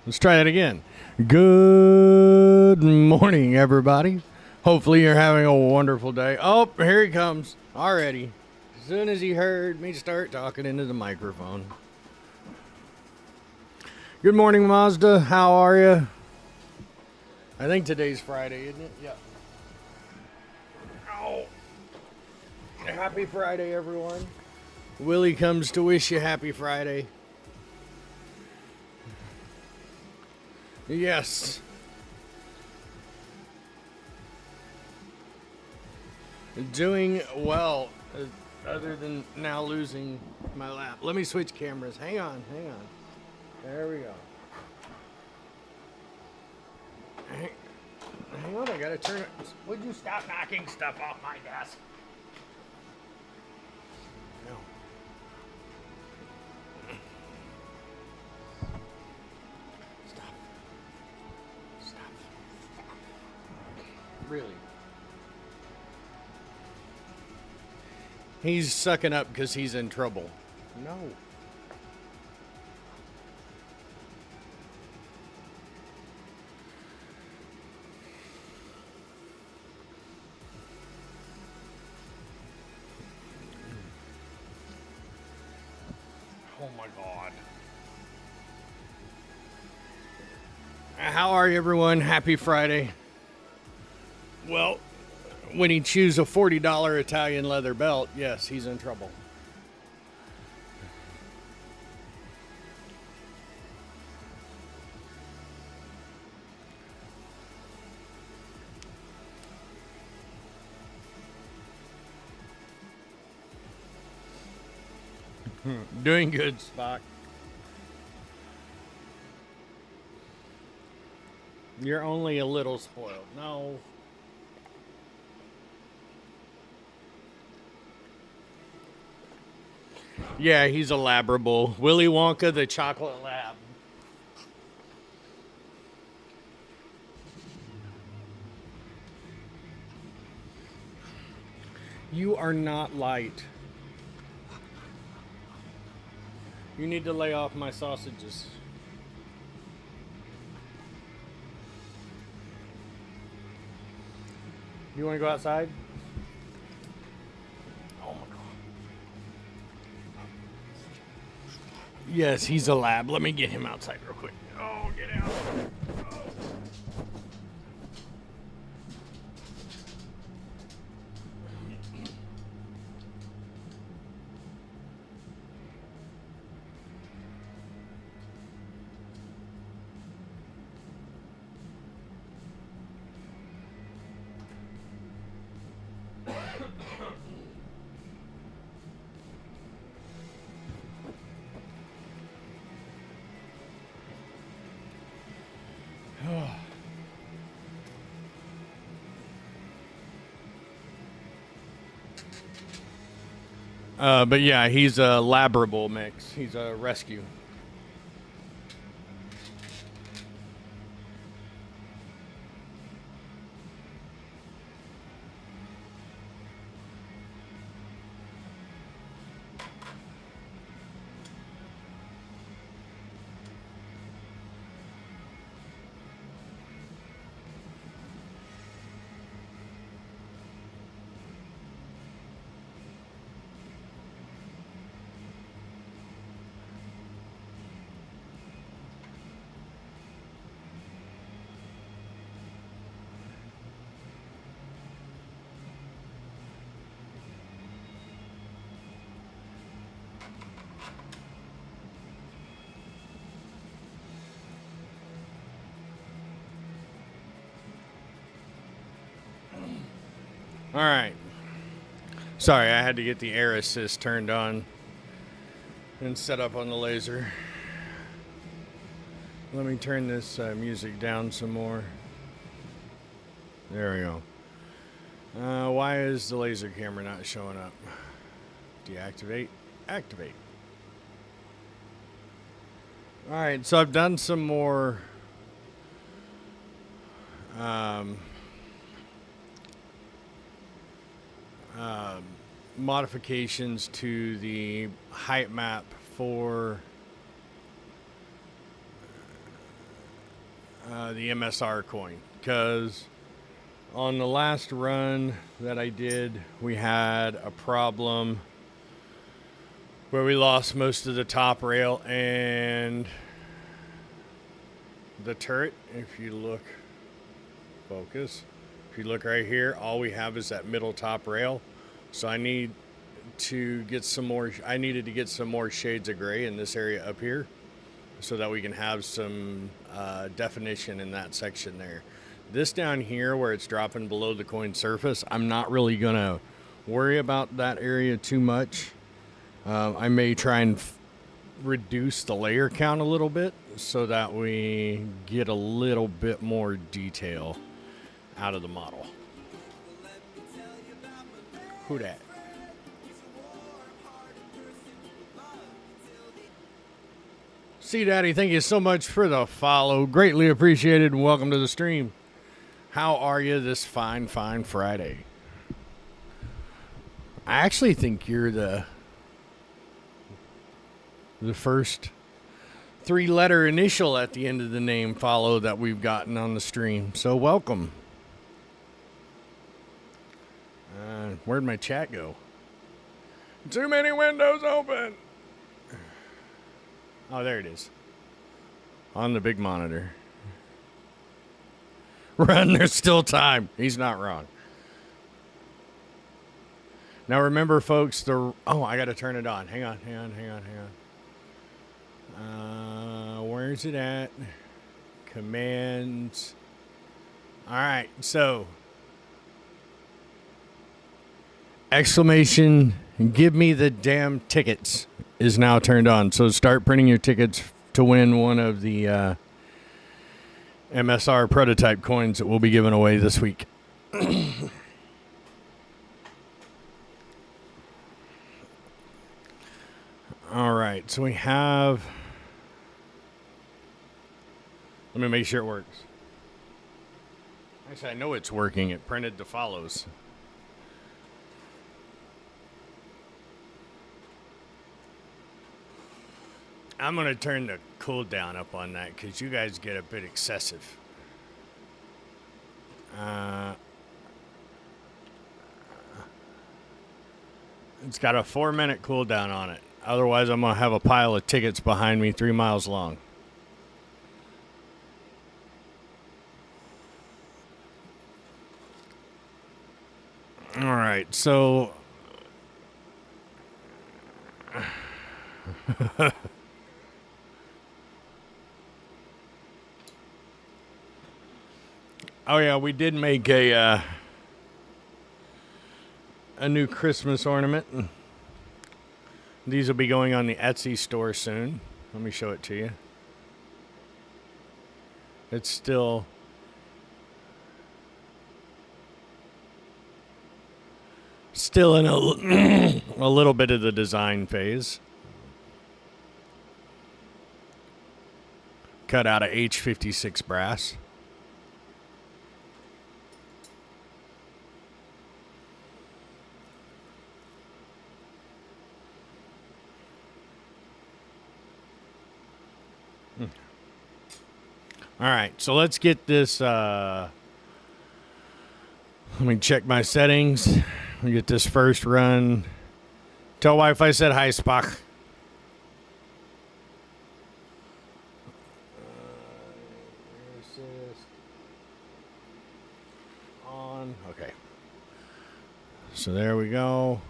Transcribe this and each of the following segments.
Let's try that again. Good morning, everybody. Hopefully you're having a wonderful day. Oh, here he comes already. As soon as he heard me start talking into the microphone. Good morning, Mazda. How are you? I think today's Friday, isn't it? Yeah. Oh. Happy Friday, everyone. Willie comes to wish you happy Friday. Yes. Doing well, other than now losing my lap. Let me switch cameras. Hang on. There we go. Hang on, I gotta turn it. Would you stop knocking stuff off my desk? No. Stop. Really? He's sucking up because he's in trouble. No. Oh my God. How are you, everyone? Happy Friday. Well, when he chews a $40 Italian leather belt, yes, he's in trouble. Doing good, Spock. You're only a little spoiled. No. Yeah, he's a Labrador. Willy Wonka, the chocolate lab. You are not light. You need to lay off my sausages. You want to go outside? Oh my God. Yes, he's a lab. Let me get him outside real quick. Oh, get out. But yeah, he's a Labrador mix. He's a rescue. All right. Sorry, I had to get the air assist turned on and set up on the laser. Let me turn this music down some more. There we go. Why is the laser camera not showing up? Deactivate. Activate. All right, so I've done some more modifications to the height map for the MSR coin, because on the last run that I did, we had a problem where we lost most of the top rail and the turret. If you look, focus, if you look right here, all we have is that middle top rail. So I need to get some more, I needed to get some more shades of gray in this area up here so that we can have some definition in that section there. This down here where it's dropping below the coin surface, I'm not really gonna worry about that area too much. I may try and reduce the layer count a little bit so that we get a little bit more detail out of the model. Who dat? See, Daddy, thank you so much for the follow. Greatly appreciated, and welcome to the stream. How are you this fine Friday? I actually think you're the first 3-letter initial at the end of the name follow that we've gotten on the stream. So welcome. Where'd my chat go? Too many windows open. Oh, there it is. On the big monitor. Run, there's still time. He's not wrong. Now remember, folks, I got to turn it on. Hang on. Where's it at? Commands. All right, so exclamation, give me the damn tickets is now turned on. So start printing your tickets to win one of the MSR prototype coins that we'll be giving away this week. All right, so we have, let me make sure it works. Actually, I know it's working. It printed the follows. I'm going to turn the cooldown up on that because you guys get a bit excessive. It's got a 4-minute cooldown on it. Otherwise, I'm going to have a pile of tickets behind me 3 miles long. All right, so oh yeah, we did make a new Christmas ornament. These will be going on the Etsy store soon. Let me show it to you. It's still in a little bit of the design phase. Cut out of H56 brass. All right, so let's get this. Let me check my settings. Let me get this first run. Tell wife I said hi, Spock. On. Okay. So there we go.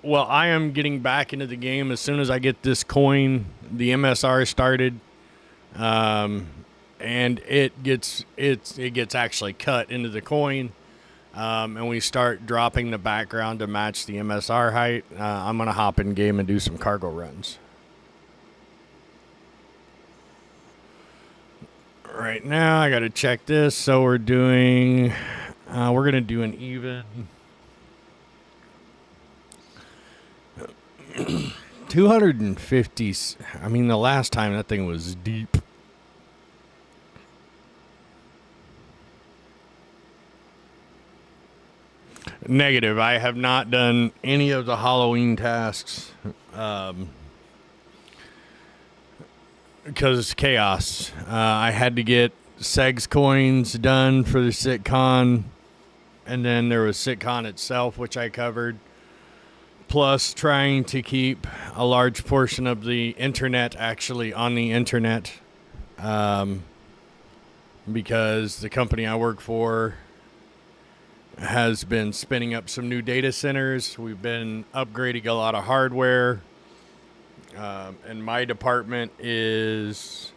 Well, I am getting back into the game as soon as I get this coin, the MSR started, and it gets actually cut into the coin, and we start dropping the background to match the MSR height. I'm gonna hop in game and do some cargo runs. Right now, I gotta check this. So we're gonna do an even. 250. I mean, the last time that thing was deep. Negative. I have not done any of the Halloween tasks because chaos. I had to get Segs coins done for the SitCon, and then there was SitCon itself, which I covered. Plus, trying to keep a large portion of the internet actually on the internet, because the company I work for has been spinning up some new data centers. We've been upgrading a lot of hardware, and my department is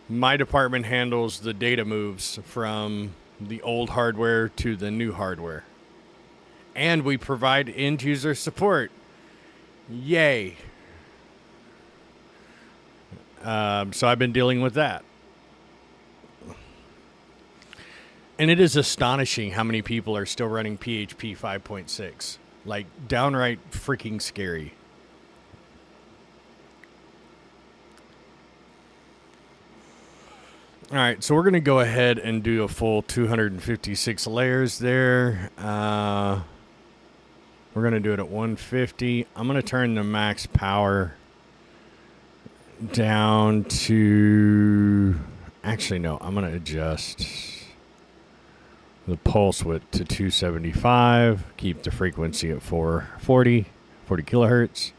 my department handles the data moves from the old hardware to the new hardware, and we provide end user support. Yay. So I've been dealing with that. And it is astonishing how many people are still running PHP 5.6. Like, downright freaking scary. All right, so we're going to go ahead and do a full 256 layers there. We're going to do it at 150. I'm going to turn the max power down to... Actually, no, I'm going to adjust the pulse width to 275, keep the frequency at 40 kilohertz,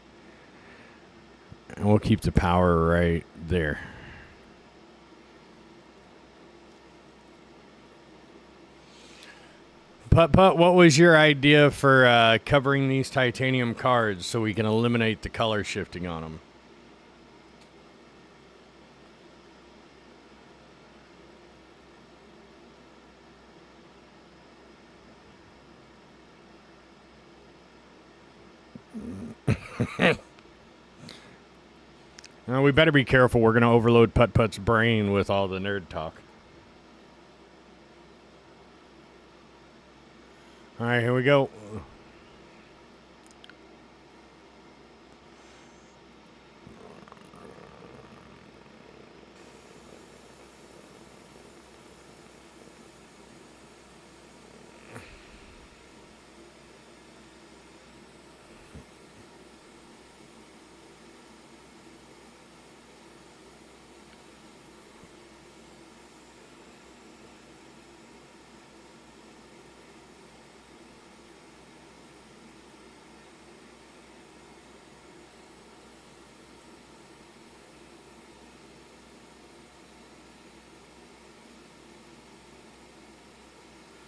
and we'll keep the power right there. Putt, what was your idea for covering these titanium cards so we can eliminate the color shifting on them? We better be careful. We're going to overload Putt's brain with all the nerd talk. All right, here we go.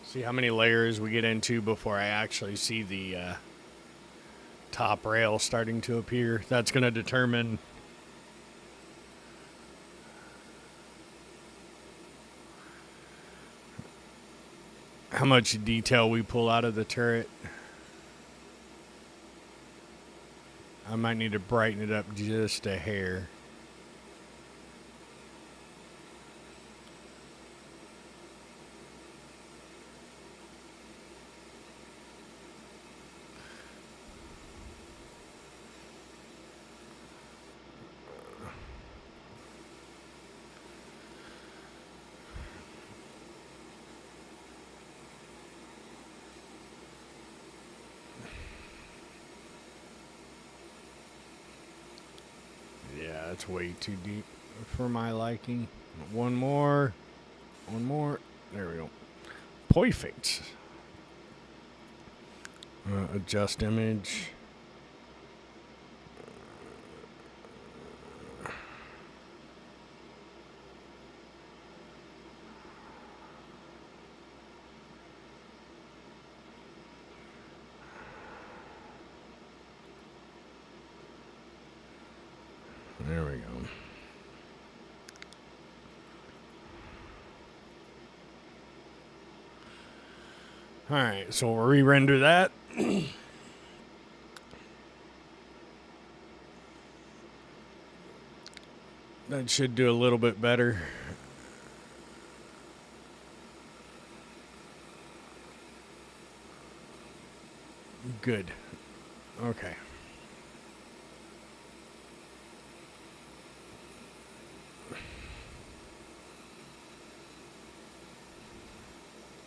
See how many layers we get into before I actually see the top rail starting to appear. That's going to determine how much detail we pull out of the turret. I might need to brighten it up just a hair. Yeah, it's way too deep for my liking. One more. There we go. Perfect. Adjust image. There we go. All right, so we'll re-render that. That should do a little bit better. Good. Okay.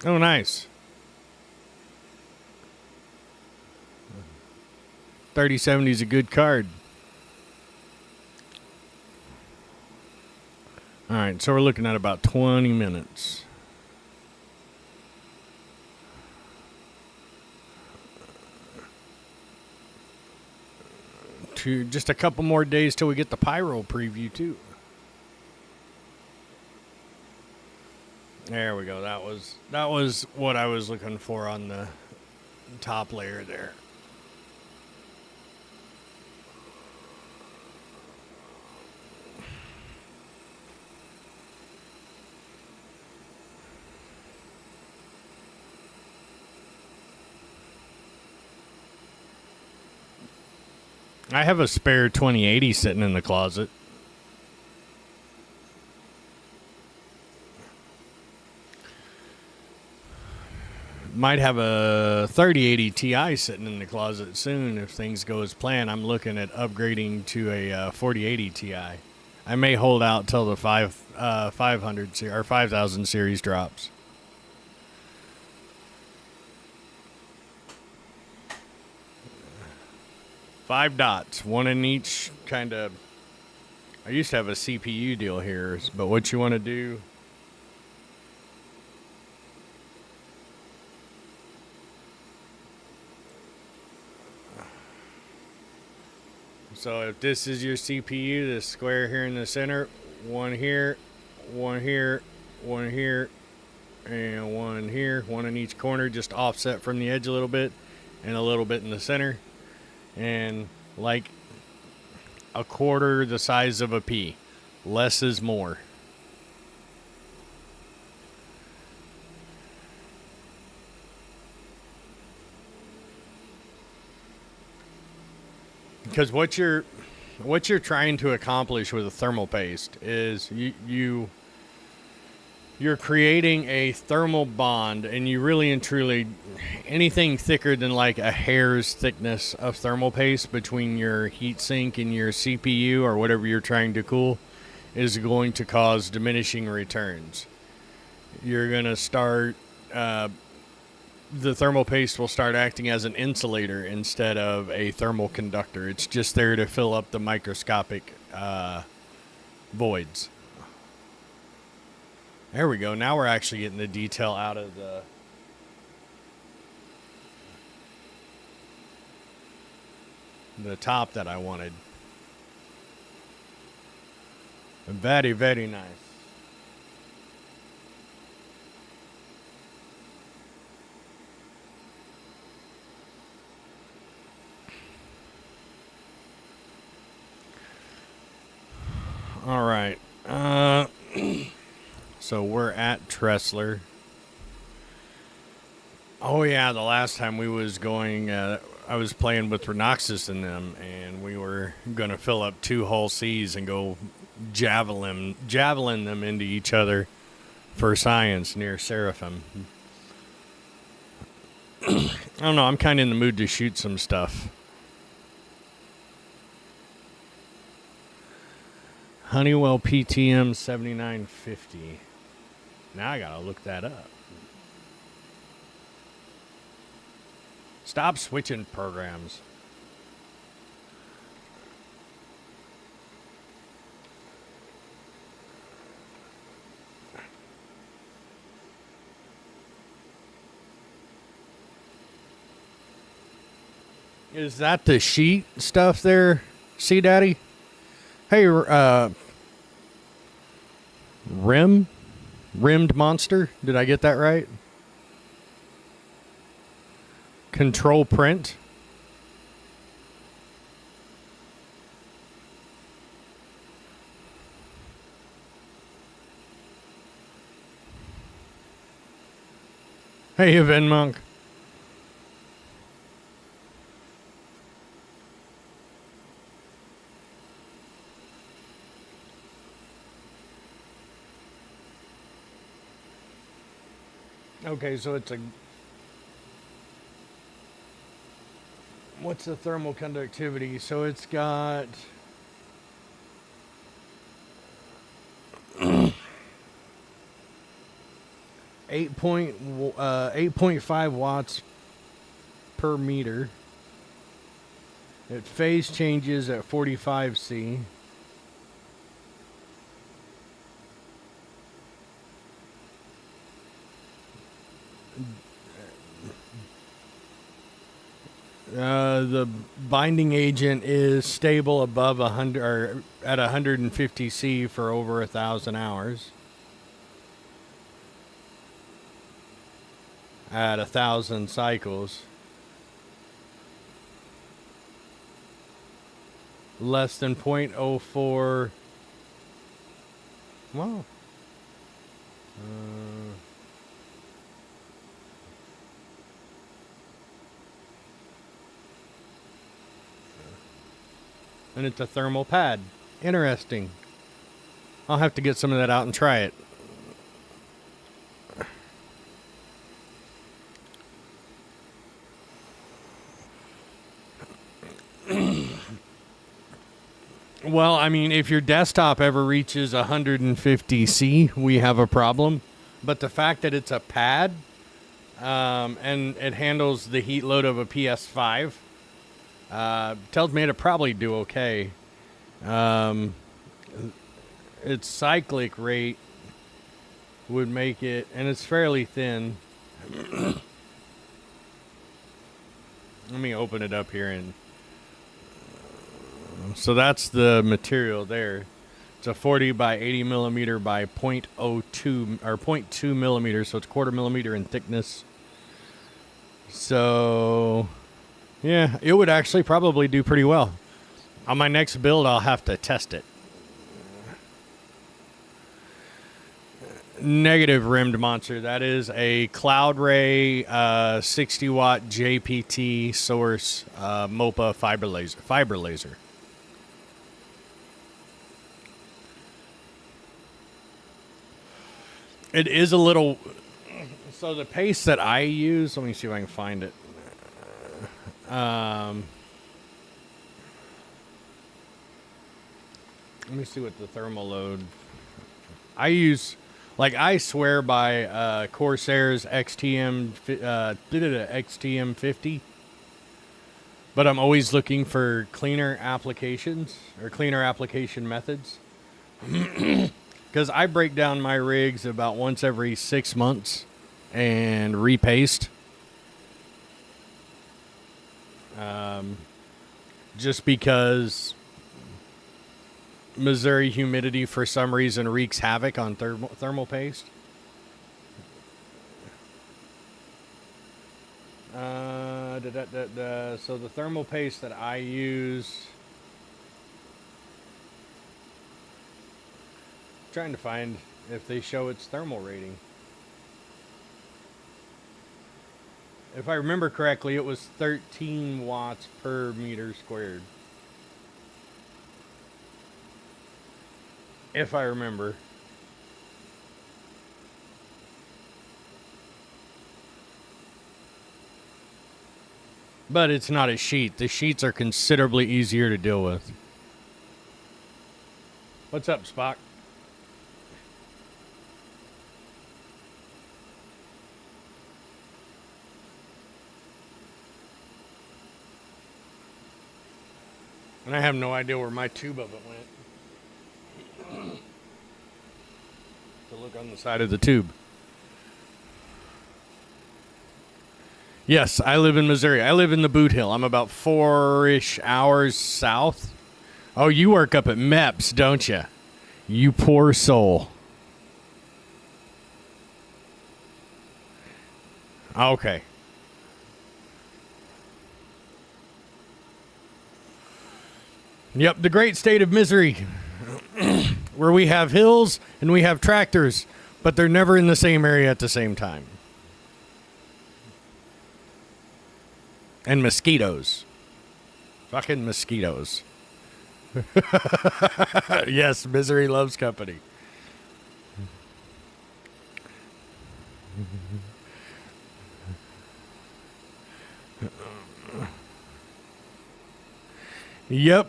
Oh, nice. 3070 is a good card. All right, so we're looking at about 20 minutes. To just a couple more days till we get the Pyro preview, too. There we go. That was what I was looking for on the top layer there. I have a spare 2080 sitting in the closet. Might have a 3080 Ti sitting in the closet soon if things go as planned. I'm looking at upgrading to a 4080 Ti. I may hold out till the 500 or 5000 series drops. Five dots, one in each kind of. I used to have a CPU deal here, but what you want to do. So if this is your CPU, this square here in the center, one here, one here, one here, and one here, one in each corner, just offset from the edge a little bit, and a little bit in the center, and like a quarter the size of a pea. Less is more. Because what you're trying to accomplish with a thermal paste is you're creating a thermal bond, and you really and truly, anything thicker than like a hair's thickness of thermal paste between your heatsink and your CPU or whatever you're trying to cool is going to cause diminishing returns. You're going to start the thermal paste will start acting as an insulator instead of a thermal conductor. It's just there to fill up the microscopic voids. There we go. Now we're actually getting the detail out of the top that I wanted. Very, very nice. All right. So we're at Tressler. Oh yeah, the last time we was going, I was playing with Renoxus and them, and we were gonna fill up 2 Hull C's and go javelin them into each other for science near Seraphim. I don't know. I'm kind of in the mood to shoot some stuff. Honeywell PTM 7950. Now I gotta look that up. Stop switching programs. Is that the sheet stuff there, C Daddy? Hey, Rimmed Monster? Did I get that right? Control Print. Hey, Event Monk. Okay, so it's a... What's the thermal conductivity? So it's got... 8.5 watts per meter. It phase changes at 45C. The binding agent is stable above 100 or at 150C for over 1,000 hours. At 1,000 cycles. Less than 0.04. Wow. And it's a thermal pad. Interesting. I'll have to get some of that out and try it. Well, I mean, if your desktop ever reaches 150C, we have a problem. But the fact that it's a pad, and it handles the heat load of a PS5, tells me it'll probably do okay. Its cyclic rate would make it, and it's fairly thin. Let me open it up here and... So that's the material there. It's a 40 by 80 millimeter by 0.02 or 0.2 millimeters, so it's 1/4 millimeter in thickness. So, yeah, it would actually probably do pretty well. On my next build, I'll have to test it. Negative rimmed monster. That is a Cloud Ray 60 watt JPT source MOPA fiber laser. It is a little... So the paste that I use... Let me see if I can find it. Let me see what the thermal load... I use... Like, I swear by Corsair's XTM50. But I'm always looking for cleaner applications. Or cleaner application methods. Because I break down my rigs about once every 6 months and repaste. Just because Missouri humidity for some reason wreaks havoc on thermal paste. So the thermal paste that I use... Trying to find if they show its thermal rating. If I remember correctly, it was 13 watts per meter squared. If I remember. But it's not a sheet. The sheets are considerably easier to deal with. What's up, Spock? And I have no idea where my tube of it went. To look on the side of the tube. Yes, I live in Missouri. I live in the Boot Hill. I'm about 4-ish hours south. Oh, you work up at MEPS, don't you? You poor soul. Okay. Yep, the great state of misery, where we have hills and we have tractors, but they're never in the same area at the same time. And mosquitoes. Fucking mosquitoes. Yes, misery loves company. Yep.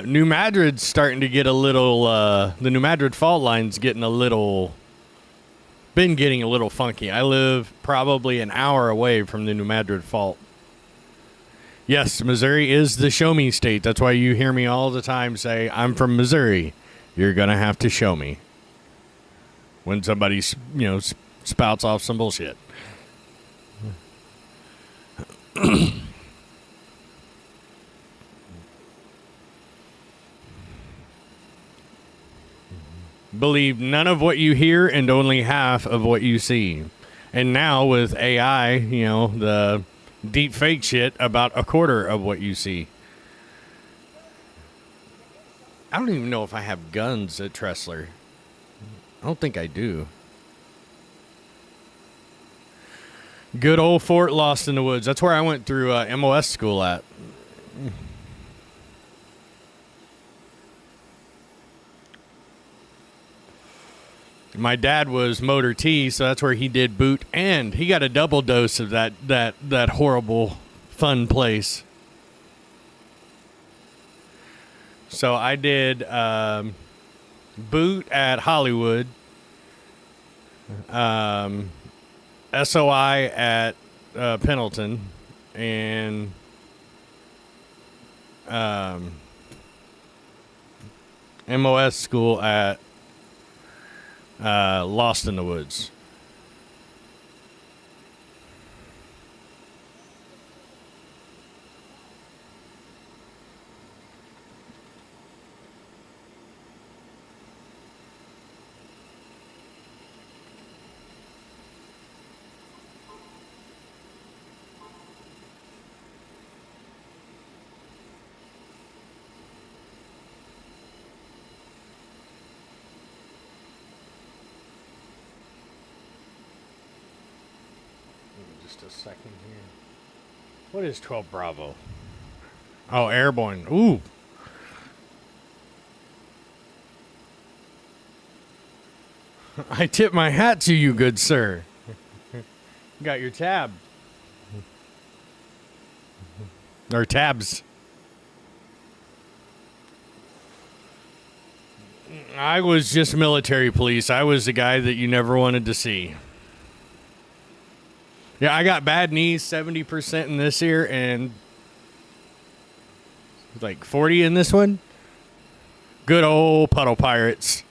New Madrid's starting to get a little, the New Madrid fault line's getting a little been getting a little funky. I live probably an hour away from the New Madrid Fault. Yes, Missouri is the show me state. That's why you hear me all the time say, I'm from Missouri. You're going to have to show me. When somebody, spouts off some bullshit. Believe none of what you hear and only half of what you see. And now with AI, the deep fake shit, about a quarter of what you see. I don't even know if I have guns at Tressler. I don't think I do. Good old Fort Lost in the Woods. That's where I went through MOS school at. My dad was Motor T, so that's where he did boot, and he got a double dose of that horrible fun place. So I did boot at Hollywood, SOI at Pendleton, and MOS school at Lost in the Woods. Just a second here. What is 12 Bravo? Oh, airborne. Ooh. I tip my hat to you, good sir. Got your tab. Or tabs. I was just military police. I was the guy that you never wanted to see. Yeah, I got bad knees, 70% in this ear, and like 40 in this one. Good old puddle pirates.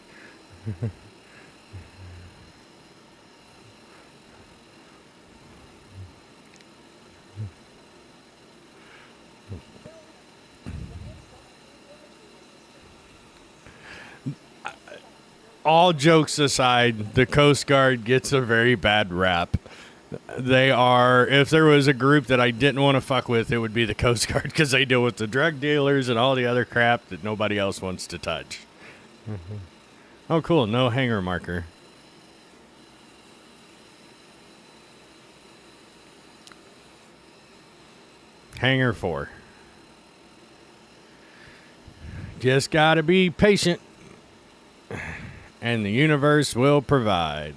All jokes aside, the Coast Guard gets a very bad rap. They are, if there was a group that I didn't want to fuck with, it would be the Coast Guard, because they deal with the drug dealers and all the other crap that nobody else wants to touch. Mm-hmm. Oh, cool. No hanger marker. Hanger 4. Just gotta be patient, and the universe will provide.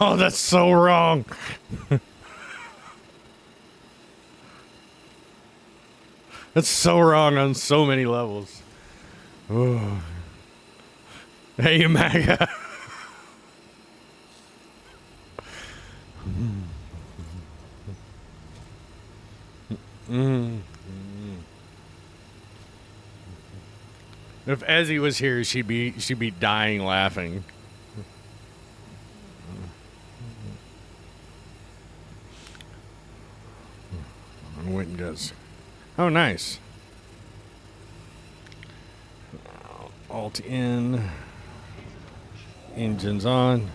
Oh, that's so wrong. That's so wrong on so many levels. Oh. Hey, MAGA. If Ezzy was here, she'd be dying laughing. Went goes. Oh, nice. Alt in. Engines on.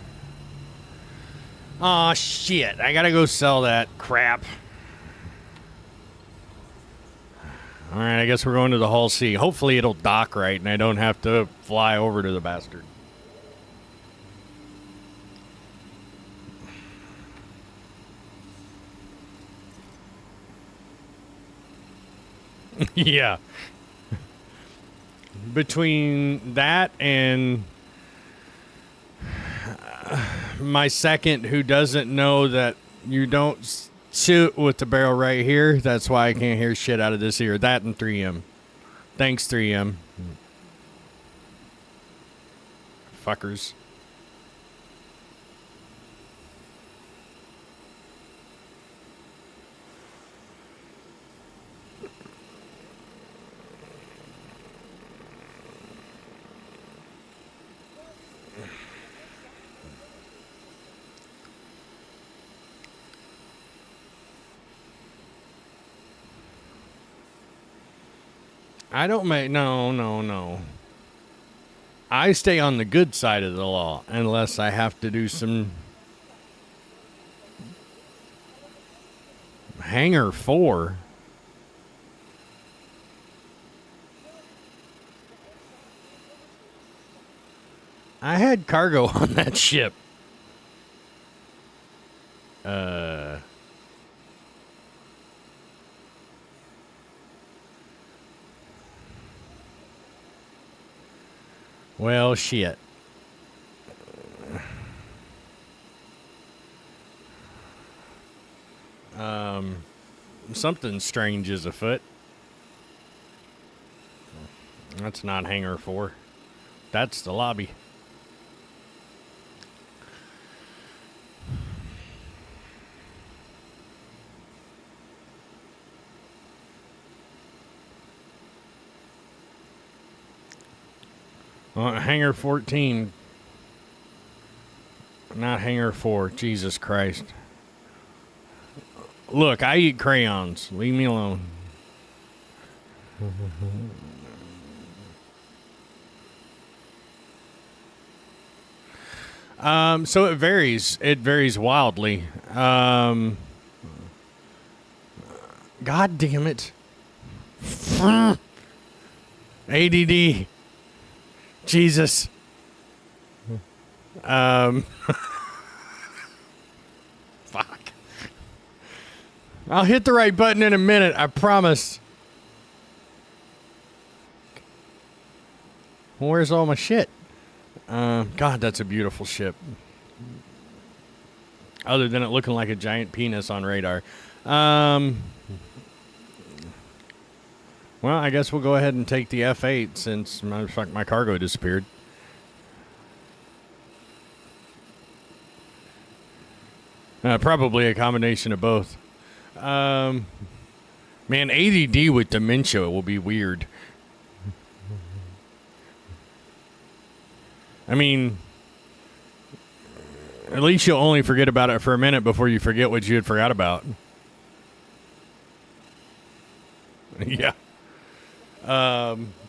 Aw, shit. I gotta go sell that crap. Alright, I guess we're going to the Hull C. Hopefully it'll dock right and I don't have to fly over to the bastard. Yeah. Between that and my second, who doesn't know that you don't Shoot with the barrel right here. That's why I can't hear shit out of this ear. That and 3M. Thanks, 3M. Fuckers. I don't make... No. I stay on the good side of the law unless I have to do some... Hangar 4. I had cargo on that ship. Well, shit. Something strange is afoot. That's not hangar 4. That's the lobby. Hangar 14. Not hangar 4. Jesus Christ. Look, I eat crayons. Leave me alone. So it varies. It varies wildly. God damn it. ADD. Jesus. Fuck. I'll hit the right button in a minute, I promise. Where's all my shit? God, that's a beautiful ship. Other than it looking like a giant penis on radar. Well, I guess we'll go ahead and take the F8 since my cargo disappeared. Probably a combination of both. Man, ADD with dementia will be weird. I mean, at least you'll only forget about it for a minute before you forget what you had forgot about. Yeah.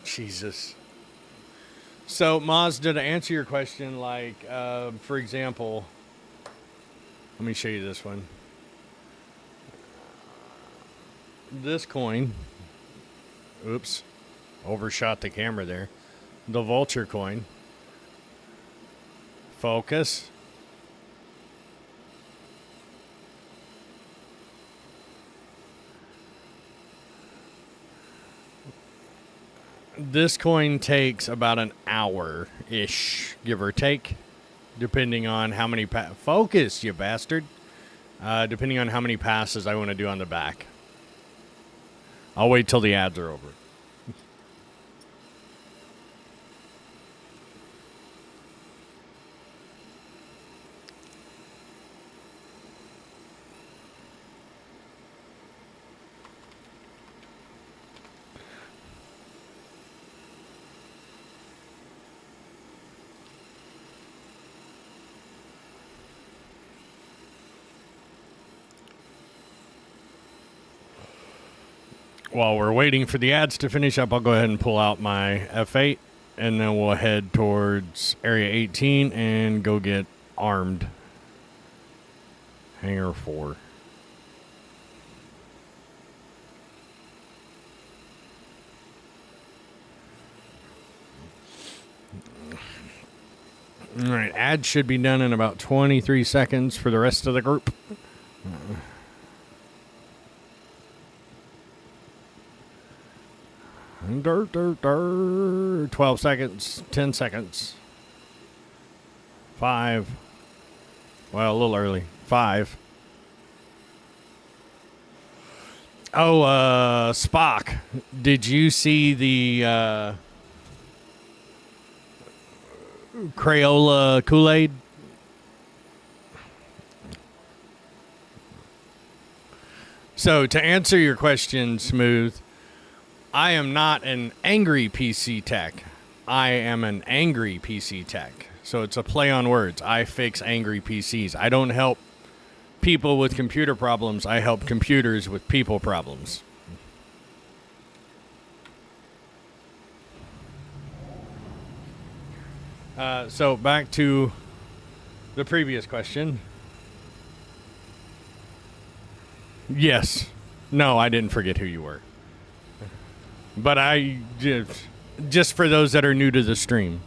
Jesus. So, Mazda, to answer your question, like, for example, let me show you this one. This coin, oops, overshot the camera there. The vulture coin. Focus. This coin takes about an hour-ish, give or take, depending on how many... Focus, you bastard! Depending on how many passes I want to do on the back. I'll wait till the ads are over. While we're waiting for the ads to finish up, I'll go ahead and pull out my F8, and then we'll head towards Area 18 and go get armed. Hangar 4. All right, ads should be done in about 23 seconds for the rest of the group. 12 seconds, 10 seconds. 5. Well, a little early. 5. Oh, Spock. Did you see the Crayola Kool-Aid? So, to answer your question, Smooth, I am not an angry PC tech. I am an angry PC tech. So, it's a play on words. I fix angry PCs. I don't help people with computer problems. I help computers with people problems. So, back to the previous question. Yes. No, I didn't forget who you were. But I just for those that are new to the stream.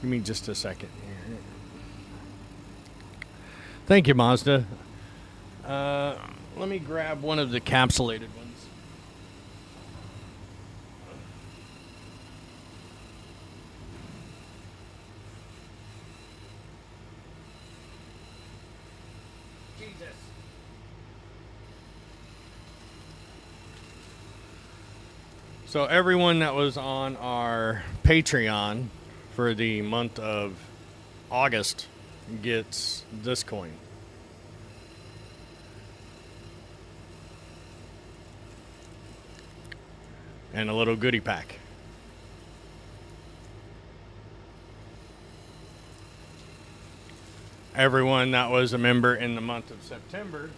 Give me just a second here. Thank you, Mazda. Let me grab one of the capsulated ones. Jesus. So everyone that was on our Patreon for the month of August gets this coin. And a little goodie pack. Everyone that was a member in the month of September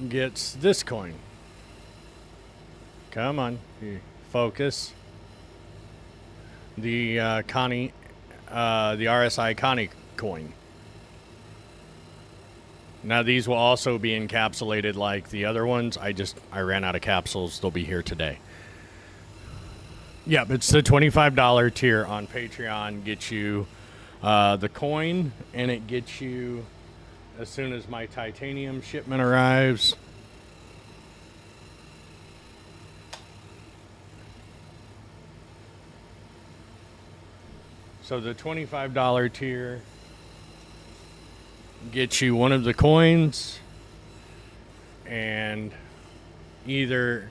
gets this coin. Come on, focus. The Connie, the RSI Connie coin. Now these will also be encapsulated like the other ones. I ran out of capsules. They'll be here today. Yep, it's the $25 tier on Patreon. Gets you the coin, and it gets you as soon as my titanium shipment arrives. So the $25 tier gets you one of the coins and either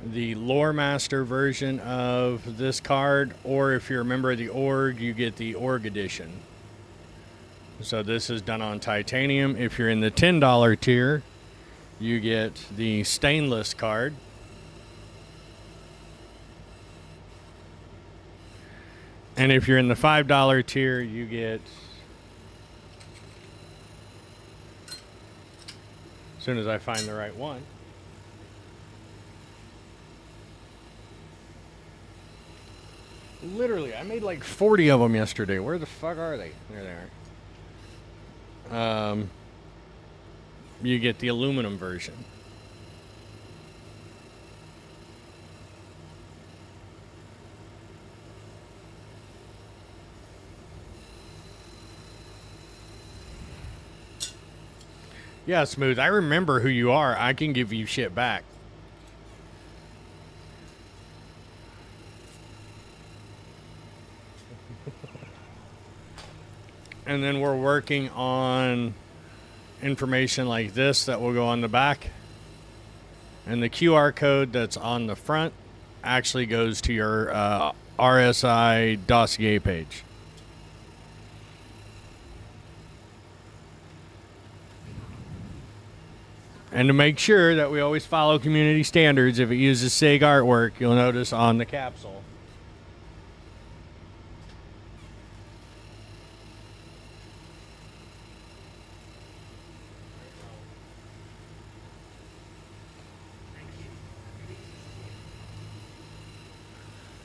the Lore Master version of this card, or if you're a member of the org, you get the org edition. So this is done on titanium. If you're in the $10 tier, you get the stainless card. And if you're in the $5 tier, you get, as soon as I find the right one, literally, I made like 40 of them yesterday. Where the fuck are they? There they are. You get the aluminum version. Yeah, Smooth. I remember who you are. I can give you shit back. And then we're working on information like this that will go on the back. And the QR code that's on the front actually goes to your RSI dossier page. And to make sure that we always follow community standards, if it uses SIG artwork, you'll notice on the capsule.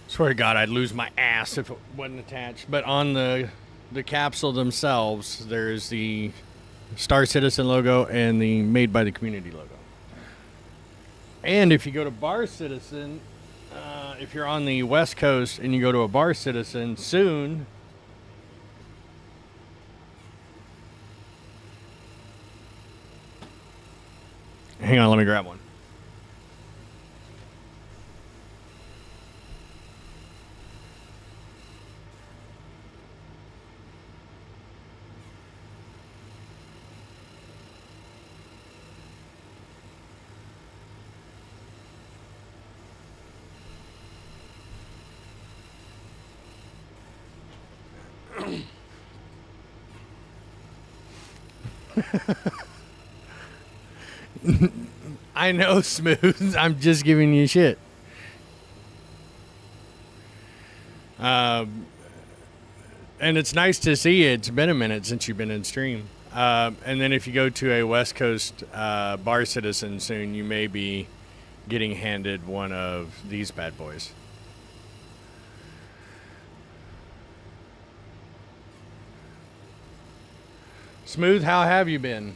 Swear to God, I'd lose my ass if it wasn't attached. But on the capsule themselves, there's the Star Citizen logo and the Made by the Community logo. And if you go to Bar Citizen, if you're on the West Coast and you go to a Bar Citizen soon, hang on, let me grab one. I know, Smooth. I'm just giving you shit. And it's nice to see you. It's been a minute since you've been in stream. And then if you go to a West Coast bar citizen soon, you may be getting handed one of these bad boys. Smooth, how have you been?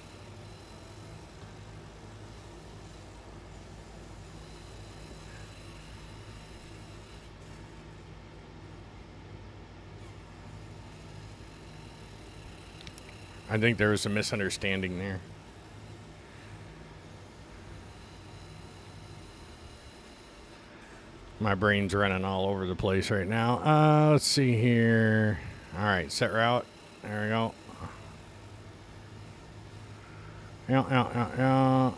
I think there was a misunderstanding there. My brain's running all over the place right now. Let's see here. All right, set route. There we go. Yeah.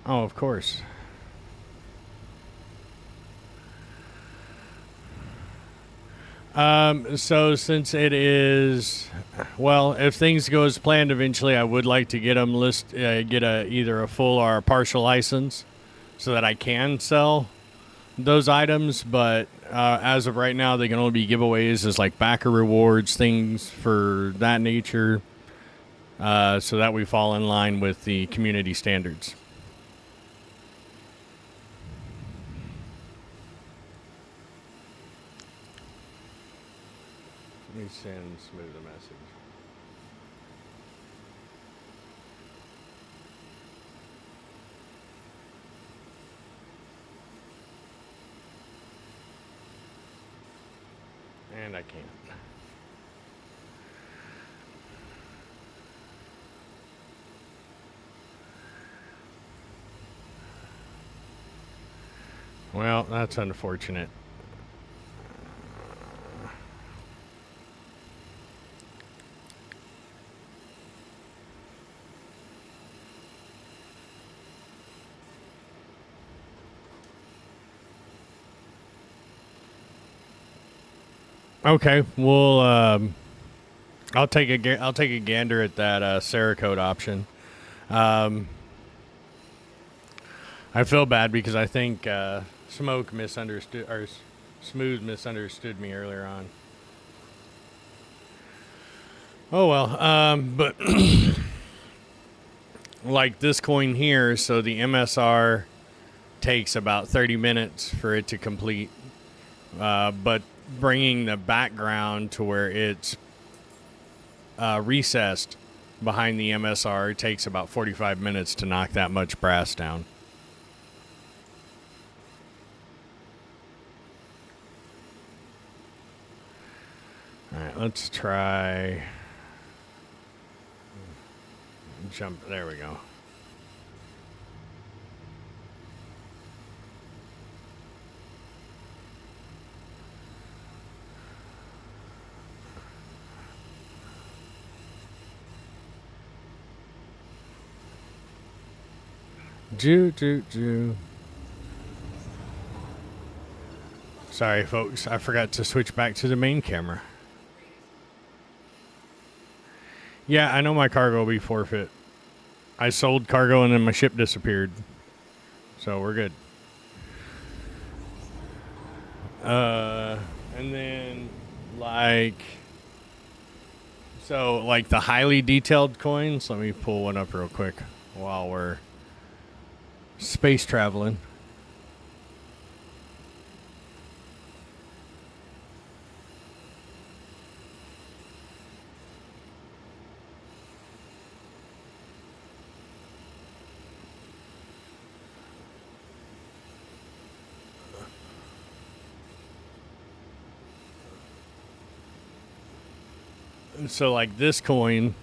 Oh, of course. So since it is, well, if things go as planned, eventually I would like to get them either a full or a partial license so that I can sell those items. But as of right now, they can only be giveaways as like backer rewards, things for that nature, so that we fall in line with the community standards. Let me send Smooth a message. And I can't. Well, that's unfortunate. Okay, well, I'll take a gander at that Cerakote option. I feel bad because I think Smooth misunderstood me earlier on. Oh well, but like this coin here, so the MSR takes about 30 minutes for it to complete, but bringing the background to where it's recessed behind the MSR takes about 45 minutes to knock that much brass down. All right, let's try jump. There we go. Ju. Sorry, folks. I forgot to switch back to the main camera. Yeah, I know my cargo will be forfeit. I sold cargo and then my ship disappeared. So we're good. And then like the highly detailed coins, let me pull one up real quick while we're space traveling. So like this coin,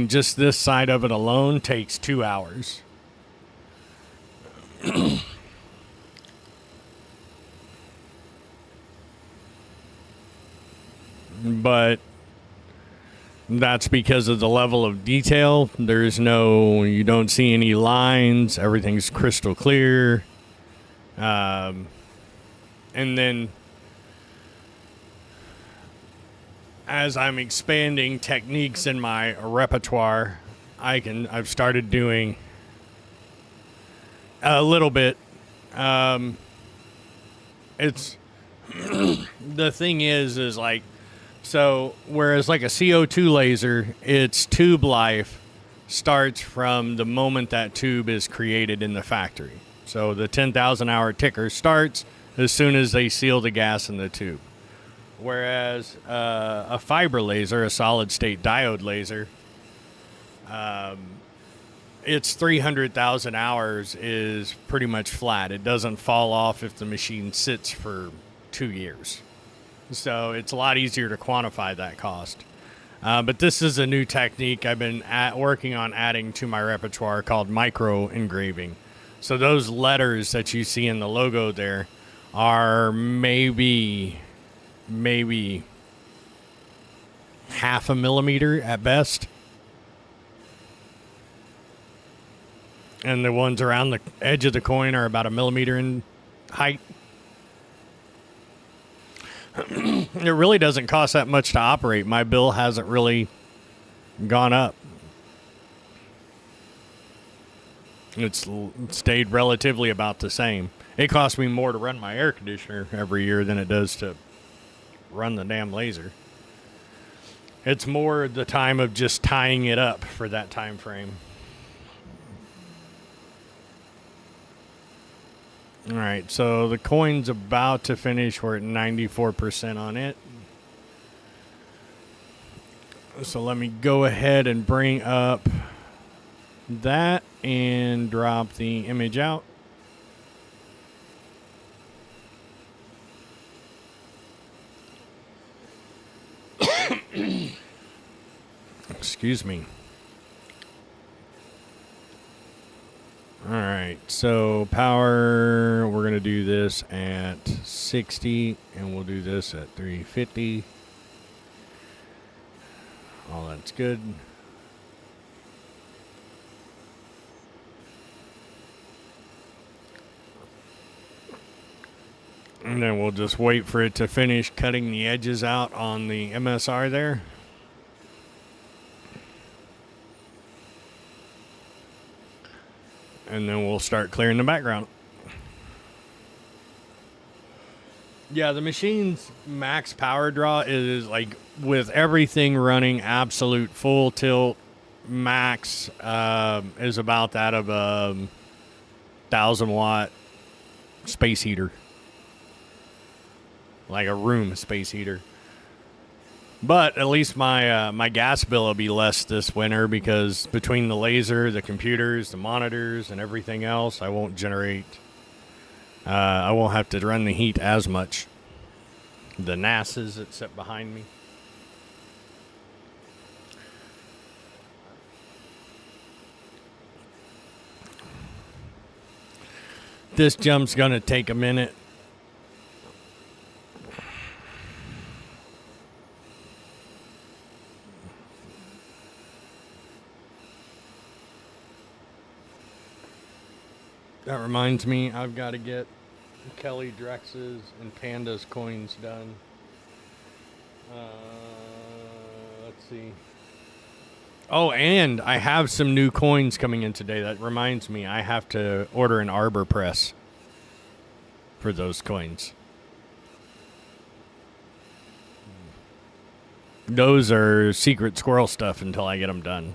just this side of it alone takes 2 hours. But that's because of the level of detail. You don't see any lines. Everything's crystal clear. And then as I'm expanding techniques in my repertoire, I've started doing a little bit. It's the thing is like, so whereas like a CO2 laser, its tube life starts from the moment that tube is created in the factory. So the 10,000 hour ticker starts as soon as they seal the gas in the tube. Whereas a fiber laser, a solid state diode laser, its 300,000 hours is pretty much flat. It doesn't fall off if the machine sits for 2 years. So it's a lot easier to quantify that cost. But this is a new technique I've been working on adding to my repertoire called micro engraving. So those letters that you see in the logo there are maybe half a millimeter at best. And the ones around the edge of the coin are about a millimeter in height. It really doesn't cost that much to operate. My bill hasn't really gone up. It's stayed relatively about the same. It costs me more to run my air conditioner every year than it does to run the damn laser. It's more the time of just tying it up for that time frame. All right, so the coin's about to finish. We're at 94% on it. So let me go ahead and bring up that and drop the image out. Excuse me. All right, so power, we're going to do this at 60, and we'll do this at 350. All that's good. And then we'll just wait for it to finish cutting the edges out on the MSR there. And then we'll start clearing the background. Yeah, the machine's max power draw is like with everything running absolute full tilt max is about that of a 1,000-watt space heater. Like a room space heater. But at least my gas bill will be less this winter because between the laser, the computers, the monitors, and everything else, I won't have to run the heat as much. The NASAs that sit behind me. This jump's going to take a minute. That reminds me, I've got to get Kelly Drex's and Panda's coins done. Let's see. Oh, and I have some new coins coming in today. That reminds me, I have to order an arbor press for those coins. Those are secret squirrel stuff until I get them done.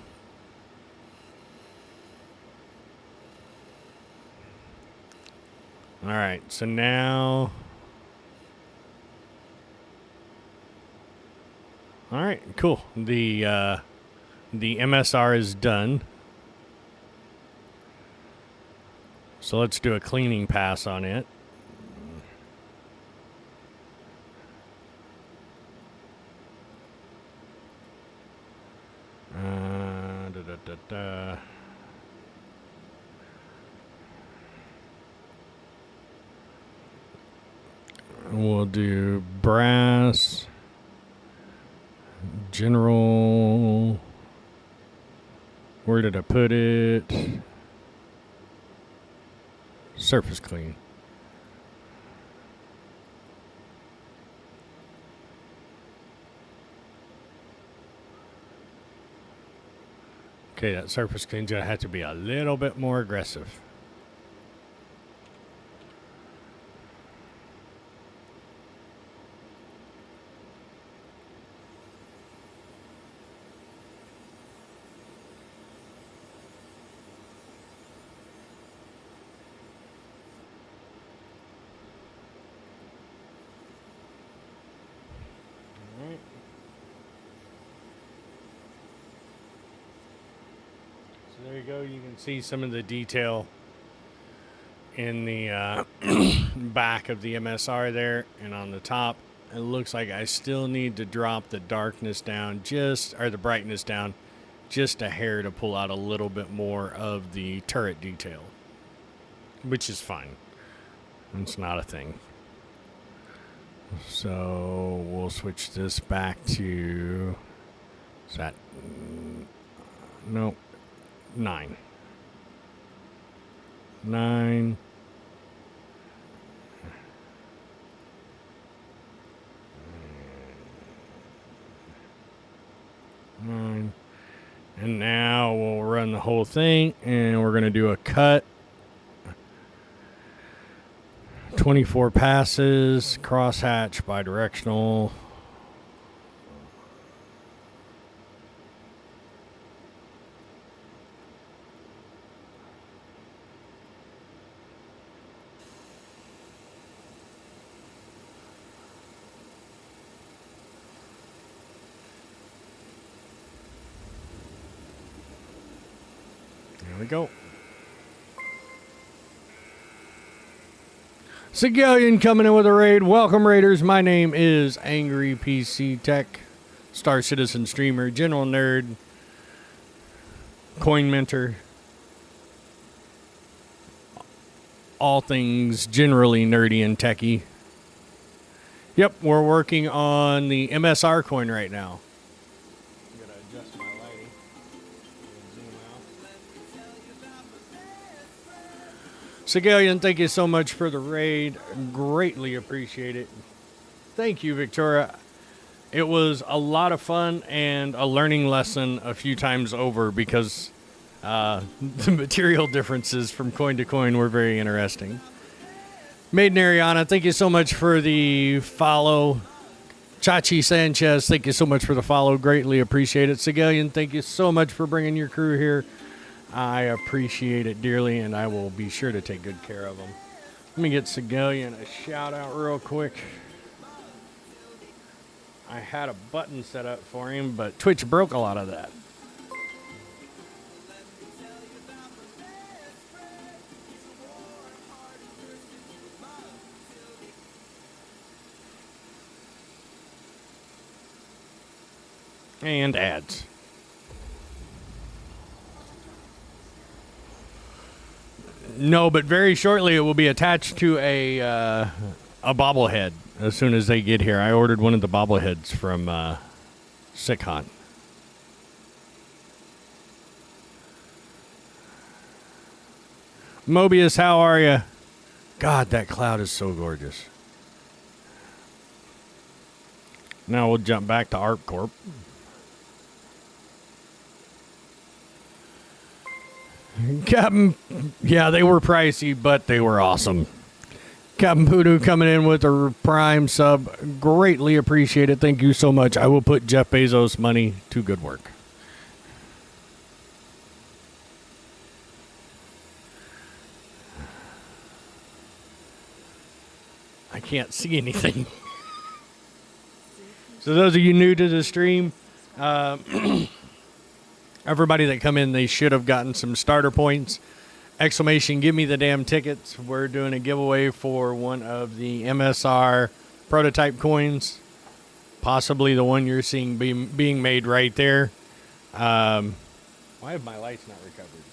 All right, so now... All right, cool. The MSR is done. So let's do a cleaning pass on it. We'll do brass, general, where did I put it? Surface clean. Okay, that surface clean's gonna have to be a little bit more aggressive. There you go. You can see some of the detail in the back of the MSR there, and on the top. It looks like I still need to drop the darkness down or the brightness down just a hair to pull out a little bit more of the turret detail, which is fine. It's not a thing. So we'll switch this back to, is that, no, 9. 9. And now we'll run the whole thing, and we're going to do a cut. 24 passes, crosshatch, bidirectional. There we go. Sigillion coming in with a raid. Welcome, Raiders. My name is Angry PC Tech, Star Citizen Streamer, General Nerd, Coin Mentor. All things generally nerdy and techy. Yep, we're working on the MSR coin right now. I'm going to adjust my lighting. Zoom out. Sigillion, thank you so much for the raid. Greatly appreciate it. Thank you, Victoria. It was a lot of fun and a learning lesson a few times over because the material differences from coin to coin were very interesting. Maiden Ariana, thank you so much for the follow. Chachi Sanchez, thank you so much for the follow. Greatly appreciate it. Sigillion, thank you so much for bringing your crew here. I appreciate it dearly, and I will be sure to take good care of them. Let me get Sigillion a shout out real quick. I had a button set up for him, but Twitch broke a lot of that. And ads. No, but very shortly it will be attached to a bobblehead as soon as they get here. I ordered one of the bobbleheads from Sikhon. Mobius, how are you? God, that cloud is so gorgeous. Now we'll jump back to ArcCorp. Captain, yeah, they were pricey, but they were awesome. Captain Poodoo coming in with a Prime sub. Greatly appreciate it. Thank you so much. I will put Jeff Bezos' money to good work. I can't see anything. So those of you new to the stream, everybody that come in, they should have gotten some starter points. Exclamation, give me the damn tickets. We're doing a giveaway for one of the MSR prototype coins. Possibly the one you're seeing being made right there. Why have my lights not recovered?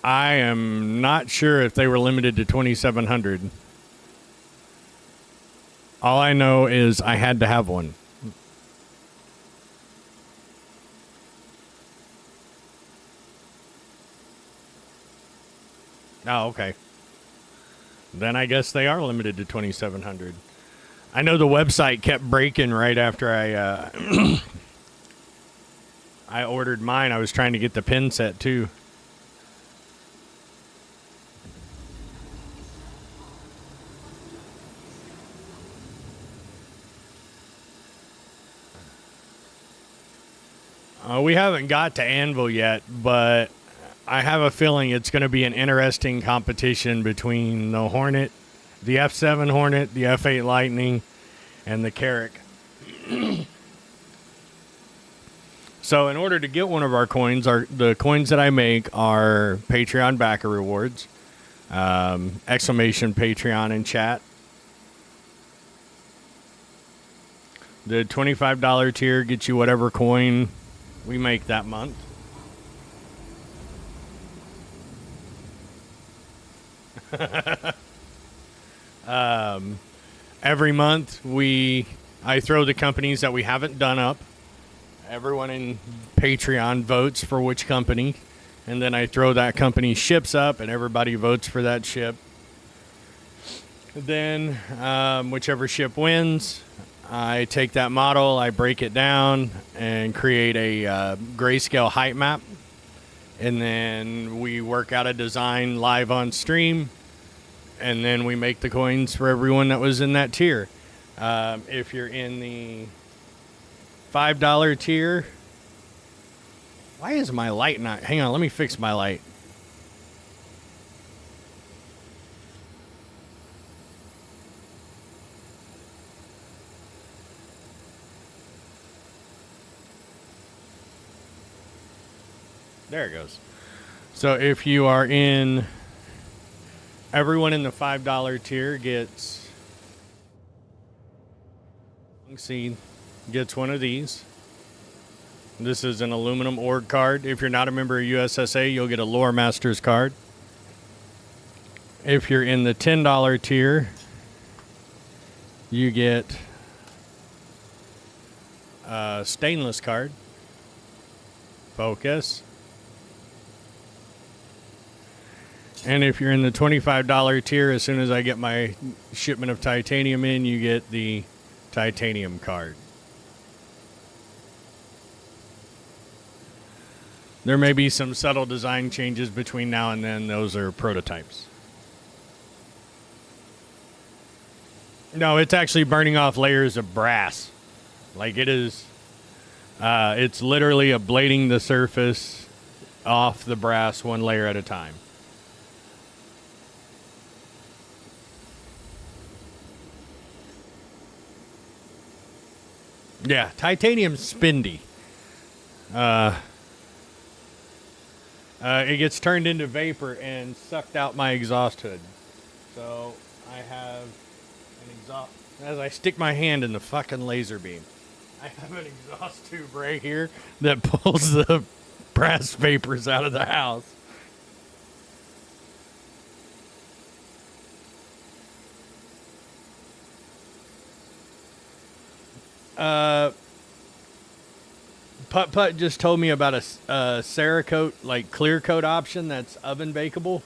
I am not sure if they were limited to 2,700. All I know is I had to have one. Oh, okay. then I guess they are limited to 2,700. I know the website kept breaking right after I I ordered mine. I was trying to get the pin set too. We haven't got to Anvil yet, but I have a feeling it's going to be an interesting competition between the Hornet, the F7 Hornet, the F8 Lightning, and the Carrack. So in order to get one of our coins, the coins that I make are Patreon backer rewards. Exclamation Patreon in chat. The $25 tier gets you whatever coin we make that month. Every month I throw the companies that we haven't done up. Everyone in Patreon votes for which company, and then I throw that company's ships up, and everybody votes for that ship. Then, whichever ship wins, I take that model, I break it down, and create a grayscale height map. And then we work out a design live on stream, and then we make the coins for everyone that was in that tier. If you're in the $5 tier, why is my light not... Hang on, let me fix my light. There it goes. So if you are in... Everyone in the $5 tier gets... See, gets one of these. This is an aluminum org card. If you're not a member of USSA, you'll get a Lore Masters card. If you're in the $10 tier, you get a stainless card. Focus. And if you're in the $25 tier, as soon as I get my shipment of titanium in, you get the titanium card. There may be some subtle design changes between now and then. Those are prototypes. No, it's actually burning off layers of brass. Like it is, it's literally ablating the surface off the brass one layer at a time. Yeah, titanium's spendy. It gets turned into vapor and sucked out my exhaust hood. So I have an exhaust. As I stick my hand in the fucking laser beam, I have an exhaust tube right here that pulls the brass vapors out of the house. Putt just told me about a Cerakote, like clear coat option that's oven bakeable.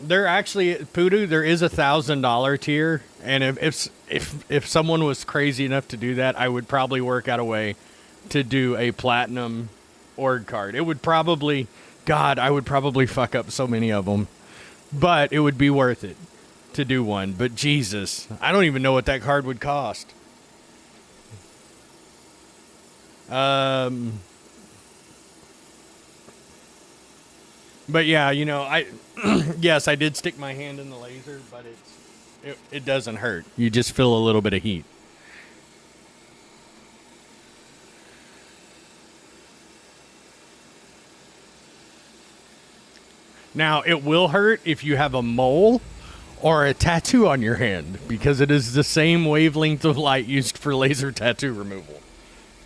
There actually, Poodoo, there is $1,000 tier, and if someone was crazy enough to do that, I would probably work out a way to do a platinum org card. It would probably, God, I would probably fuck up so many of them, but it would be worth it to do one. But Jesus, I don't even know what that card would cost. But yeah, you know, yes, I did stick my hand in the laser, but it doesn't hurt. You just feel a little bit of heat. Now, it will hurt if you have a mole or a tattoo on your hand, because it is the same wavelength of light used for laser tattoo removal.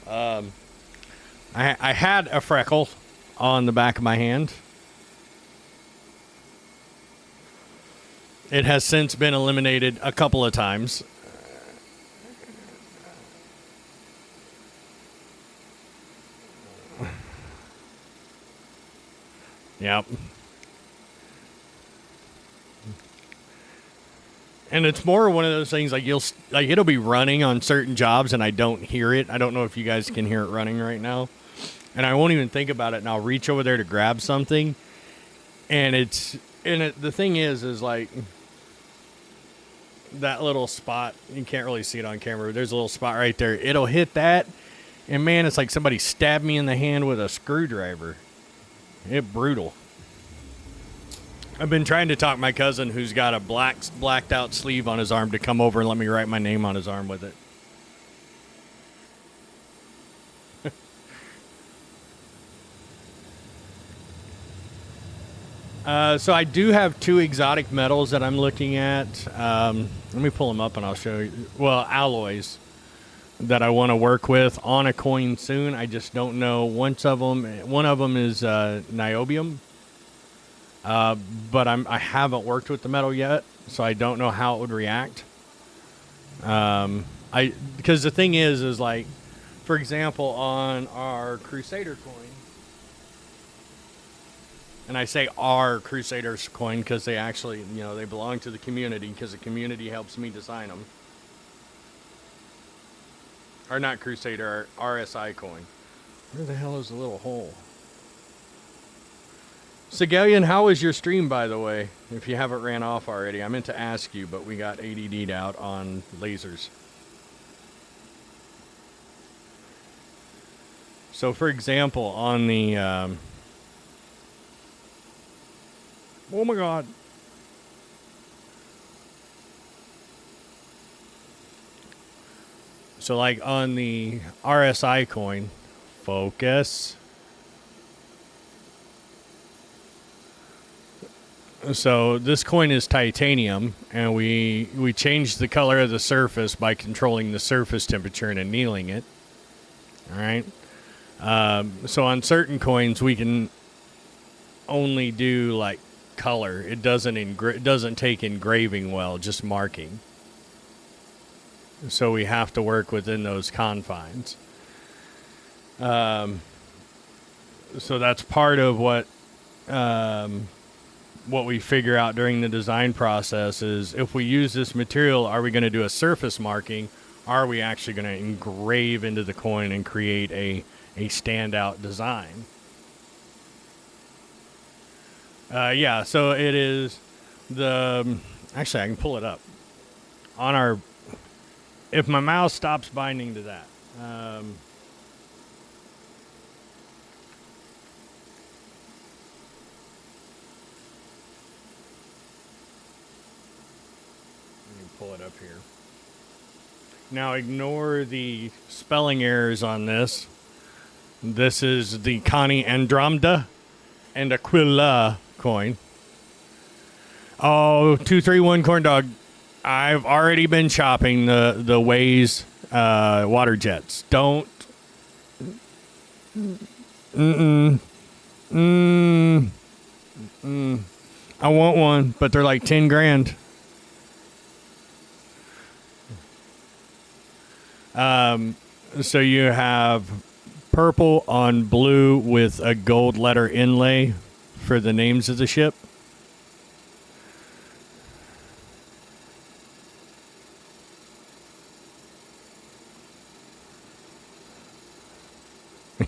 I had a freckle on the back of my hand. It has since been eliminated a couple of times. Yep. And it's more one of those things like it'll be running on certain jobs and I don't hear it. I don't know if you guys can hear it running right now. And I won't even think about it, and I'll reach over there to grab something. And the thing is like that little spot, you can't really see it on camera. There's a little spot right there. It'll hit that, and man, it's like somebody stabbed me in the hand with a screwdriver. It's brutal. I've been trying to talk my cousin who's got a blacked out sleeve on his arm to come over and let me write my name on his arm with it. So I do have 2 exotic metals that I'm looking at. Let me pull them up and I'll show you. Well, alloys that I want to work with on a coin soon. I just don't know. One of them is niobium. But I haven't worked with the metal yet, so I don't know how it would react. Because the thing is like, for example, on our Crusader coin, and I say our Crusaders coin because they actually, they belong to the community because the community helps me design them. Or not Crusader, our RSI coin. Where the hell is the little hole? Sigalian, how was your stream, by the way? If you haven't ran off already, I meant to ask you, but we got ADD'd out on lasers. So, for example, on the... oh my God. So, like on the RSI coin, focus... So this coin is titanium, and we changed the color of the surface by controlling the surface temperature and annealing it. All right. So on certain coins, we can only do like color. It doesn't take engraving well, just marking. So we have to work within those confines. So that's part of what we figure out during the design process is if we use this material, are we going to do a surface marking? Are we actually going to engrave into the coin and create a standout design? Yeah, so it is actually I can pull it up on our, if my mouse stops binding to that. Pull it up here. Now ignore the spelling errors on this. This is the Connie Andromeda and Aquila coin. Oh, 231 corn dog. I've already been chopping the Waze water jets. Don't. I want one, but they're like 10 grand. So you have purple on blue with a gold letter inlay for the names of the ship.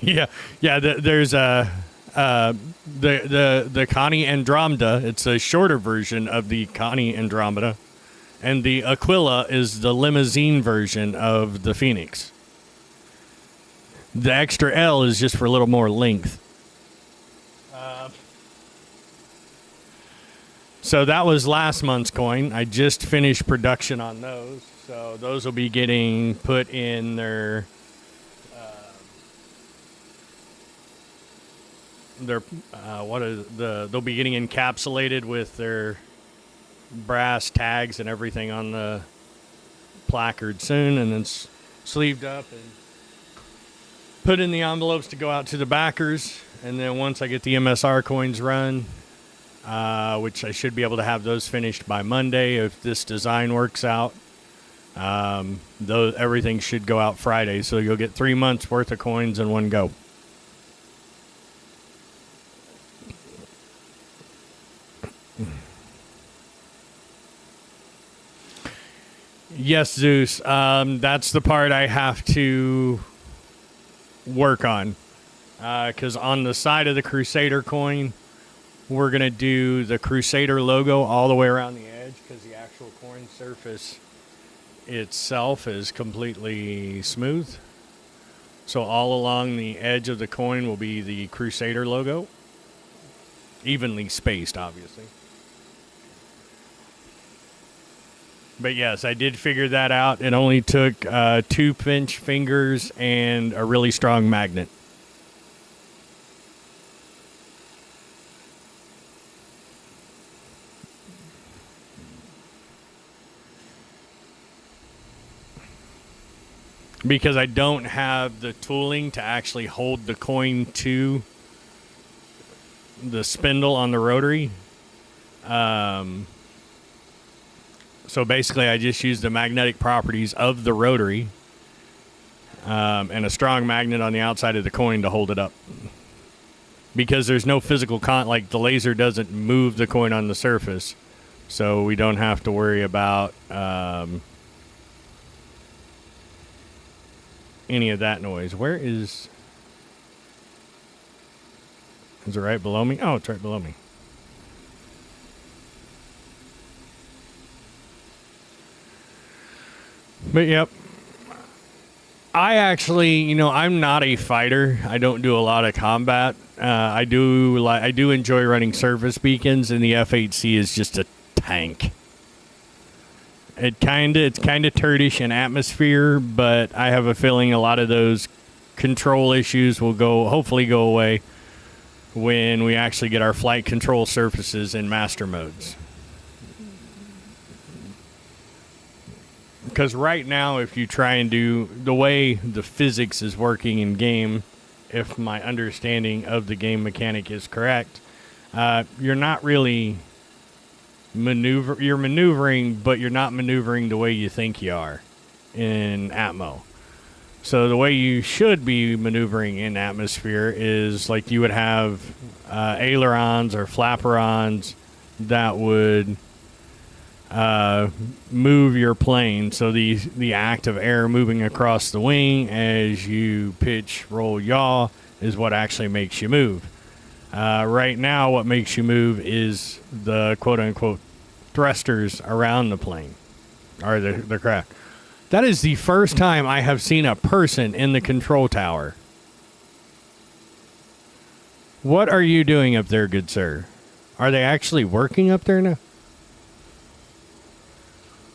Yeah. There's the Connie Andromeda. It's a shorter version of the Connie Andromeda. And the Aquila is the limousine version of the Phoenix. The extra L is just for a little more length. So that was last month's coin. I just finished production on those. So those will be getting put in their they'll be getting encapsulated with their brass tags and everything on the placard soon, and then sleeved up and put in the envelopes to go out to the backers. And then once I get the MSR coins run, which I should be able to have those finished by Monday if this design works out, everything should go out Friday, so you'll get 3 months worth of coins in one go. Yes, Zeus. That's the part I have to work on. Because on the side of the Crusader coin, we're going to do the Crusader logo all the way around the edge because the actual coin surface itself is completely smooth. So all along the edge of the coin will be the Crusader logo. Evenly spaced, obviously. But yes, I did figure that out. It only took 2 pinch fingers and a really strong magnet. Because I don't have the tooling to actually hold the coin to the spindle on the rotary. So basically I just use the magnetic properties of the rotary and a strong magnet on the outside of the coin to hold it up. Because there's no physical like the laser doesn't move the coin on the surface. So we don't have to worry about any of that noise. Where is it right below me? Oh, it's right below me. But yep, I actually, I'm not a fighter. I don't do a lot of combat. I do enjoy running surface beacons, and the F8C is just a tank. It's kind of turdish in atmosphere, but I have a feeling a lot of those control issues will hopefully go away when we actually get our flight control surfaces in master modes. Because right now, if you try and do the way the physics is working in game, if my understanding of the game mechanic is correct, you're not really you're maneuvering, but you're not maneuvering the way you think you are in Atmo. So the way you should be maneuvering in atmosphere is like you would have ailerons or flaperons that would move your plane. So the act of air moving across the wing as you pitch, roll, yaw is what actually makes you move. Right now, what makes you move is the quote-unquote thrusters around the plane, or the craft. That is the first time I have seen a person in the control tower. What are you doing up there, good sir? Are they actually working up there now?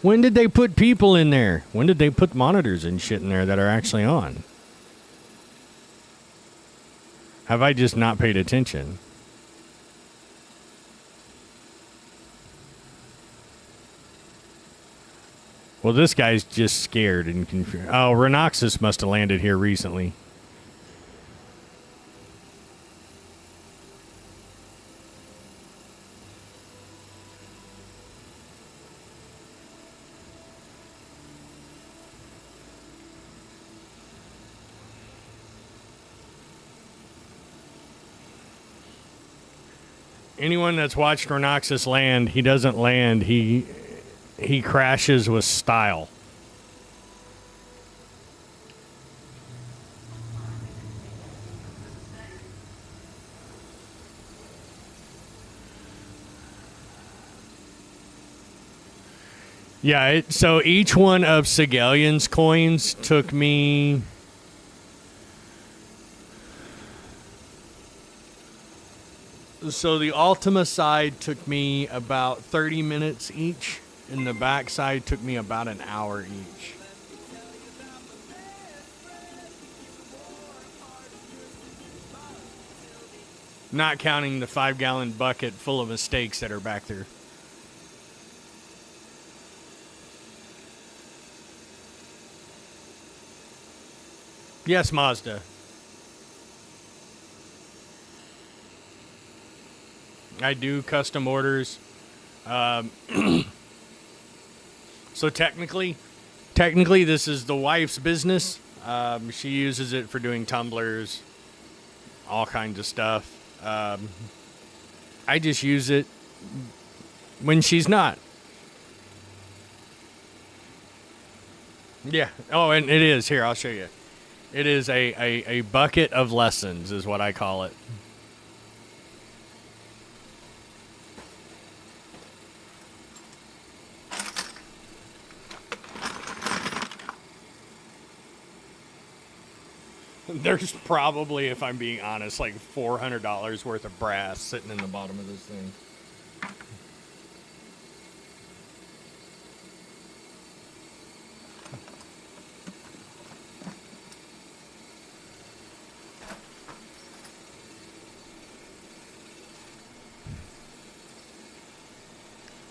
When did they put people in there? When did they put monitors and shit in there that are actually on? Have I just not paid attention? Well, this guy's just scared and confused. Oh, Renoxus must have landed here recently. Anyone that's watched Renoxus land, he doesn't land. He crashes with style. Yeah, so each one of Sigillion's coins took me... So the Ultima side took me about 30 minutes each, and the back side took me about an hour each. Not counting the 5-gallon bucket full of mistakes that are back there. Yes, Mazda. I do custom orders. So technically, this is the wife's business. She uses it for doing tumblers, all kinds of stuff. I just use it when she's not. Yeah. Oh, and it is. Here, I'll show you. It is a bucket of lessons is what I call it. There's probably, if I'm being honest, like $400 worth of brass sitting in the bottom of this thing.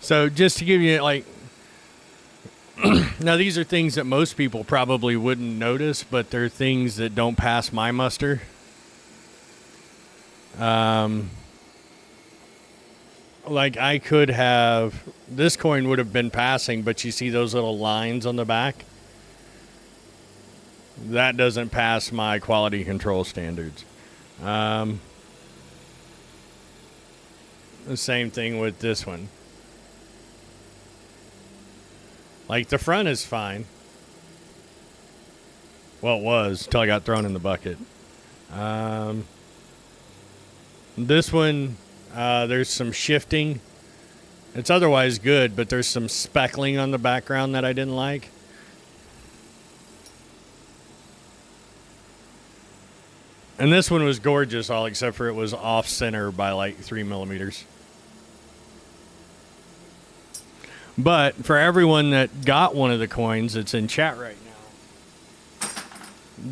So just to give you like, now these are things that most people probably wouldn't notice, but they're things that don't pass my muster. Like I could have, this coin would have been passing, but you see those little lines on the back? That doesn't pass my quality control standards. The same thing with this one. Like the front is fine. Well, it was until I got thrown in the bucket. This one, there's some shifting. It's otherwise good, but there's some speckling on the background that I didn't like. And this one was gorgeous, all except for it was off center by like 3 millimeters. But for everyone that got one of the coins that's in chat right now,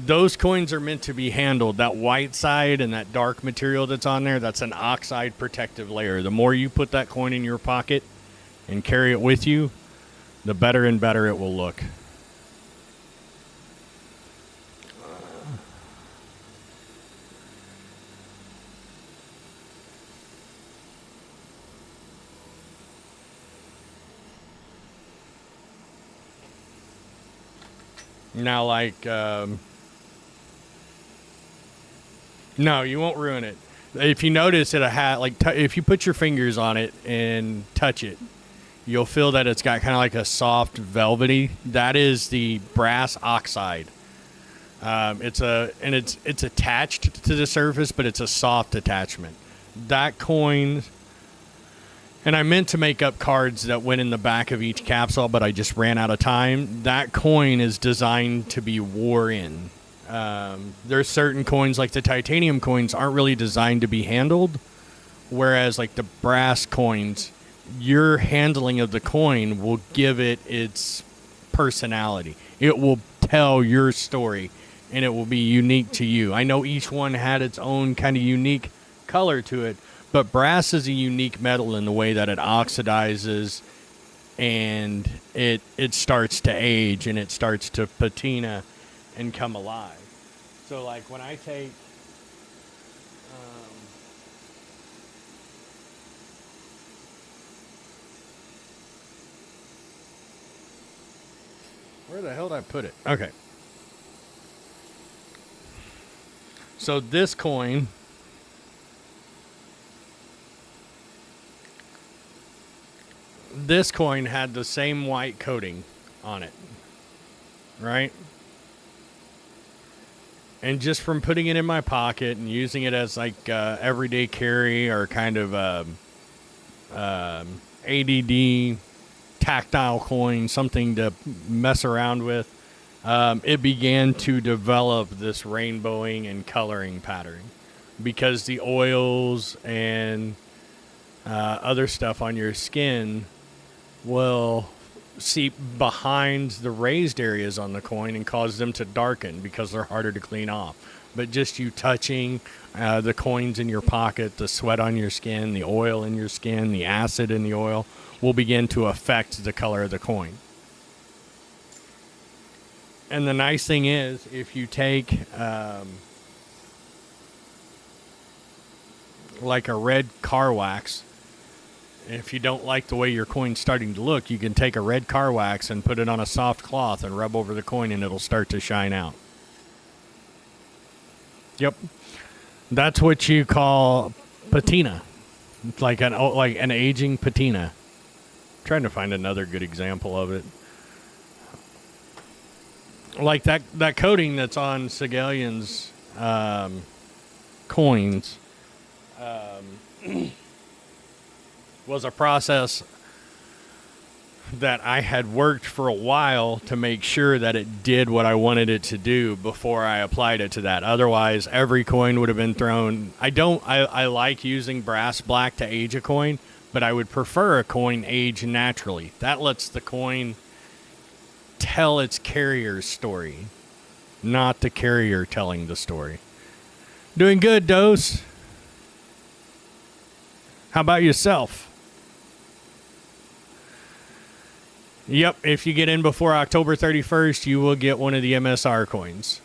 those coins are meant to be handled. That white side and that dark material that's on there, that's an oxide protective layer. The more you put that coin in your pocket and carry it with you, the better and better it will look. Now, like, no, you won't ruin it. If you notice it, if you put your fingers on it and touch it, you'll feel that it's got kind of like a soft velvety. That is the brass oxide. It's attached to the surface, but it's a soft attachment. That coin. And I meant to make up cards that went in the back of each capsule, but I just ran out of time. That coin is designed to be wore in. There's certain coins, like the titanium coins, aren't really designed to be handled, whereas like the brass coins, your handling of the coin will give it its personality. It will tell your story, and it will be unique to you. I know each one had its own kind of unique color to it, but brass is a unique metal in the way that it oxidizes and it starts to age and it starts to patina and come alive. So like when I take where the hell did I put it? Okay. So this coin had the same white coating on it, right? And just from putting it in my pocket and using it as like everyday carry or kind of ADD tactile coin, something to mess around with, it began to develop this rainbowing and coloring pattern because the oils and other stuff on your skin will seep behind the raised areas on the coin and cause them to darken because they're harder to clean off. But just you touching the coins in your pocket, the sweat on your skin, the oil in your skin, the acid in the oil will begin to affect the color of the coin. And the nice thing is, if you take like a red car wax, if you don't like the way your coin's starting to look, you can take a red car wax and put it on a soft cloth and rub over the coin and it'll start to shine out. Yep. That's what you call patina. It's like an aging patina. I'm trying to find another good example of it. like that coating that's on Segalion's coins was a process that I had worked for a while to make sure that it did what I wanted it to do before I applied it to that. Otherwise, every coin would have been thrown. I like using brass black to age a coin, but I would prefer a coin age naturally. That lets the coin tell its carrier's story, not the carrier telling the story. Doing good, Dose. How about yourself? Yep, if you get in before October 31st, you will get one of the MSR coins.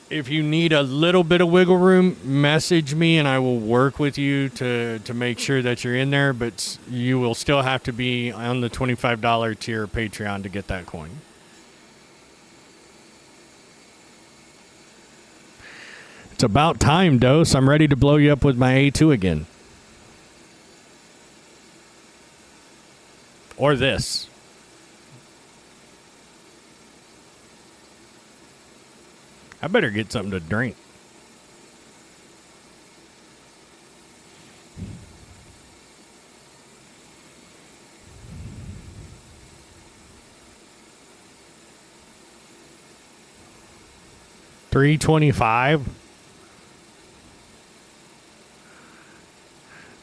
If you need a little bit of wiggle room, message me and I will work with you to make sure that you're in there, but you will still have to be on the $25 tier Patreon to get that coin. It's about time, Dose. I'm ready to blow you up with my A2 again. Or this. I better get something to drink. $3.25.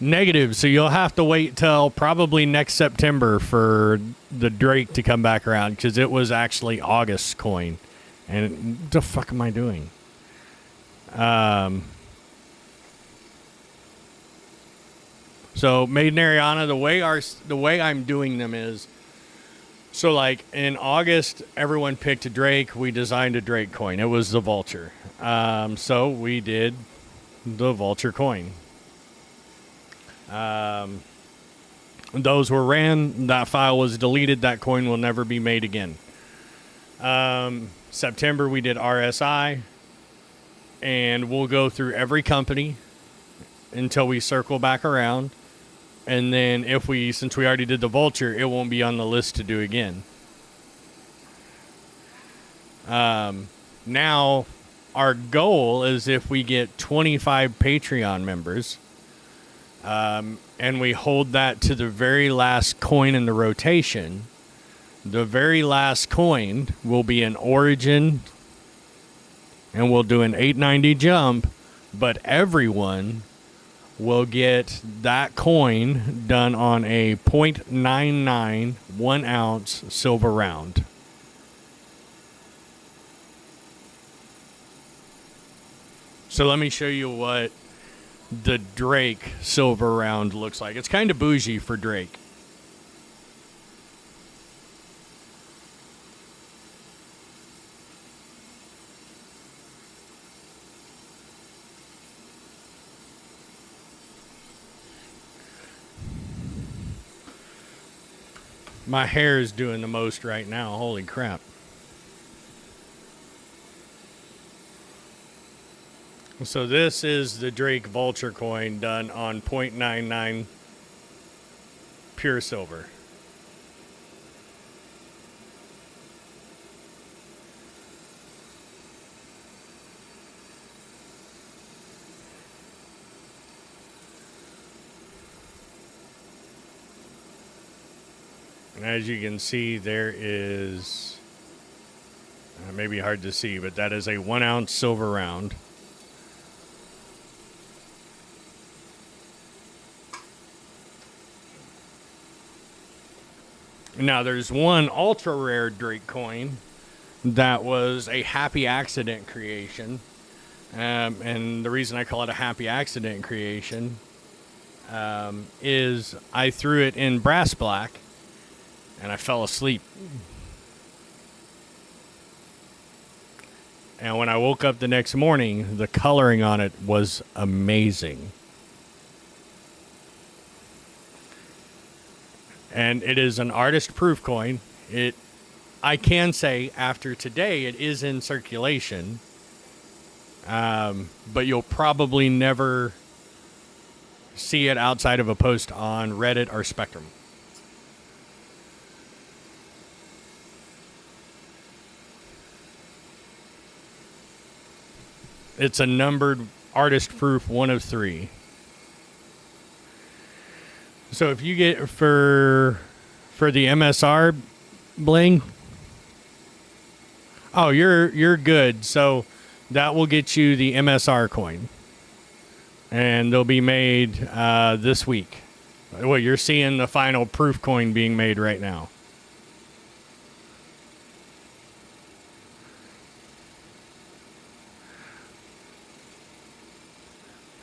Negative, so you'll have to wait till probably next September for the Drake to come back around, because it was actually August's coin. And what the fuck am I doing? So Maiden Ariana, the way I'm doing them is, so like in August, everyone picked a Drake. We designed a Drake coin. It was the Vulture. So we did the Vulture coin. Those were ran. That file was deleted. That coin will never be made again. September, we did RSI. And we'll go through every company until we circle back around. And then since we already did the Vulture, it won't be on the list to do again. Now, our goal is if we get 25 Patreon members, and we hold that to the very last coin in the rotation, the very last coin will be an Origin, and we'll do an 890 jump, but everyone will get that coin done on a .99 1 ounce silver round. So let me show you what the Drake silver round looks like. It's kind of bougie for Drake. My hair is doing the most right now. Holy crap. So this is the Drake Vulture coin done on .99 pure silver. And as you can see, there is, maybe hard to see, but that is a 1 ounce silver round. Now, there's one ultra rare Drake coin that was a happy accident creation. And the reason I call it a happy accident creation is I threw it in brass black and I fell asleep. And when I woke up the next morning, the coloring on it was amazing. And it is an artist proof coin. I can say after today, it is in circulation. But you'll probably never see it outside of a post on Reddit or Spectrum. It's a numbered artist proof 1 of 3. So if you get for the MSR bling, oh, you're good. So that will get you the MSR coin, and they'll be made this week. Well, you're seeing the final proof coin being made right now.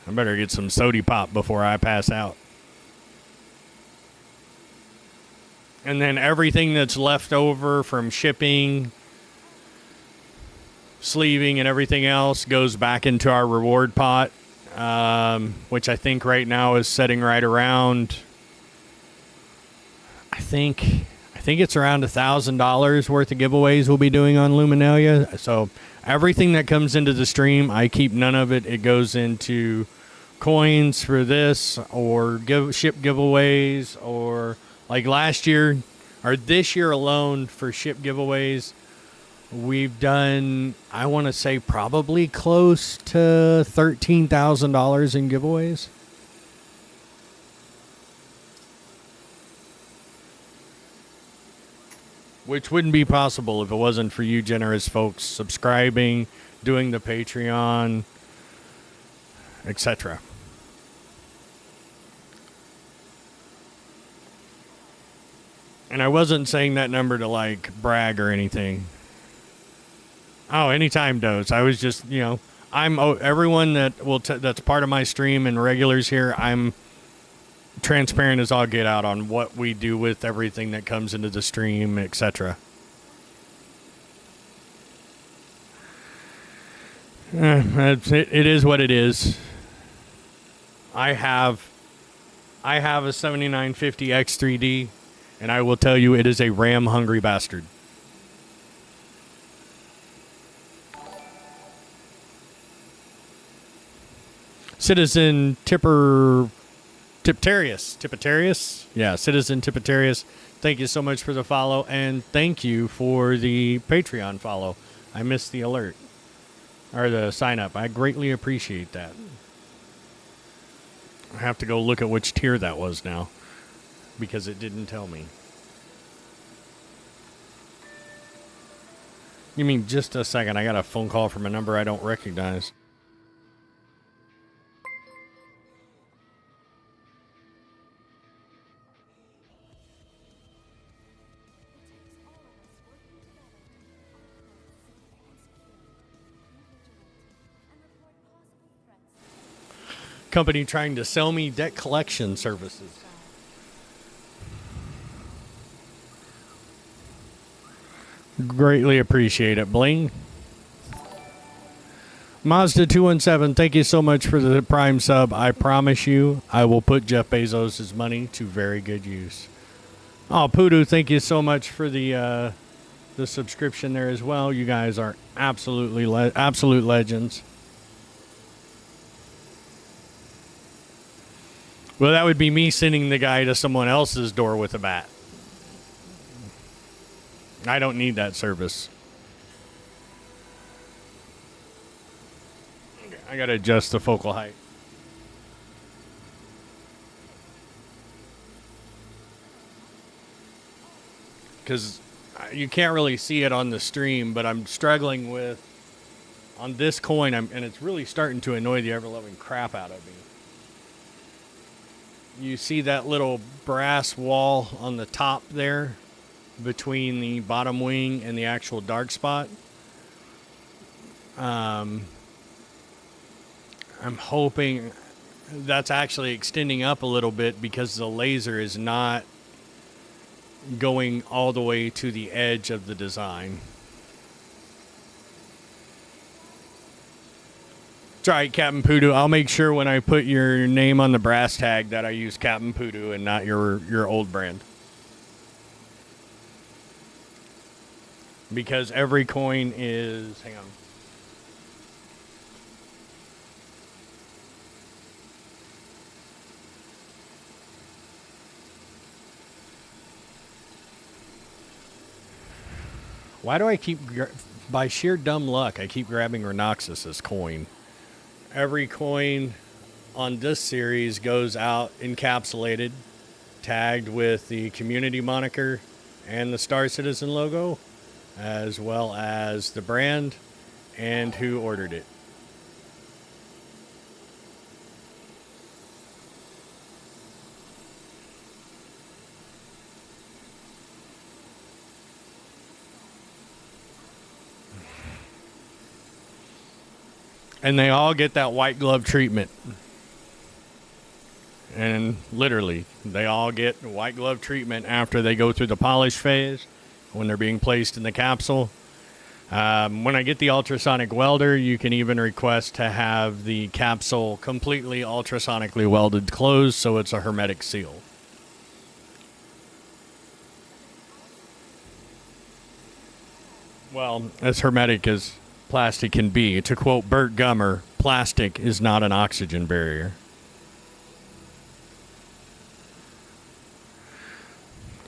I better get some sody pop before I pass out. And then everything that's left over from shipping, sleeving, and everything else goes back into our reward pot, which I think right now is setting right around, I think it's around $1,000 worth of giveaways we'll be doing on Luminalia. So everything that comes into the stream, I keep none of it. It goes into coins for this, or ship giveaways, or like last year or this year alone for ship giveaways, we've done, I want to say, probably close to $13,000 in giveaways. Which wouldn't be possible if it wasn't for you generous folks subscribing, doing the Patreon, etc. And I wasn't saying that number to like brag or anything. Oh, anytime, Doze. I was just, everyone that that's part of my stream and regulars here, I'm transparent as all get out on what we do with everything that comes into the stream, etc. It is what it is. I have a 7950 X3D, and I will tell you, it is a RAM-hungry bastard. Citizen Tipitarius? Yeah, Citizen Tipitarius. Thank you so much for the follow, and thank you for the Patreon follow. I missed the alert, or the sign up. I greatly appreciate that. I have to go look at which tier that was now, because it didn't tell me. You mean just a second? I got a phone call from a number I don't recognize. Company trying to sell me debt collection services. Greatly appreciate it, Bling. Mazda 217, thank you so much for the Prime sub. I promise you, I will put Jeff Bezos' money to very good use. Oh, Poodoo, thank you so much for the subscription there as well. You guys are absolute legends. Well, that would be me sending the guy to someone else's door with a bat. I don't need that service. I gotta adjust the focal height. Because you can't really see it on the stream, but I'm struggling with, on this coin, and it's really starting to annoy the ever-loving crap out of me. You see that little brass wall on the top there between the bottom wing and the actual dark spot? I'm hoping that's actually extending up a little bit because the laser is not going all the way to the edge of the design. It's all right, Captain Poodoo. I'll make sure when I put your name on the brass tag that I use Captain Poodoo and not your old brand. Because every coin is... Hang on. Why do I keep... By sheer dumb luck, I keep grabbing Renoxus's coin. Every coin on this series goes out encapsulated, tagged with the community moniker and the Star Citizen logo, as well as the brand and who ordered it. And they all get that white glove treatment. And literally, they all get white glove treatment after they go through the polish phase when they're being placed in the capsule. When I get the ultrasonic welder, you can even request to have the capsule completely ultrasonically welded closed so it's a hermetic seal. Well, as hermetic as plastic can be. To quote Burt Gummer, plastic is not an oxygen barrier.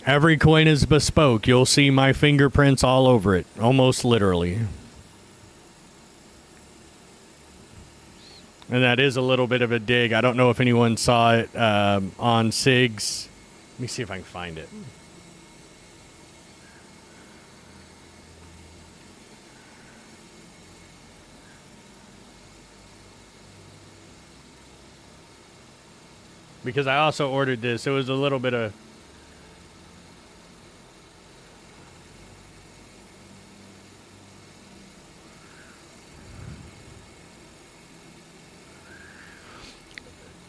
Every coin is bespoke. You'll see my fingerprints all over it, almost literally. And that is a little bit of a dig. I don't know if anyone saw it on SIG's. Let me see if I can find it. Because I also ordered this. It was a little bit of...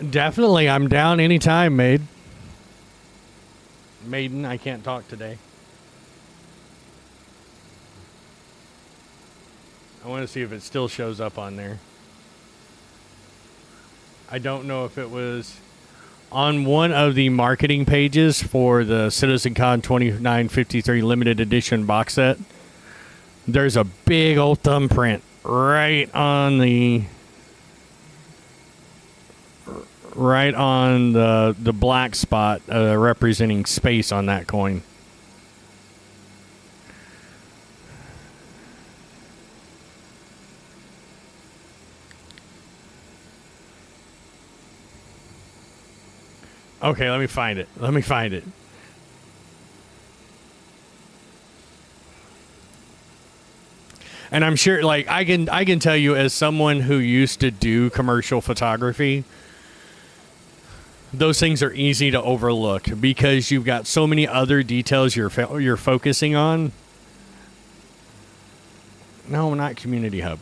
Definitely, I'm down anytime, Maiden, I can't talk today. I want to see if it still shows up on there. I don't know if it was... On one of the marketing pages for the CitizenCon 2953 limited edition box set, there's a big old thumbprint right on the black spot representing space on that coin. Okay, let me find it. And I'm sure, like, I can tell you as someone who used to do commercial photography, those things are easy to overlook because you've got so many other details you're focusing on. No, not Community Hub.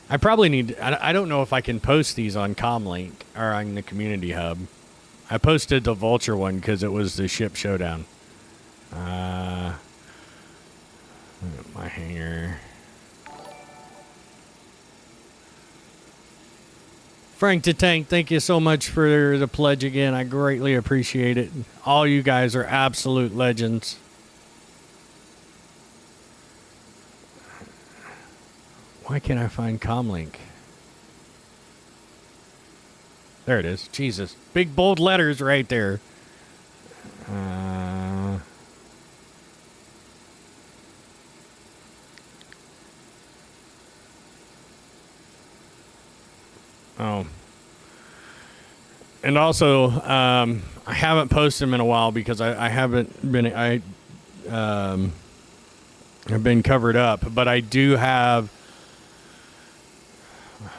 I probably need... I don't know if I can post these on Comlink or on the Community Hub. I posted the Vulture one because it was the ship showdown. My hanger. Frank the Tank, thank you so much for the pledge again. I greatly appreciate it. All you guys are absolute legends. Why can't I find Comlink? There it is. Jesus. Big bold letters right there. Oh. And also, I haven't posted them in a while because I haven't been... I've been covered up. But I do have...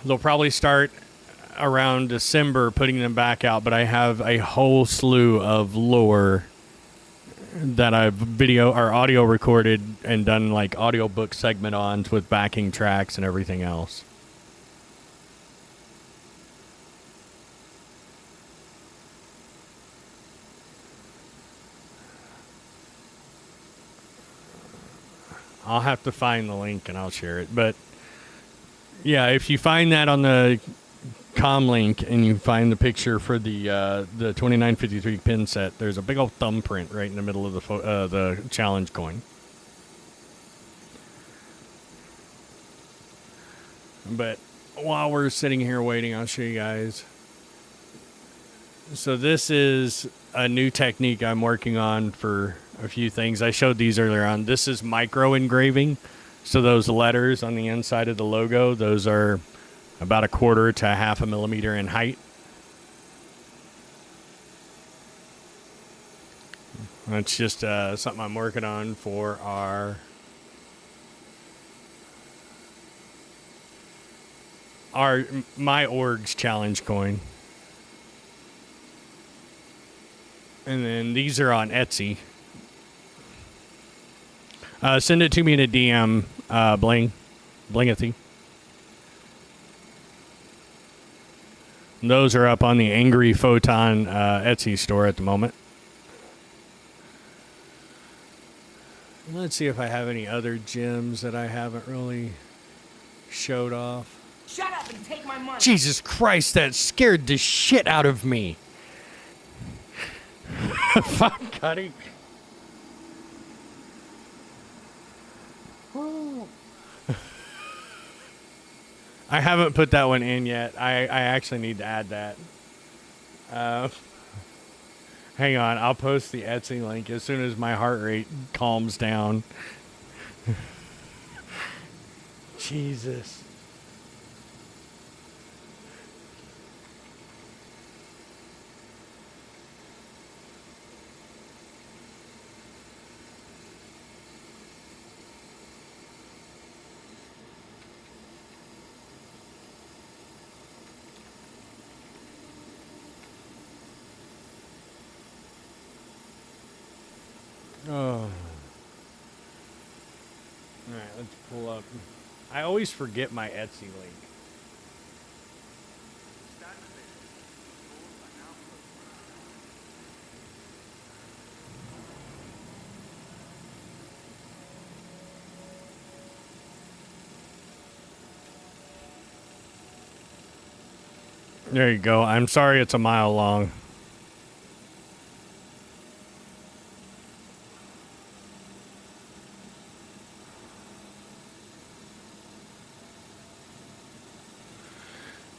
They'll probably start around December putting them back out, but I have a whole slew of lore that I've video or audio recorded and done like audiobook segment on with backing tracks and everything else. I'll have to find the link and I'll share it. But yeah, if you find that on the Comlink and you find the picture for the 2953 pin set, there's a big old thumbprint right in the middle of the challenge coin. But while we're sitting here waiting, I'll show you guys. So this is a new technique I'm working on for a few things. I showed these earlier on. This is micro engraving. So those letters on the inside of the logo, those are about 1/4 to 1/2 millimeter in height. That's just something I'm working on for my org's challenge coin. And then these are on Etsy. Send it to me in a DM, Blingathy. Those are up on the Angry Photon Etsy store at the moment. Let's see if I have any other gems that I haven't really showed off. Shut up and take my money. Jesus Christ, that scared the shit out of me. Fuck, Cuddy. I haven't put that one in yet. I actually need to add that. Hang on, I'll post the Etsy link as soon as my heart rate calms down. Jesus. Oh. All right, let's pull up. I always forget my Etsy link. There you go. I'm sorry it's a mile long.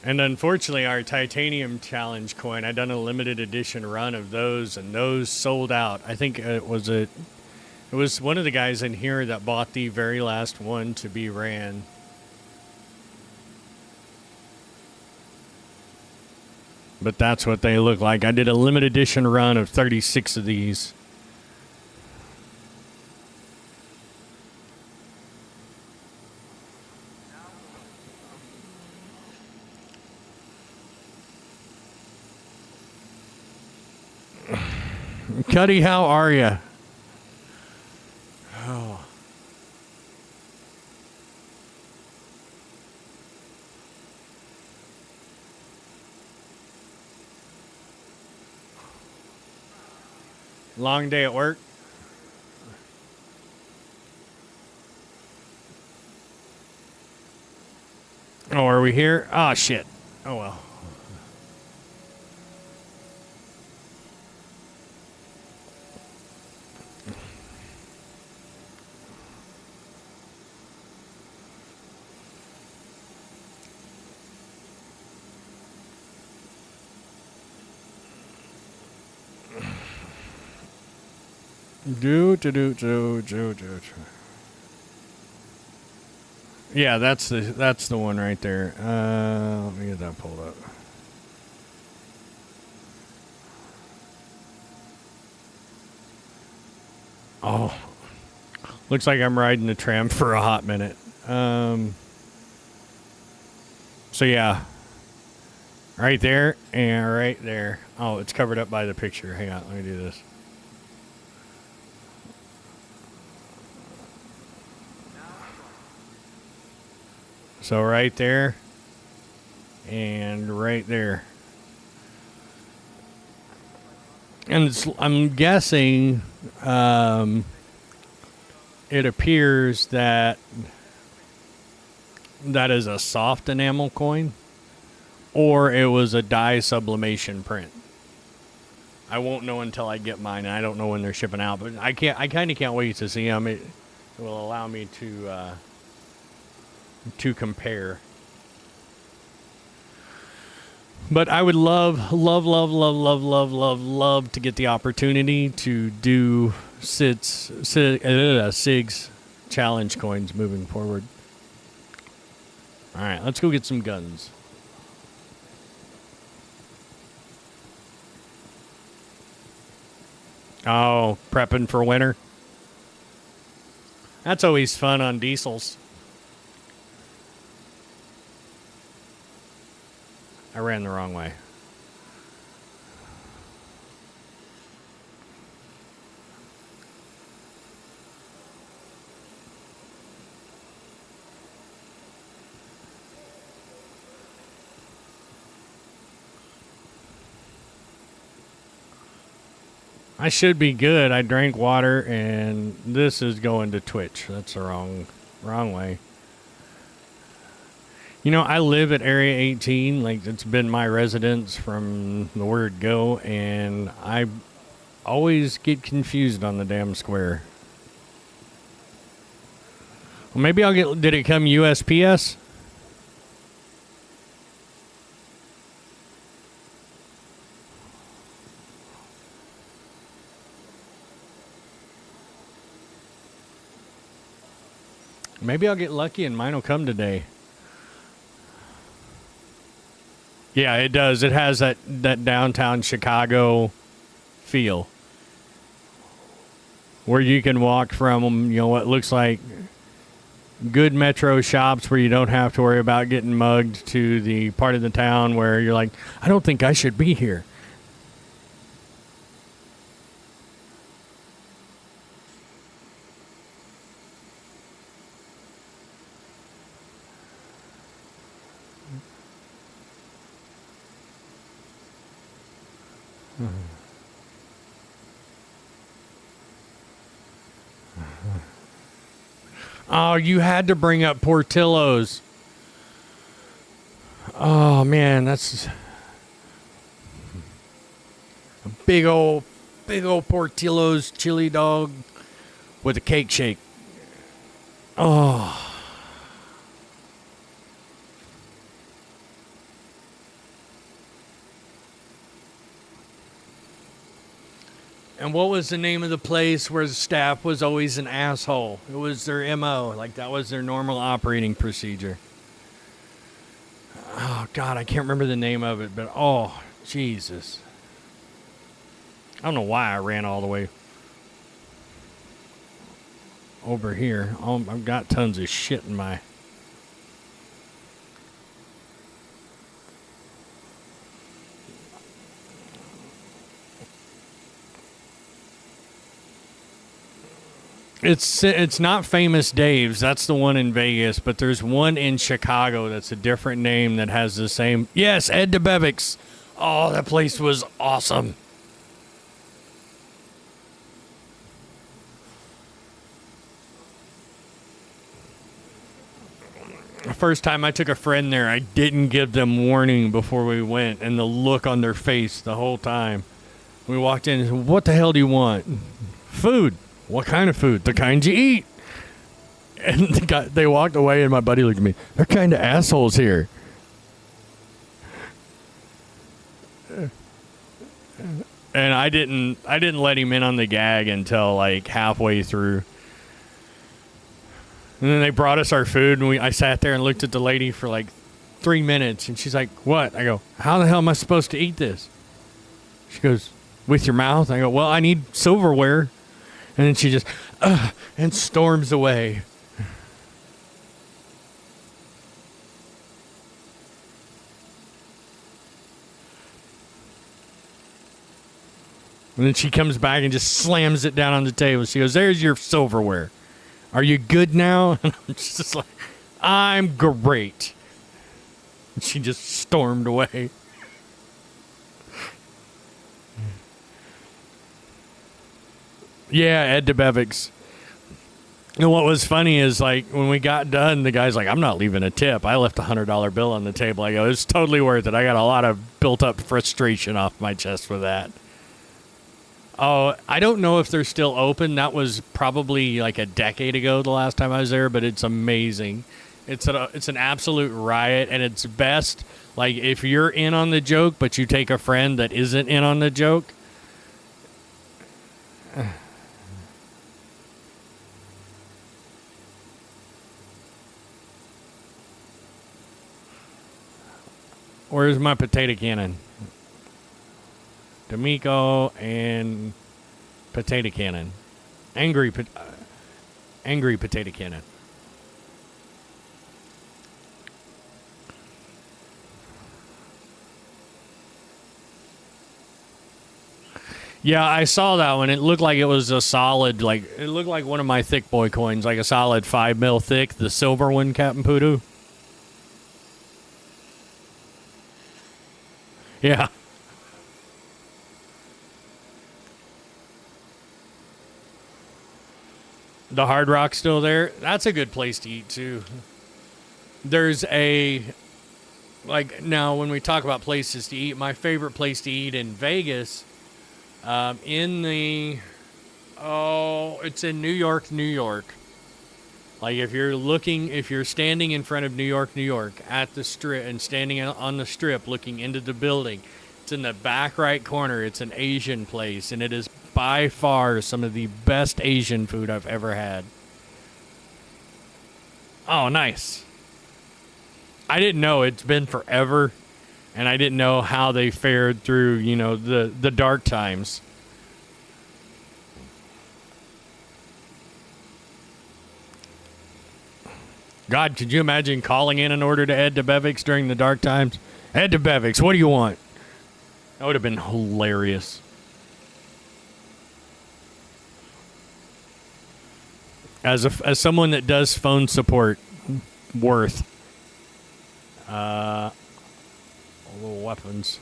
And unfortunately, our titanium challenge coin, I done a limited edition run of those, and those sold out. I think it was one of the guys in here that bought the very last one to be ran. But that's what they look like. I did a limited edition run of 36 of these. Cuddy, how are you? Oh. Long day at work? Oh, are we here? Oh, shit. Oh, well. Yeah, that's the one right there. Let me get that pulled up. Oh, looks like I'm riding the tram for a hot minute. So yeah, right there and right there. Oh, it's covered up by the picture. Hang on, let me do this. So right there and right there. And I'm guessing it appears that that is a soft enamel coin or it was a dye sublimation print. I won't know until I get mine, and I don't know when they're shipping out, but I kind of can't wait to see them. It will allow me to compare. But I would love to get the opportunity to do SIG's challenge coins moving forward. All right, let's go get some guns. Oh, prepping for winter. That's always fun on diesels. I ran the wrong way. I should be good. I drank water, and this is going to Twitch. That's the wrong way. You know, I live at Area 18. Like, it's been my residence from the word go, and I always get confused on the damn square. Well, maybe I'll get... Did it come USPS? Maybe I'll get lucky and mine will come today. Yeah, it does. It has that downtown Chicago feel. Where you can walk from, what looks like good metro shops where you don't have to worry about getting mugged, to the part of the town where you're like, I don't think I should be here. Oh, you had to bring up Portillo's. Oh, man, that's a big old Portillo's chili dog with a cake shake. Oh. And what was the name of the place where the staff was always an asshole? It was their MO. Like, that was their normal operating procedure. Oh, God, I can't remember the name of it, but oh, Jesus. I don't know why I ran all the way over here. I've got tons of shit in my... It's not Famous Dave's. That's the one in Vegas, but there's one in Chicago that's a different name that has the same. Yes, Ed DeBevick's. Oh, that place was awesome. The first time I took a friend there, I didn't give them warning before we went, and the look on their face the whole time. We walked in and said, what the hell do you want? Food. What kind of food? The kind you eat. And they walked away, and my buddy looked at me. They're kind of assholes here. And I didn't let him in on the gag until like halfway through. And then they brought us our food, and I sat there and looked at the lady for like 3 minutes, and she's like, what? I go, how the hell am I supposed to eat this? She goes, with your mouth? I go, well, I need silverware. And then she just, and storms away. And then she comes back and just slams it down on the table. She goes, there's your silverware. Are you good now? And I'm just like, I'm great. And she just stormed away. Yeah, Ed DeBevick's. And what was funny is, like, when we got done, the guy's like, I'm not leaving a tip. I left a $100 bill on the table. I go, it's totally worth it. I got a lot of built-up frustration off my chest with that. Oh, I don't know if they're still open. That was probably like a decade ago the last time I was there, but it's amazing. It's an absolute riot, and it's best, like, if you're in on the joke, but you take a friend that isn't in on the joke. Where's my potato cannon? D'Amico and potato cannon. Angry potato cannon. Yeah, I saw that one. It looked like it was a solid, like, it looked like one of my thick boy coins, like a solid 5 mil thick, the silver one, Captain Poodoo. Yeah. The Hard Rock's still there. That's a good place to eat, too. There's a, like, now when we talk about places to eat, my favorite place to eat in Vegas, it's in New York, New York. Like, if you're standing in front of New York, at the strip, and standing on the strip looking into the building, it's in the back right corner. It's an Asian place, and it is by far some of the best Asian food I've ever had. Oh, nice. I didn't know. It's been forever, and I didn't know how they fared through, the dark times. God, could you imagine calling in an order to Ed DeBevick's during the dark times? Ed DeBevick's, what do you want? That would have been hilarious. As someone that does phone support, worth. Little weapons.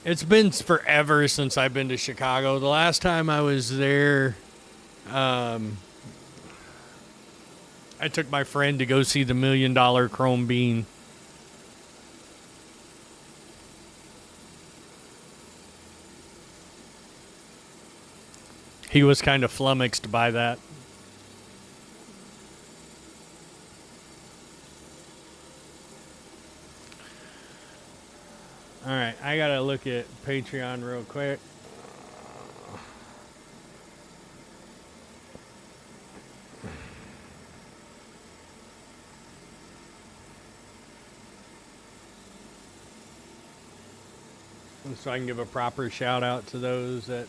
It's been forever since I've been to Chicago. The last time I was there, I took my friend to go see the $1 Million Chrome Bean. He was kind of flummoxed by that. All right, I gotta look at Patreon real quick. So I can give a proper shout out to those that.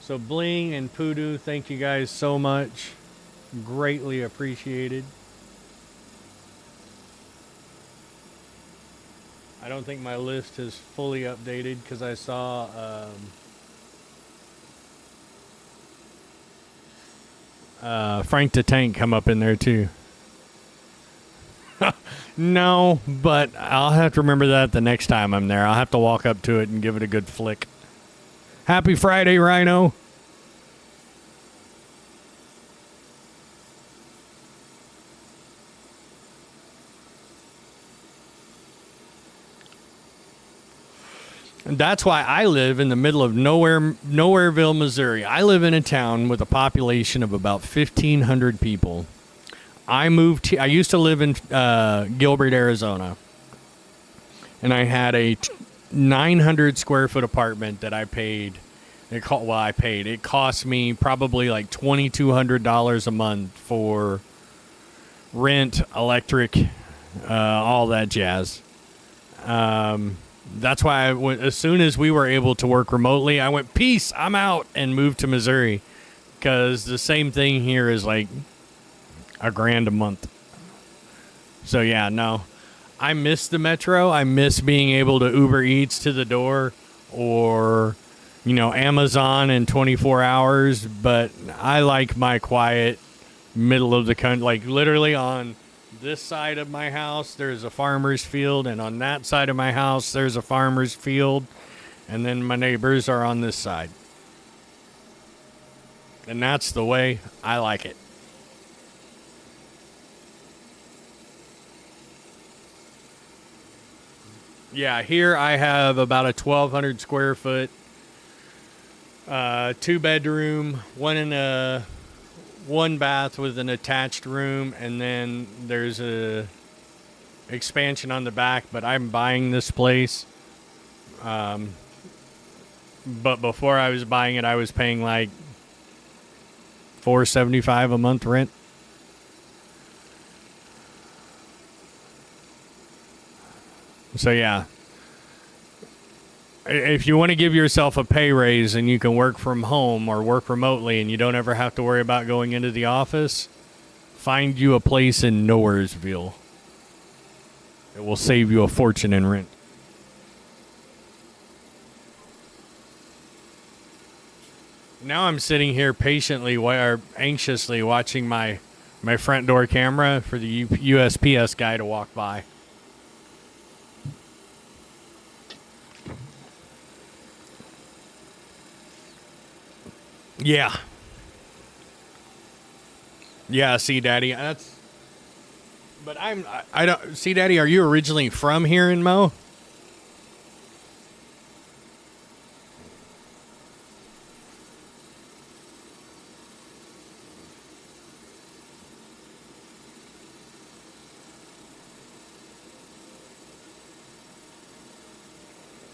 So Bling and Poodoo, thank you guys so much. Greatly appreciated. I don't think my list is fully updated because I saw Frank the Tank come up in there too. No, but I'll have to remember that the next time I'm there. I'll have to walk up to it and give it a good flick. Happy Friday, Rhino. And that's why I live in the middle of Nowhereville, Missouri. I live in a town with a population of about 1,500 people. I used to live in Gilbert, Arizona. And I had a 900 square foot apartment that I paid. It cost me probably like $2,200 a month for rent, electric, all that jazz. That's why as soon as we were able to work remotely, I went, peace, I'm out, and moved to Missouri. Because the same thing here is like $1,000 a month. So yeah, no. I miss the metro. I miss being able to Uber Eats to the door or, Amazon in 24 hours. But I like my quiet middle of the country. Like literally on this side of my house, there's a farmer's field. And on that side of my house, there's a farmer's field. And then my neighbors are on this side. And that's the way I like it. Yeah, here I have about a 1,200 square foot, 2-bedroom, one bath with an attached room, and then there's a expansion on the back. But I'm buying this place But before I was buying it, I was paying like $475 a month rent. So yeah, if you want to give yourself a pay raise and you can work from home or work remotely and you don't ever have to worry about going into the office, find you a place in Nowheresville. It will save you a fortune in rent. Now I'm sitting here patiently or anxiously watching my front door camera for the USPS guy to walk by. Yeah. Yeah, see, Daddy, that's. But I don't see, Daddy. Are you originally from here in Mo?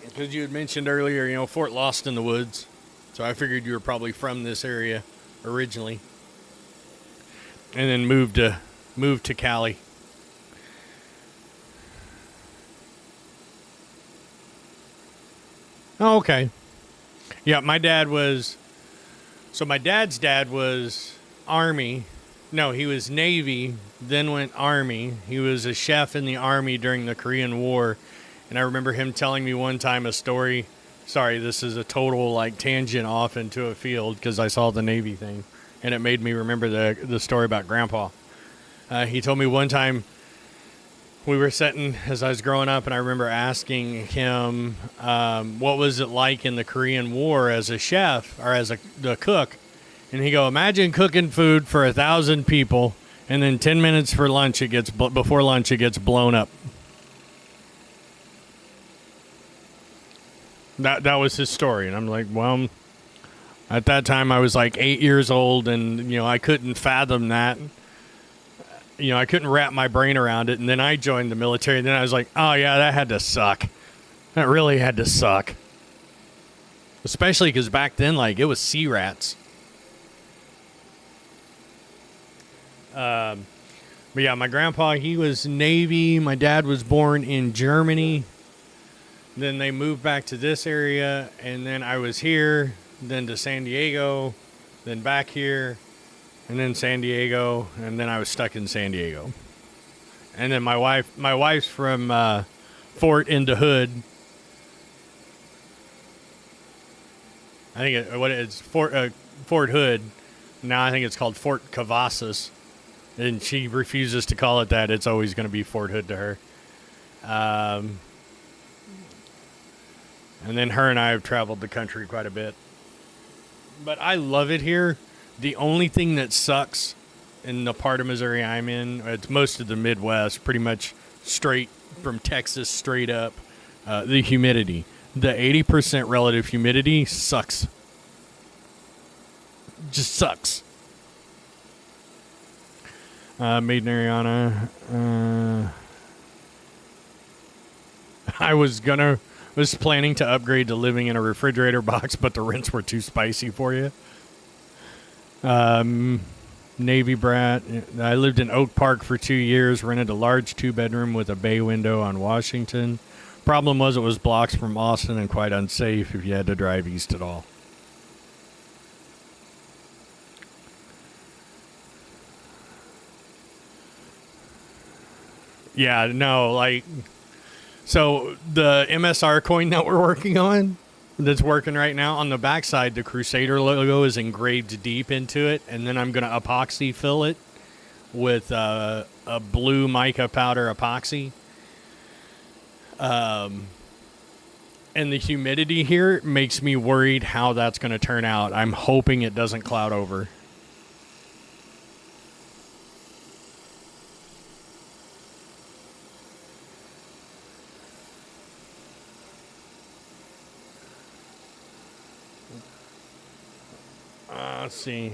Because you had mentioned earlier, Fort Lost in the Woods. So I figured you were probably from this area originally, and then moved to Cali. Oh, okay. Yeah, my dad's dad was Army. No, he was Navy, then went Army. He was a chef in the Army during the Korean War. And I remember him telling me one time a story. Sorry, this is a total tangent off into a field because I saw the Navy thing. And it made me remember the story about Grandpa. He told me one time we were sitting as I was growing up, and I remember asking him what was it like in the Korean War as a chef or as the cook. And he go, imagine cooking food for 1,000 people, and then 10 minutes for lunch, before lunch it gets blown up. That was his story, and I'm like, well, at that time I was like 8 years old, and I couldn't fathom that. I couldn't wrap my brain around it, and then I joined the military, and then I was like, oh yeah, that had to suck. That really had to suck. Especially because back then, it was sea rats. But yeah, my grandpa, he was Navy. My dad was born in Germany. Then they moved back to this area, and then I was here, then to San Diego, then back here, and then San Diego, and then I was stuck in San Diego. And then my wife's from Fort into Hood. I think it's Fort Hood. Now I think it's called Fort Cavazos, and she refuses to call it that. It's always going to be Fort Hood to her. And then her and I have traveled the country quite a bit. But I love it here. The only thing that sucks in the part of Missouri I'm in, it's most of the Midwest, pretty much straight from Texas straight up, the humidity. The 80% relative humidity sucks. Just sucks. Maiden Ariana. I was planning to upgrade to living in a refrigerator box, but the rents were too spicy for you. Navy brat. I lived in Oak Park for 2 years, rented a large 2-bedroom with a bay window on Washington. Problem was it was blocks from Austin and quite unsafe if you had to drive east at all. Yeah, no, so the MSR coin that we're working on, that's working right now, on the backside, the Crusader logo is engraved deep into it, and then I'm going to epoxy fill it with a blue mica powder epoxy. And the humidity here makes me worried how that's going to turn out. I'm hoping it doesn't cloud over. Let's see.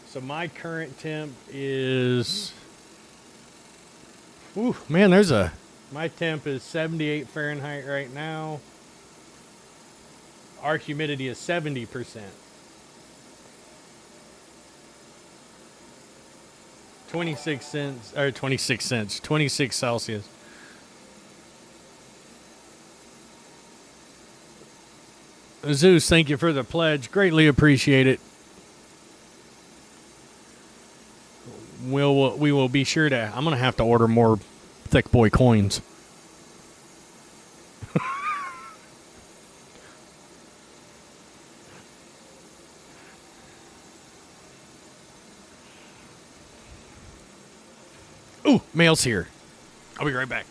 So my current temp is Ooh, man, my temp is 78 Fahrenheit right now. Our humidity is 70%. 26 Celsius. Zeus, thank you for the pledge. Greatly appreciate it. We will be sure to. I'm gonna have to order more thick boy coins. Ooh, mail's here. I'll be right back.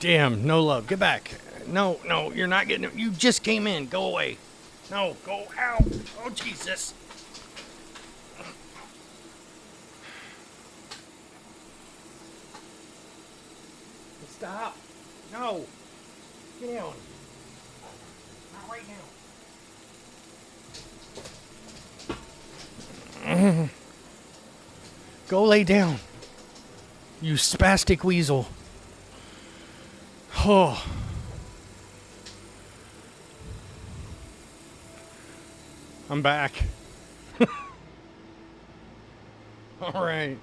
Damn, no love. Get back. No, you're not getting it. You just came in. Go away. No, go out. Oh, Jesus. Stop. No. Get down. Not right now. Go lay down. You spastic weasel. Oh. I'm back. All right.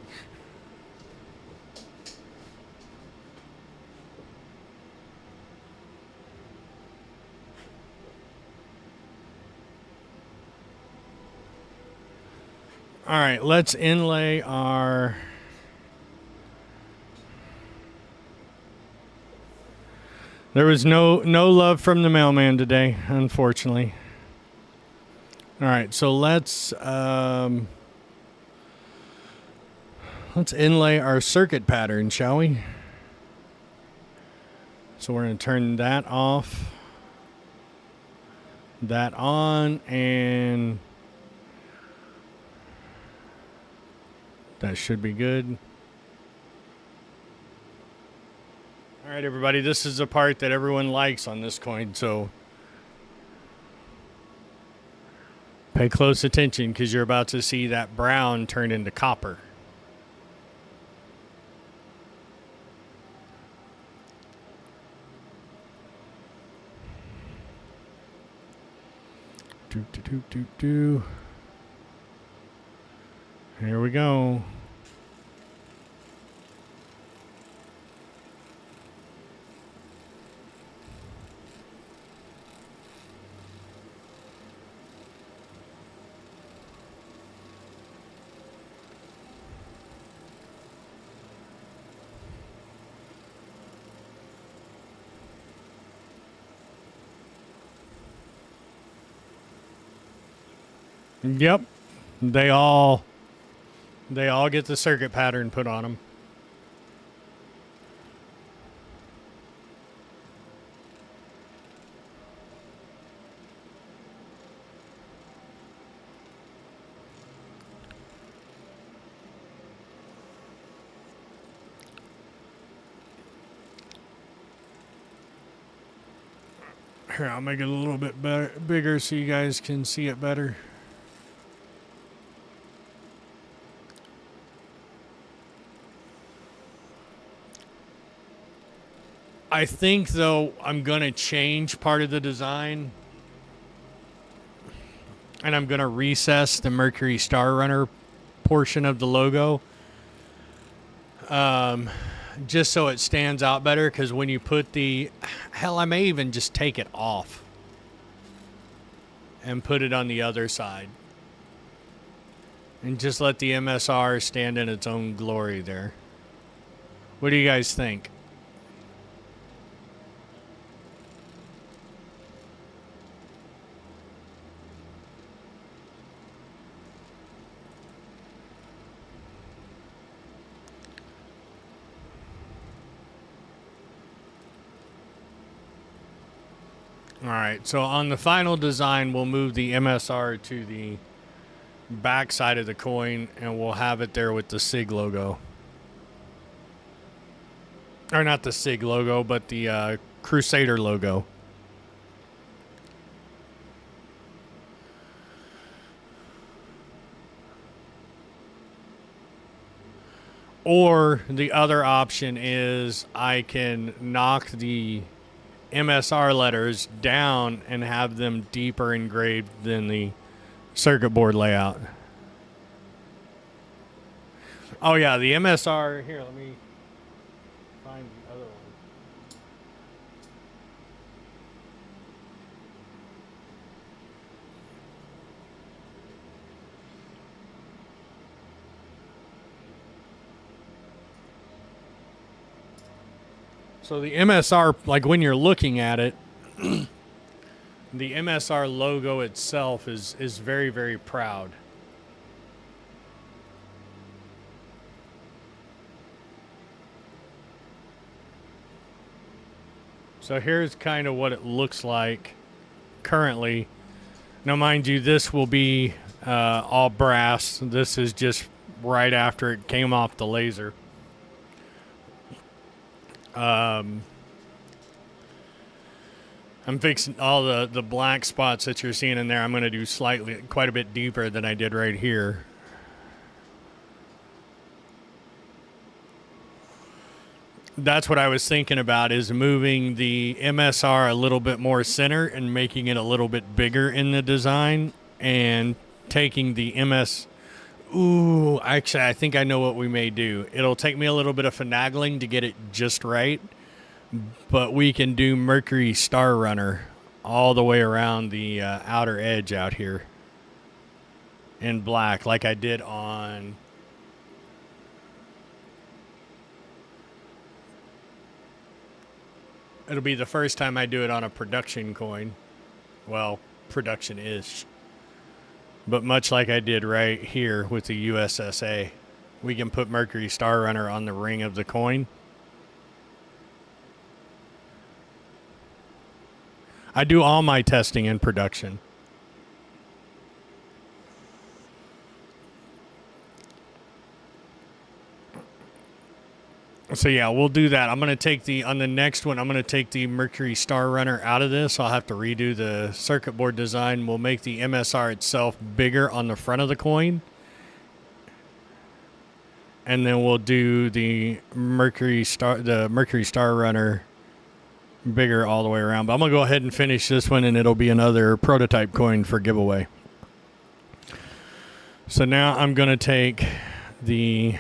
All right, let's inlay our... There was no love from the mailman today, unfortunately. All right, so let's inlay our circuit pattern, shall we? So we're going to turn that off, that on, and that should be good. All right, everybody, this is the part that everyone likes on this coin, so pay close attention because you're about to see that brown turn into copper. Here we go. Yep. They all get the circuit pattern put on them. Here, I'll make it a little bit bigger so you guys can see it better. I think, though, I'm going to change part of the design. And I'm going to recess the Mercury Star Runner portion of the logo. Just so it stands out better, because when you put the... Hell, I may even just take it off and put it on the other side. And just let the MSR stand in its own glory there. What do you guys think? All right, so on the final design, we'll move the MSR to the back side of the coin, and we'll have it there with the SIG logo. Or not the SIG logo, but the Crusader logo. Or the other option is I can knock the MSR letters down and have them deeper engraved than the circuit board layout. Oh yeah, the MSR, here, let me find the other one. So the MSR, like when you're looking at it, the MSR logo itself is very, very proud. So here's kind of what it looks like currently. Now, mind you, this will be all brass. This is just right after it came off the laser. I'm fixing all the black spots that you're seeing in there. I'm going to do quite a bit deeper than I did right here. That's what I was thinking about, is moving the MSR a little bit more center and making it a little bit bigger in the design, and taking the Ooh, actually, I think I know what we may do. It'll take me a little bit of finagling to get it just right, but we can do Mercury Star Runner all the way around the outer edge out here in black, like I did on... It'll be the first time I do it on a production coin. Well, production-ish. But much like I did right here with the USSA, we can put Mercury Star Runner on the ring of the coin. I do all my testing in production. So yeah, we'll do that. I'm going to take on the next one, I'm going to take the Mercury Star Runner out of this. I'll have to redo the circuit board design. We'll make the MSR itself bigger on the front of the coin. And then we'll do the Mercury Star Runner bigger all the way around. But I'm going to go ahead and finish this one, and it'll be another prototype coin for giveaway. So now I'm going to take the...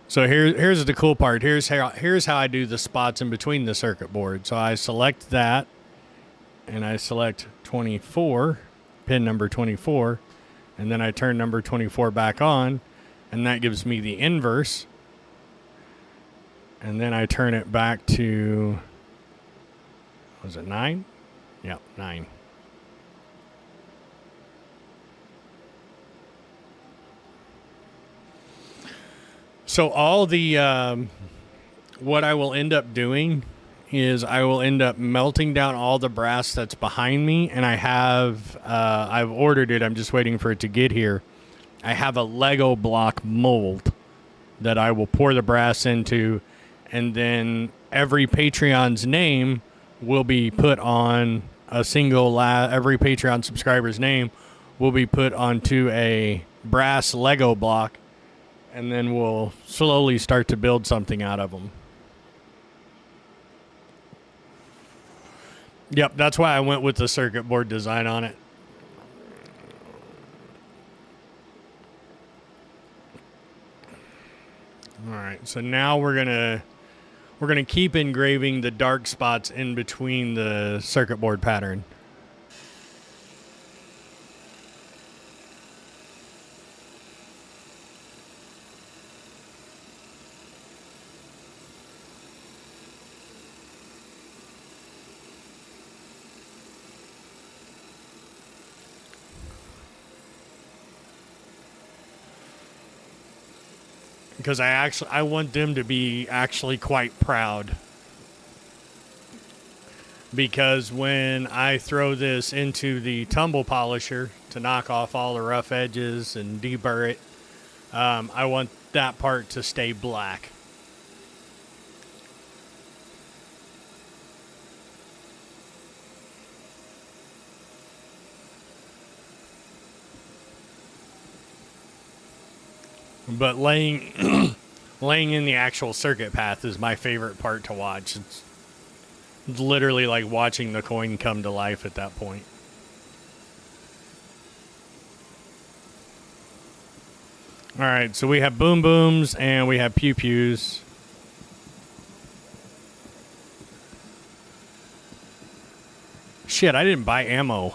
So here's the cool part. Here's how I do the spots in between the circuit board. So I select that, and I select 24, pin number 24, and then I turn number 24 back on, and that gives me the inverse. And then I turn it back to, was it 9? Yep, 9. So all the what I will end up doing is I will end up melting down all the brass that's behind me, and I've ordered it. I'm just waiting for it to get here. I have a Lego block mold that I will pour the brass into, and then every Patreon's name will be put on a single every Patreon subscriber's name will be put onto a brass Lego block, and then we'll slowly start to build something out of them. Yep, that's why I went with the circuit board design on it. All right, so now we're gonna keep engraving the dark spots in between the circuit board pattern. Because I want them to be actually quite proud. Because when I throw this into the tumble polisher to knock off all the rough edges and deburr it, I want that part to stay black. But laying laying in the actual circuit path is my favorite part to watch. It's literally like watching the coin come to life at that point. All right, so we have boom booms and we have pew pews. Shit, I didn't buy ammo.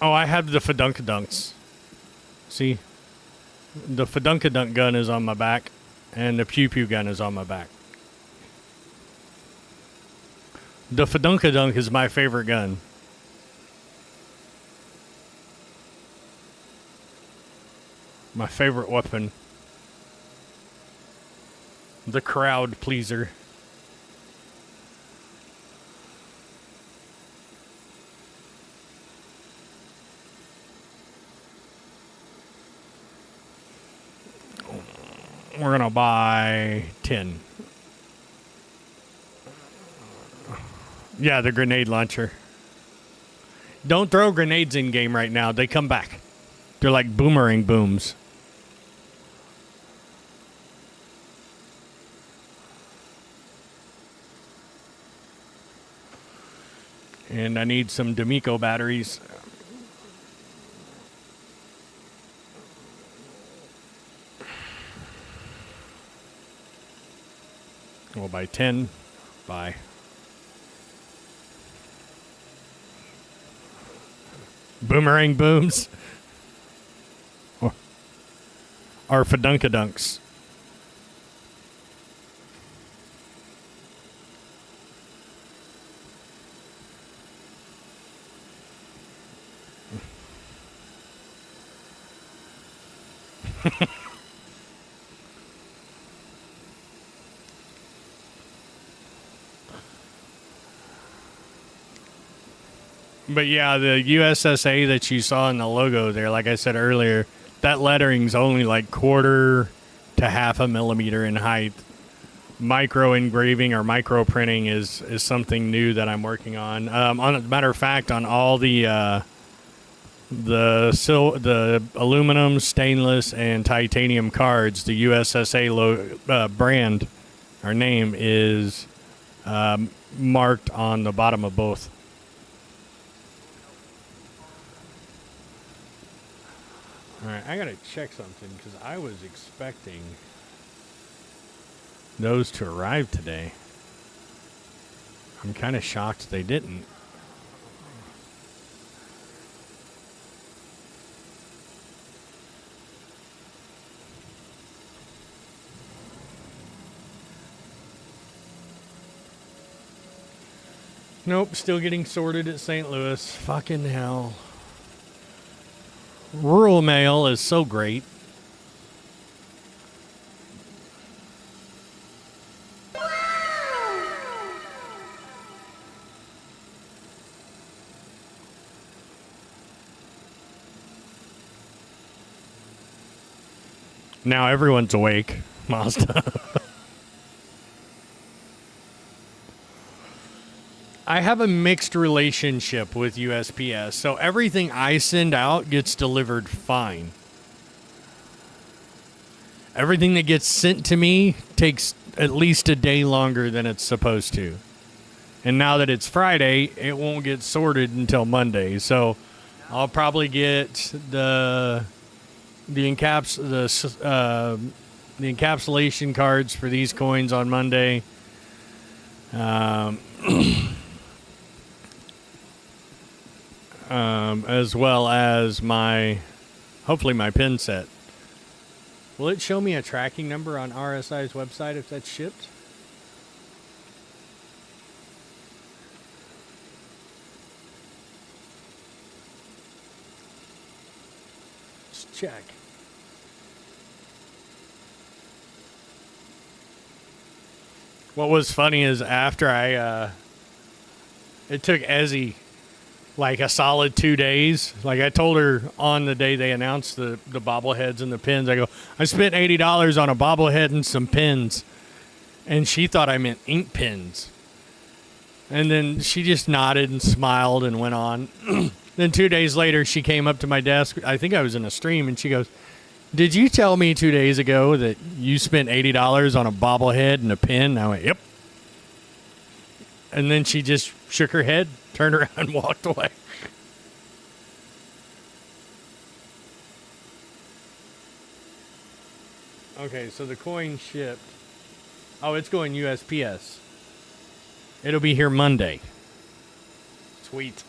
Oh, I have the Fadunkadunks. See? The Fadunkadunk gun is on my back, and the Pew Pew gun is on my back. The Fadunkadunk is my favorite gun. My favorite weapon. The crowd pleaser. We're gonna buy 10. Yeah, the grenade launcher. Don't throw grenades in game right now. They come back. They're like boomerang booms. And I need some D'Amico batteries. We'll buy 10. Buy. Boomerang booms. Or Fadunkadunks. But yeah, the USSA that you saw in the logo there, like I said earlier, that lettering's only like 1/4 to 1/2 millimeter in height. Micro engraving or micro printing is something new that I'm working on. On a matter of fact, on all the aluminum, stainless, and titanium cards, the USSA brand or name is marked on the bottom of both. All right, I gotta check something because I was expecting those to arrive today. I'm kind of shocked they didn't. Nope, still getting sorted at St. Louis. Fucking hell. Rural mail is so great. Now everyone's awake. Mazda. I have a mixed relationship with USPS, so everything I send out gets delivered fine. Everything that gets sent to me takes at least a day longer than it's supposed to. And now that it's Friday, it won't get sorted until Monday. So I'll probably get the encapsulation cards for these coins on Monday. As well as hopefully my pin set. Will it show me a tracking number on RSI's website if that's shipped? Let's check. What was funny is after it took Ezzy like a solid 2 days. Like I told her on the day they announced the bobbleheads and the pins, I go, I spent $80 on a bobblehead and some pins. And she thought I meant ink pens. And then she just nodded and smiled and went on. Then 2 days later, she came up to my desk. I think I was in a stream, and she goes, did you tell me 2 days ago that you spent $80 on a bobblehead and a pin? And I went, yep. And then she just shook her head, turned around, and walked away. Okay, so the coin shipped. Oh, it's going USPS. It'll be here Monday. Sweet.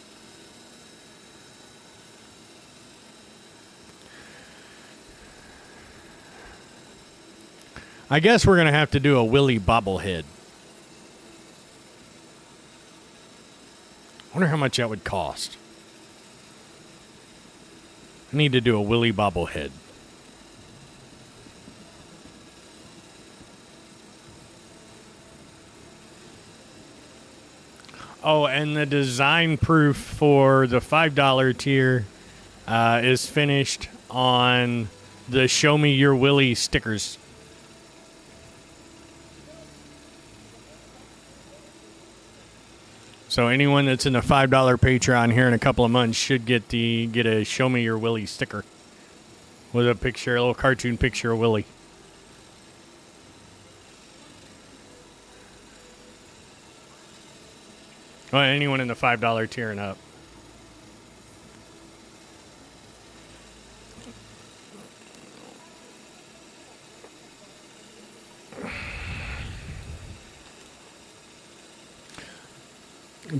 I guess we're going to have to do a Willy bobblehead. I wonder how much that would cost. I need to do a Willy bobblehead. Oh, and the design proof for the $5 tier is finished on the Show Me Your Willy stickers. So anyone that's in the $5 Patreon here in a couple of months should get a Show Me Your Willy sticker with a picture, a little cartoon picture of Willy. Well, anyone in the $5 tier and up.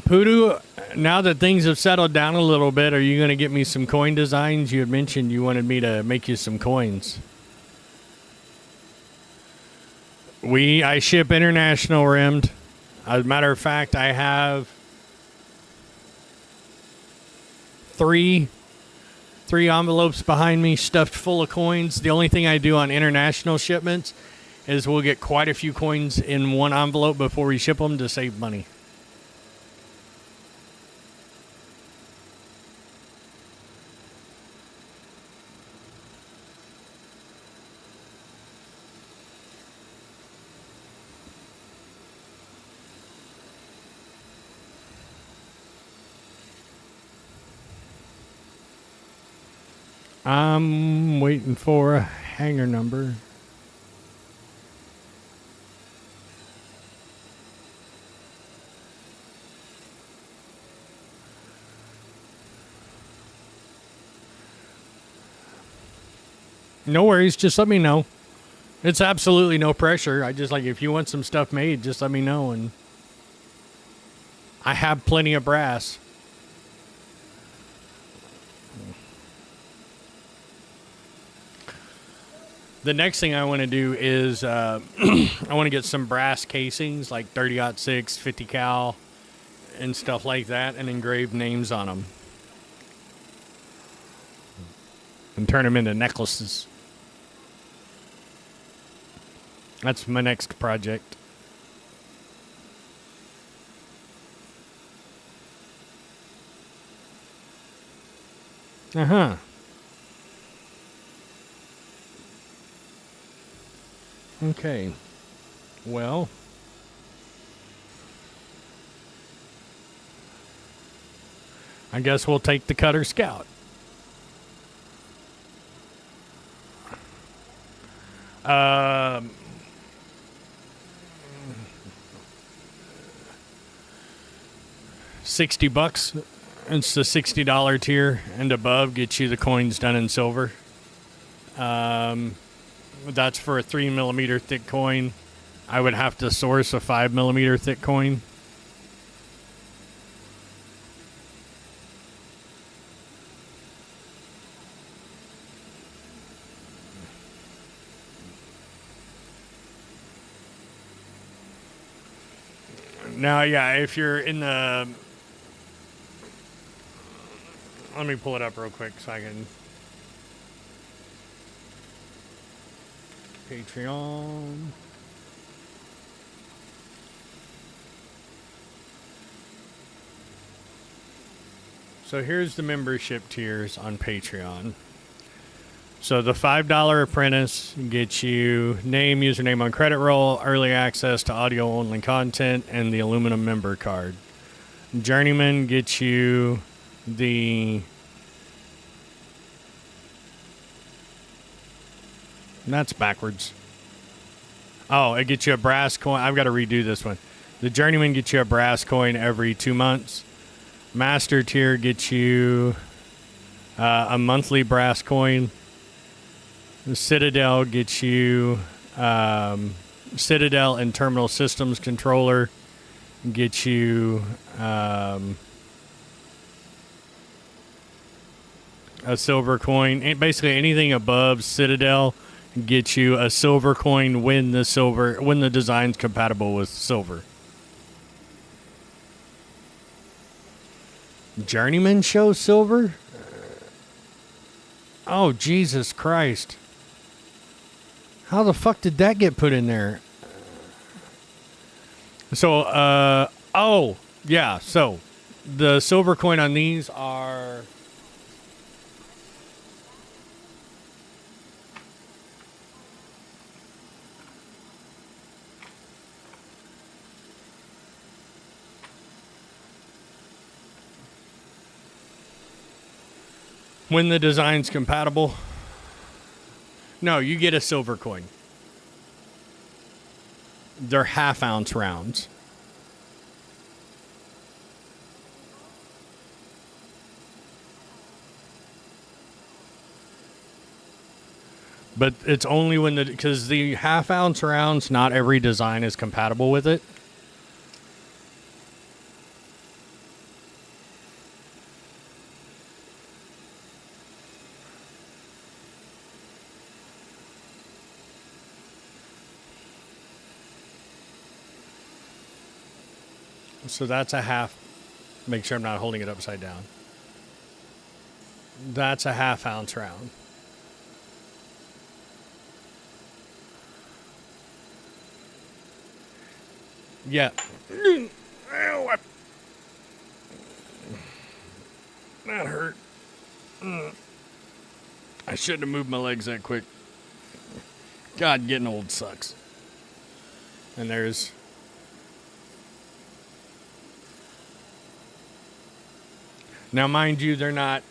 Poodoo, now that things have settled down a little bit, are you going to get me some coin designs? You had mentioned you wanted me to make you some coins. I ship international rimmed. As a matter of fact, I have three envelopes behind me stuffed full of coins. The only thing I do on international shipments is we'll get quite a few coins in one envelope before we ship them to save money. I'm waiting for a hanger number. No worries, just let me know. It's absolutely no pressure. I just like, if you want some stuff made, just let me know. And I have plenty of brass. The next thing I want to do is I want to get some brass casings, like 30-06, 50 cal, and stuff like that and engrave names on them. And turn them into necklaces. That's my next project. Uh-huh. Okay. Well, I guess we'll take the Cutter Scout. $60. It's the $60 tier and above gets you the coins done in silver. That's for a 3mm thick coin. I would have to source a 5mm thick coin. Now, yeah, if you're in the... Let me pull it up real quick so I can... Patreon. So here's the membership tiers on Patreon. So the $5 apprentice gets you name, username on credit roll, early access to audio-only content, and the aluminum member card. Journeyman gets you the... That's backwards. Oh, it gets you a brass coin. I've got to redo this one. The Journeyman gets you a brass coin every 2 months. Master tier gets you a monthly brass coin. The Citadel gets you Citadel and Terminal Systems Controller. Gets you a silver coin. Basically anything above Citadel gets you a silver coin when the design's compatible with silver. Journeyman shows silver? Oh, Jesus Christ. How the fuck did that get put in there? So, oh, yeah. So, the silver coin on these are... When the design's compatible. No, you get a silver coin. They're half-ounce rounds. But it's only when because the half-ounce rounds, not every design is compatible with it. So that's a half. Make sure I'm not holding it upside down. That's a half-ounce round. Yeah. Ow, that hurt. I shouldn't have moved my legs that quick. God, getting old sucks. And there's... Now, mind you, they're not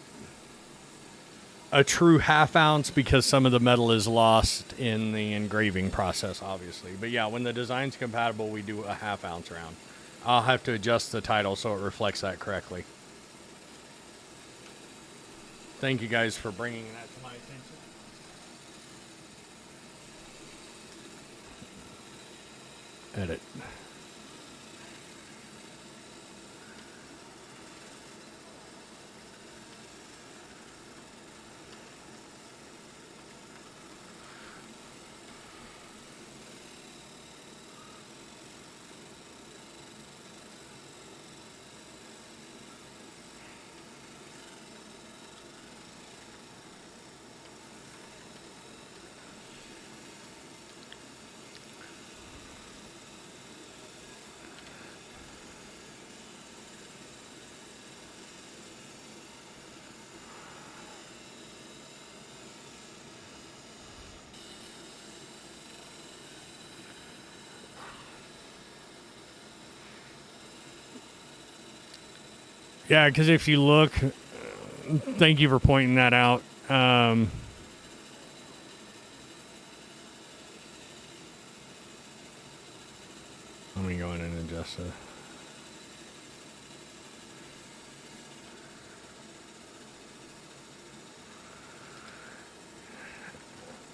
a true half-ounce because some of the metal is lost in the engraving process, obviously. But yeah, when the design's compatible, we do a half-ounce round. I'll have to adjust the title so it reflects that correctly. Thank you guys for bringing that to my attention. Edit. Yeah, because if you look, thank you for pointing that out. Let me go in and adjust it.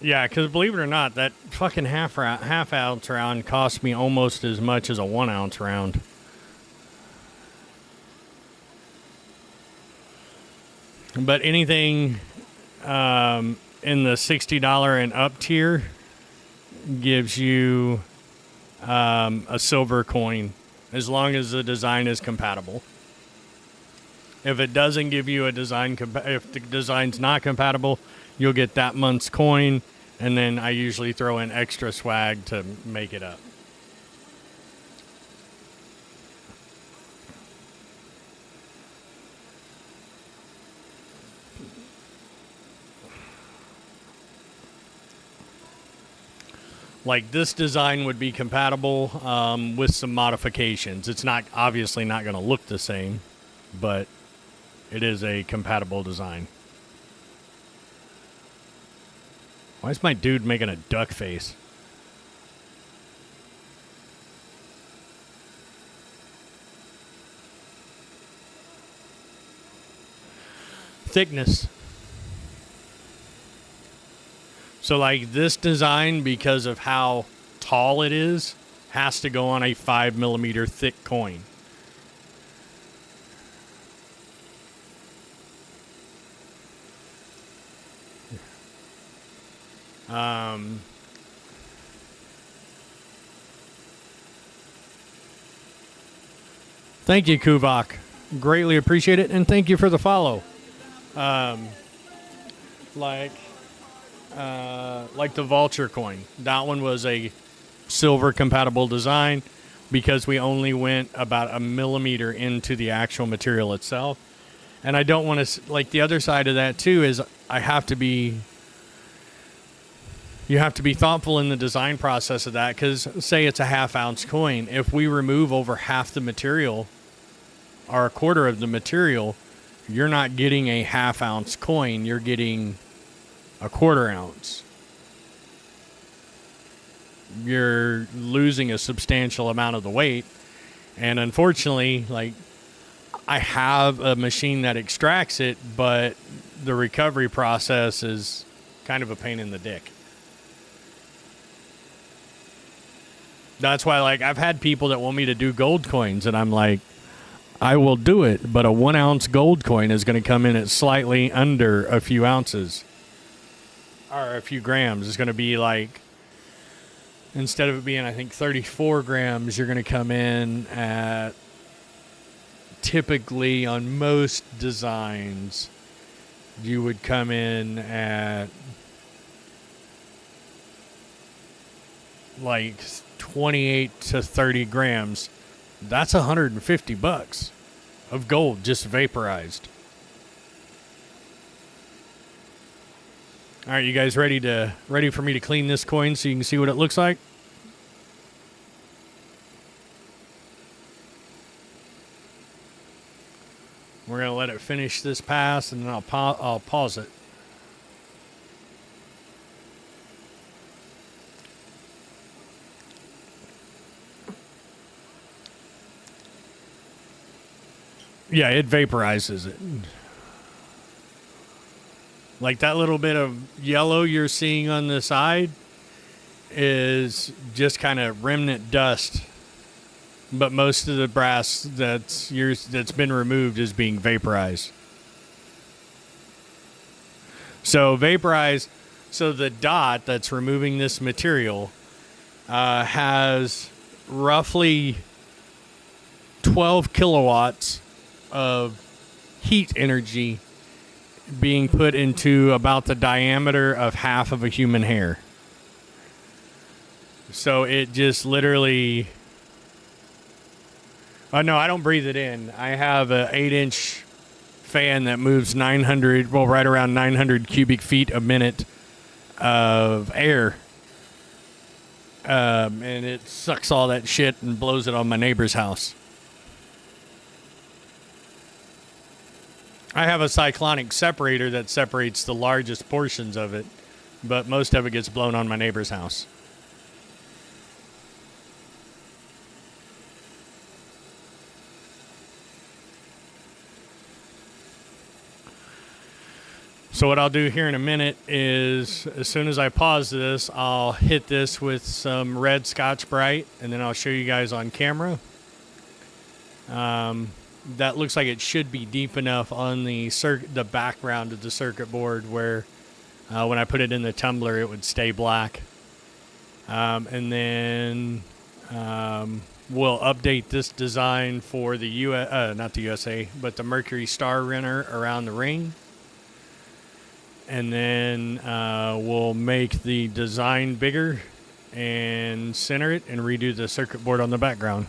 Yeah, because believe it or not, that fucking half ounce round cost me almost as much as a 1 ounce round. But anything in the $60 and up tier gives you a silver coin as long as the design is compatible. If it doesn't give you a design, if the design's not compatible, you'll get that month's coin, and then I usually throw in extra swag to make it up. Like this design would be compatible with some modifications. It's not obviously not going to look the same, but it is a compatible design. Why is my dude making a duck face? Thickness. So like this design, because of how tall it is, has to go on a 5mm thick coin. Thank you, Kuvak. Greatly appreciate it, and thank you for the follow. Like the vulture coin. That one was a silver compatible design because we only went about a millimeter into the actual material itself. And I don't want to, like the other side of that too is you have to be thoughtful in the design process of that, because say it's a ½ ounce coin. If we remove over half the material or a quarter of the material, you're not getting a ½ ounce coin, you're getting a 1/4 ounce. You're losing a substantial amount of the weight. And unfortunately, like, I have a machine that extracts it, but the recovery process is kind of a pain in the dick. That's why, like, I've had people that want me to do gold coins, and I'm like, I will do it, but a 1 ounce gold coin is going to come in at slightly under a few ounces. Or a few grams. It's going to be like, instead of it being, I think, 34 grams, you're going to come in at, typically on most designs, you would come in at like 28 to 30 grams. That's $150 of gold just vaporized. All right, you guys ready for me to clean this coin so you can see what it looks like? We're going to let it finish this pass, and then I'll pause it. Yeah, it vaporizes it. Like that little bit of yellow you're seeing on the side is just kind of remnant dust. But most of the brass that's been removed is being vaporized. So the dot that's removing this material has roughly 12 kilowatts of heat energy being put into about the diameter of half of a human hair. So it just literally... Oh, no, I don't breathe it in. I have an 8-inch fan that moves right around 900 cubic feet a minute of air. And it sucks all that shit and blows it on my neighbor's house. I have a cyclonic separator that separates the largest portions of it, but most of it gets blown on my neighbor's house. So what I'll do here in a minute is, as soon as I pause this, I'll hit this with some red Scotch-Brite, and then I'll show you guys on camera. That looks like it should be deep enough on the background of the circuit board where when I put it in the tumbler, it would stay black. And then we'll update this design for the not the USA, but the Mercury Star Renner around the ring. And then we'll make the design bigger and center it and redo the circuit board on the background.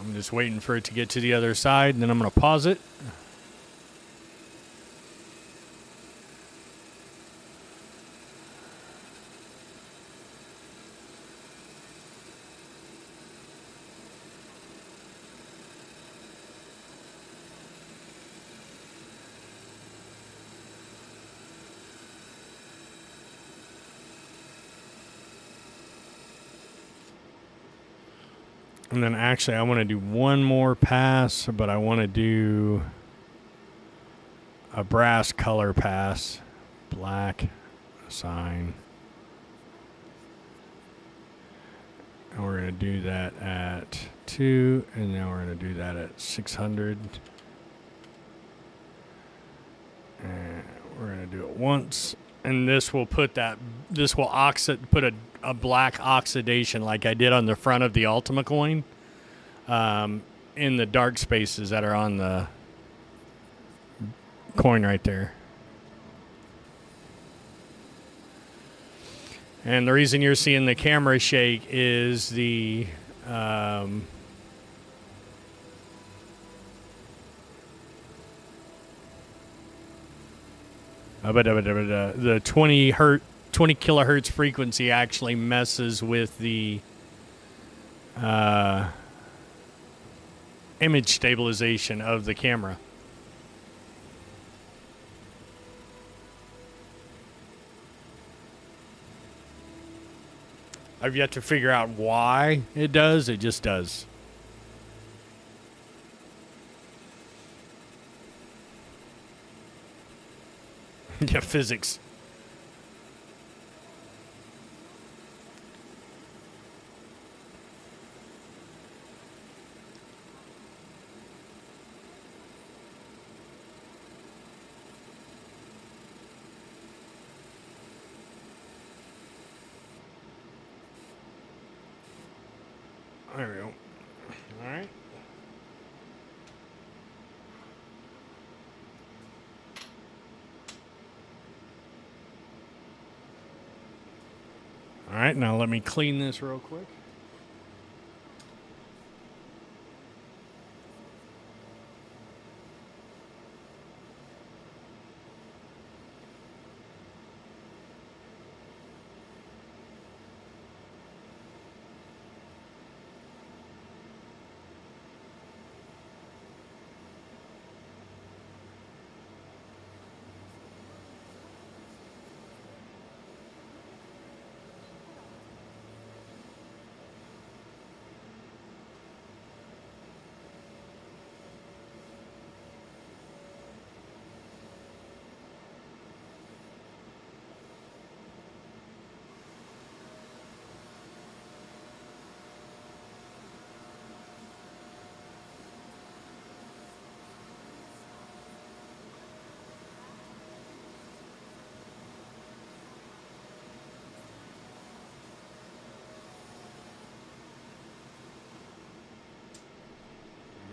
I'm just waiting for it to get to the other side, and then I'm going to pause it. And then actually I want to do one more pass, but I want to do a brass color pass. Black sign. And we're going to do that at 2, and then we're going to do that at 600. And we're going to do it once. And this will put that, put a black oxidation like I did on the front of the Ultima coin in the dark spaces that are on the coin right there. And the reason you're seeing the camera shake is the the 20 kilohertz frequency actually messes with the image stabilization of the camera. I've yet to figure out why it does. It just does. Yeah, physics. There we go. All right. All right, now let me clean this real quick.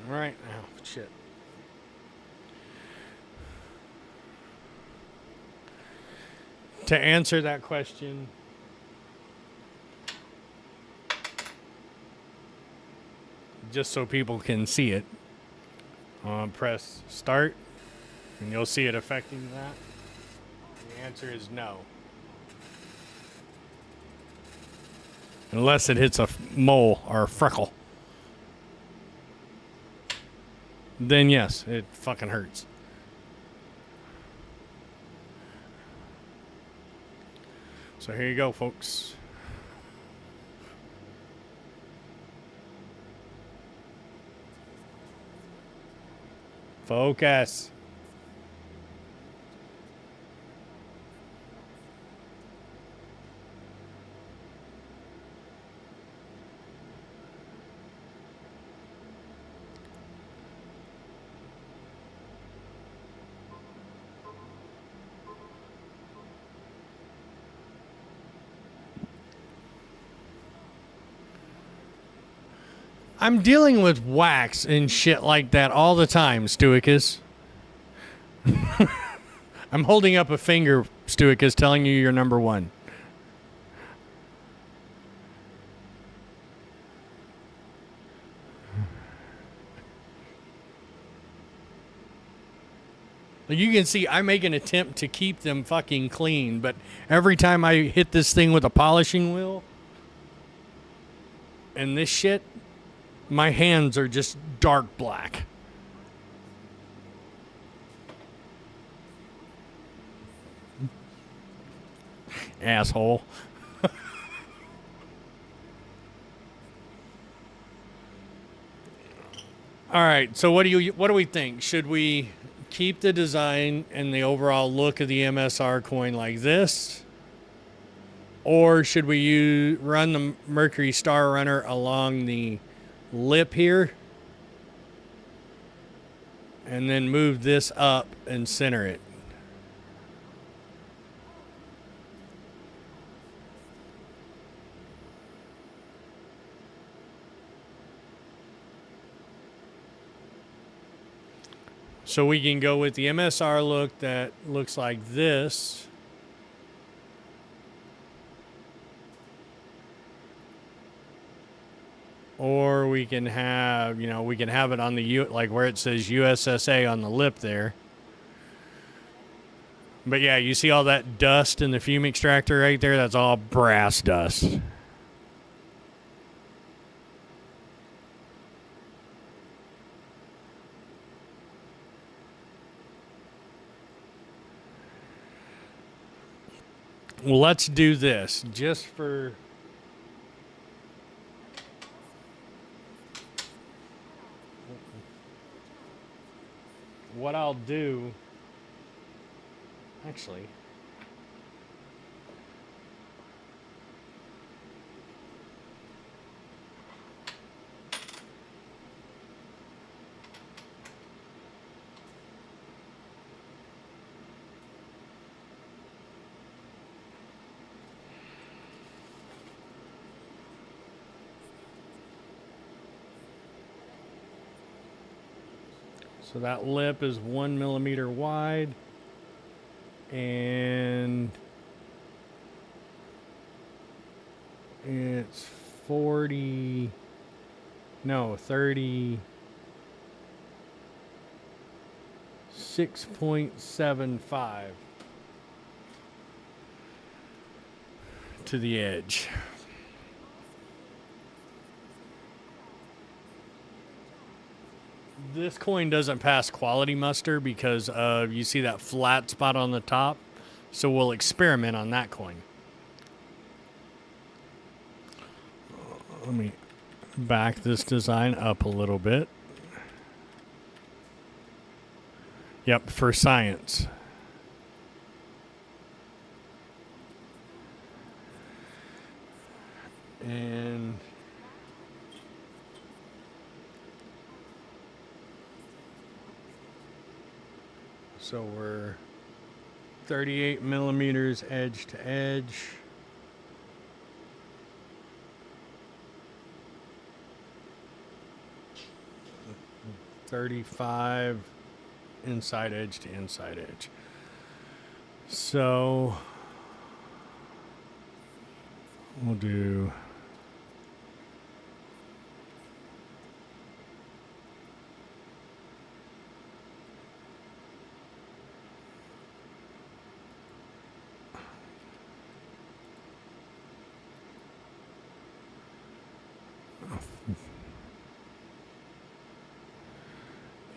All right, now, shit. To answer that question, just so people can see it, press start, and you'll see it affecting that. The answer is no. Unless it hits a mole or a freckle. Then yes, it fucking hurts. So here you go, folks. Focus. I'm dealing with wax and shit like that all the time, Stuicus. I'm holding up a finger, Stuicus, telling you you're number one. You can see I make an attempt to keep them fucking clean, but every time I hit this thing with a polishing wheel and this shit, my hands are just dark black. Asshole. All right, so what do we think? Should we keep the design and the overall look of the MSR coin like this? Or should we run the Mercury Star Runner along the lip here and then move this up and center it? So we can go with the MSR look that looks like this. Or we can have, we can have it on the like where it says USSA on the lip there. But yeah, you see all that dust in the fume extractor right there? That's all brass dust. Well, let's do this just for... What I'll do... Actually... So that lip is 1 millimeter wide, and it's 36.75 to the edge. This coin doesn't pass quality muster because you see that flat spot on the top. So we'll experiment on that coin. Let me back this design up a little bit. Yep, for science. And so we're 38 millimeters edge to edge. .35 inside edge to inside edge. So we'll do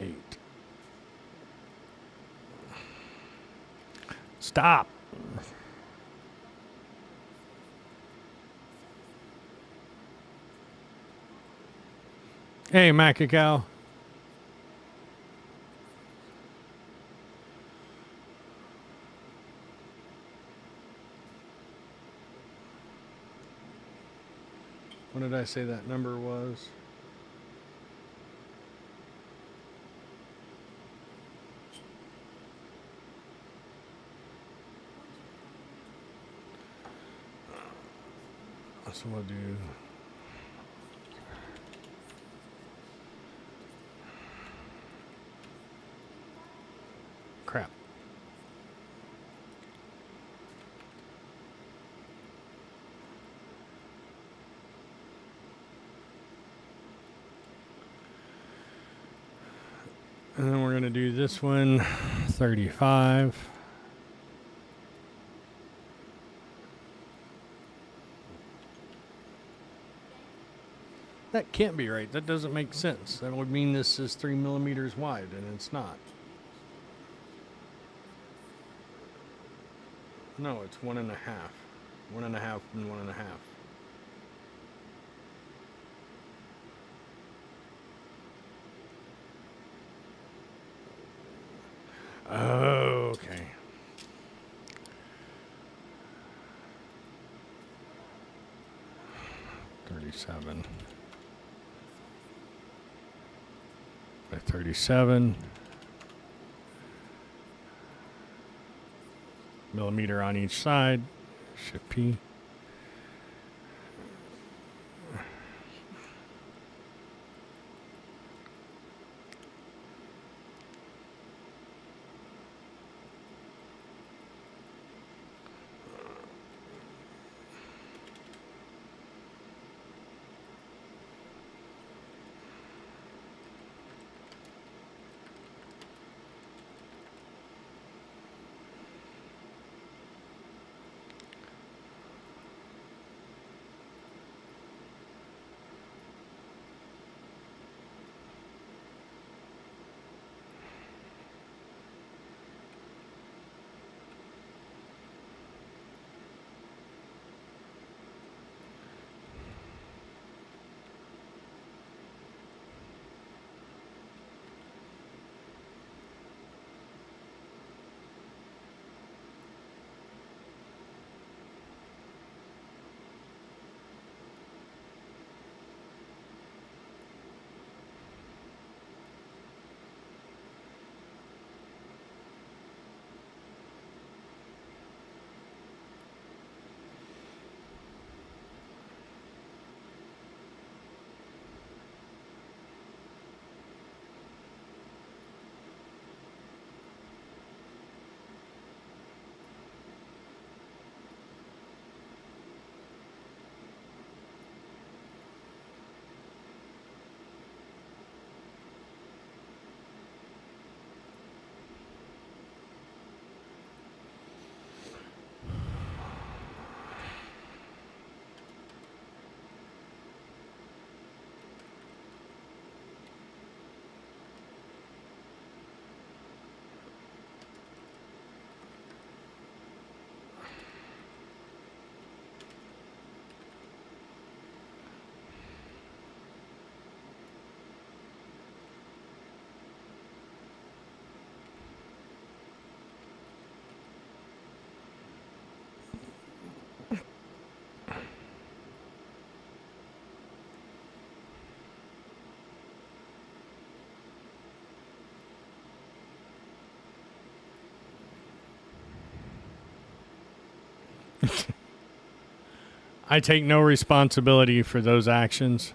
8. Stop. Hey, Macacao. What did I say that number was? So we'll do crap. And then we're going to do this one, 35. That can't be right. That doesn't make sense. That would mean this is 3 millimeters wide, and it's not. No, it's 1.5. 1.5 and 1.5. Oh, okay. $37 by 37 millimeter on each side. Shift P. I take no responsibility for those actions.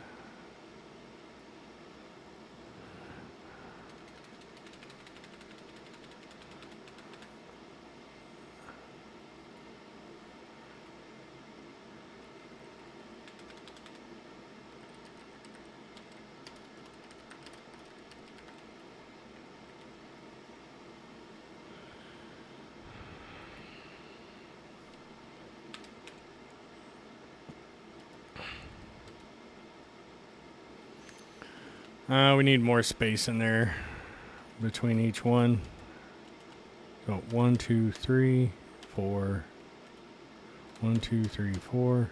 We need more space in there between each one. So 1, 2, 3, 4. 1, 2, 3, 4.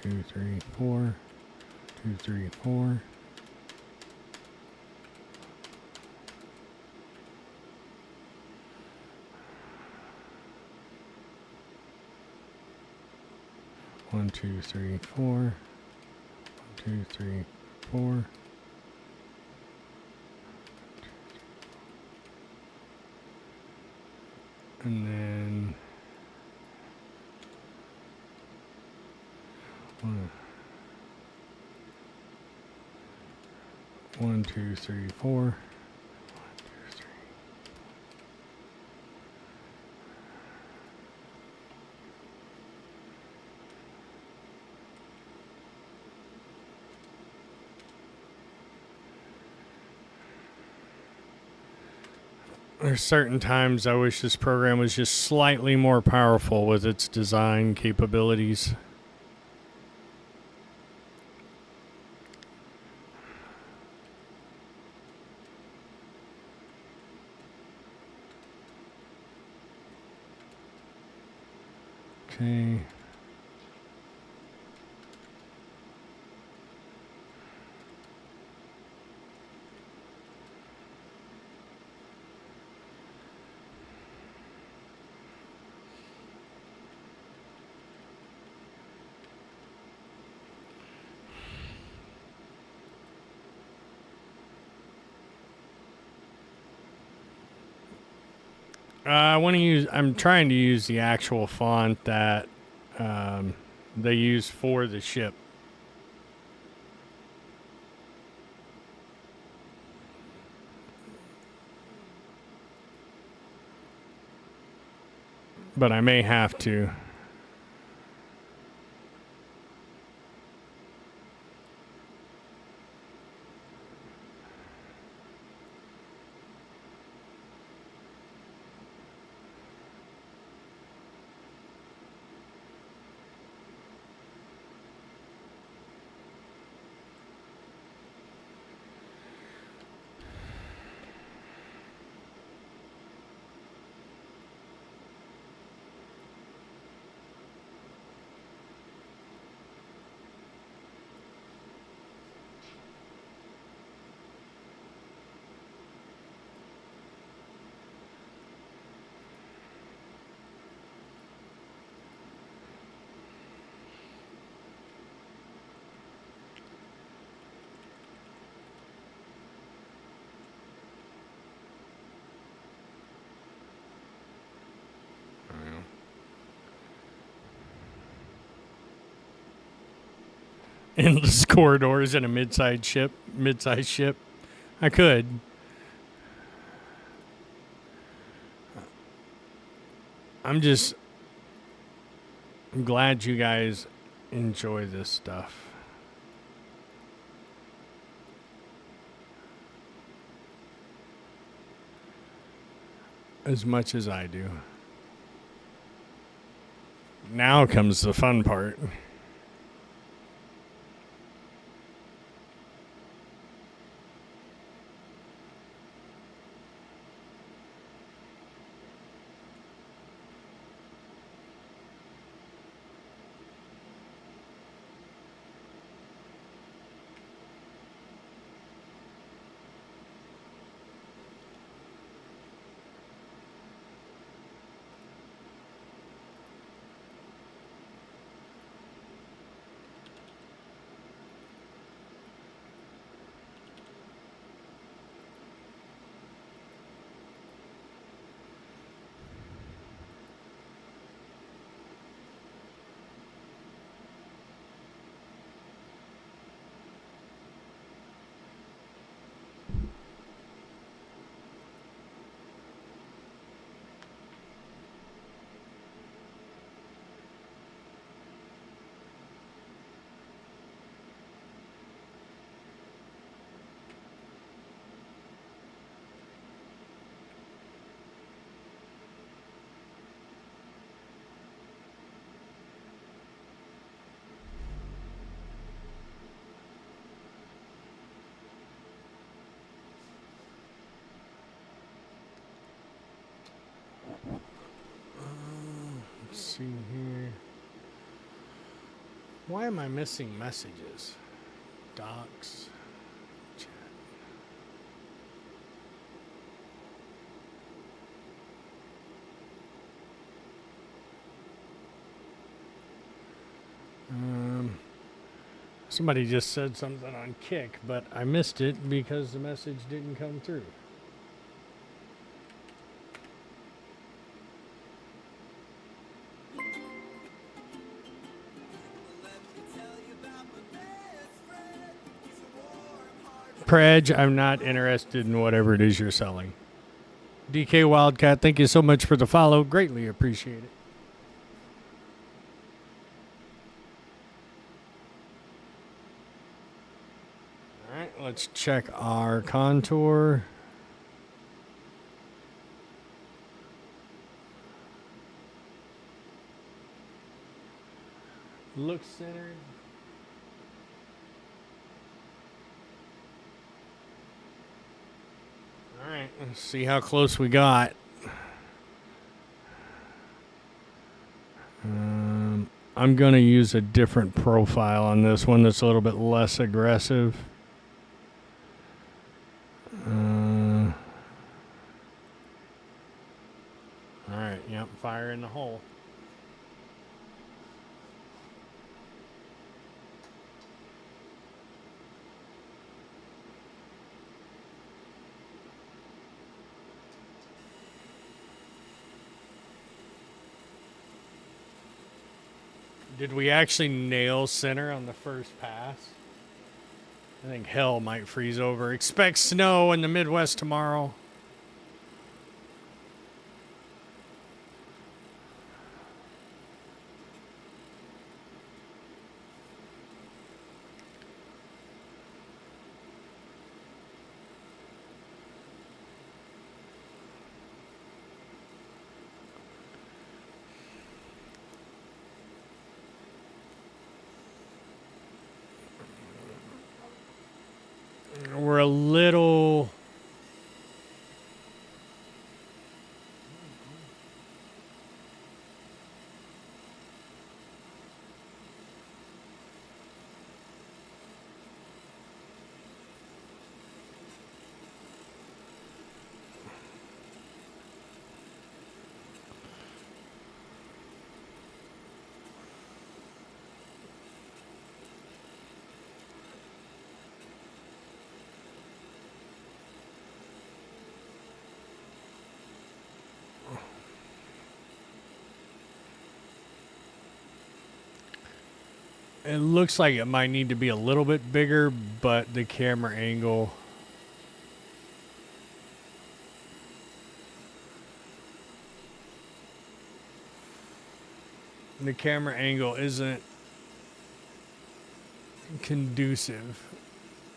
2, 3, 4. 2, 3, 4. One, two, three, 4. 1, 2, 3, 4. And then 1, 2, 3, 4. 1, 2, 3. There's certain times I wish this program was just slightly more powerful with its design capabilities. Okay. I'm trying to use the actual font that they use for the ship. But I may have to. Endless corridors in a mid-sized ship. I could. I'm glad you guys enjoy this stuff as much as I do. Now comes the fun part. see here. Why am I missing messages? Docs. Chat. Somebody just said something on Kick, but I missed it because the message didn't come through. Predge, I'm not interested in whatever it is you're selling. DK Wildcat, thank you so much for the follow. Greatly appreciate it. All right, let's check our contour. Looks centered. All right, let's see how close we got. I'm going to use a different profile on this one that's a little bit less aggressive. All right, yep, fire in the hole. Did we actually nail center on the first pass? I think hell might freeze over. Expect snow in the Midwest tomorrow. We're a little... It looks like it might need to be a little bit bigger, but the camera angle... The camera angle isn't conducive.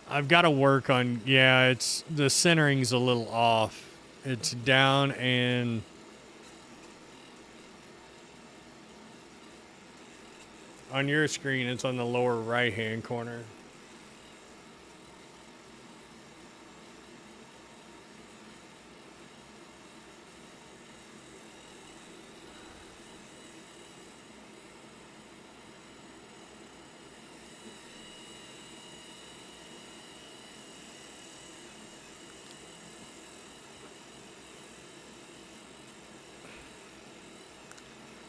I've got to work on... Yeah, it's... The centering's a little off. It's down and... On your screen, it's on the lower right-hand corner.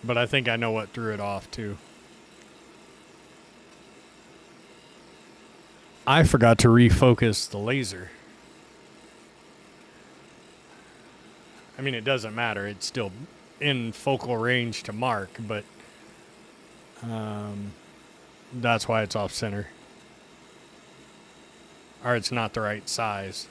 But I think I know what threw it off, too. I forgot to refocus the laser. I mean, it doesn't matter. It's still in focal range to mark, but that's why it's off center. Or it's not the right size.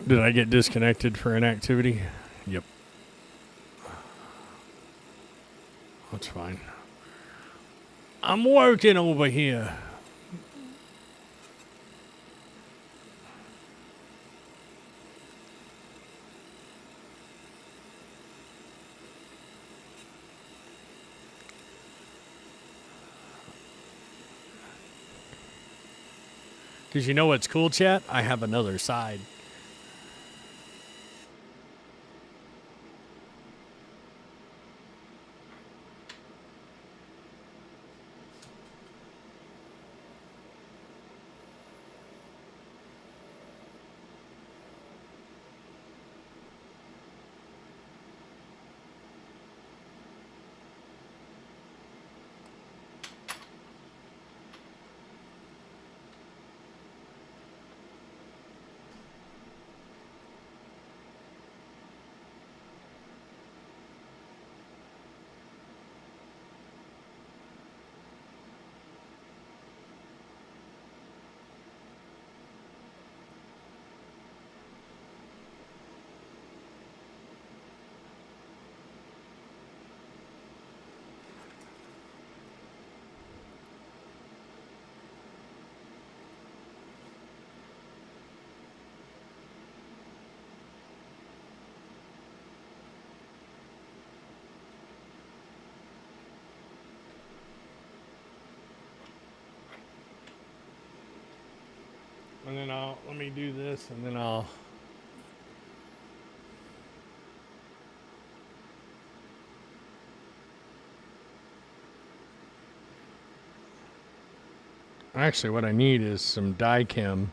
Did I get disconnected for inactivity? Yep. That's fine. I'm working over here. Because you know what's cool, chat? I have another side. And then let me do this, and then I'll. Actually, what I need is some dye chem.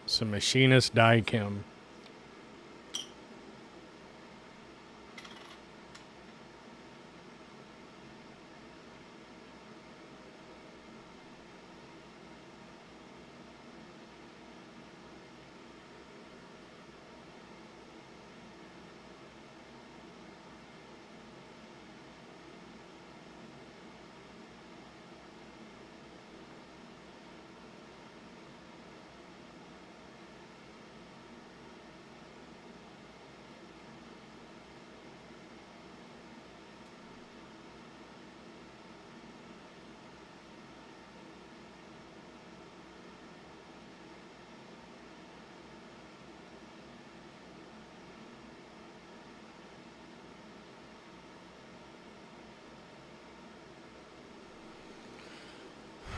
Some machinist dye chem.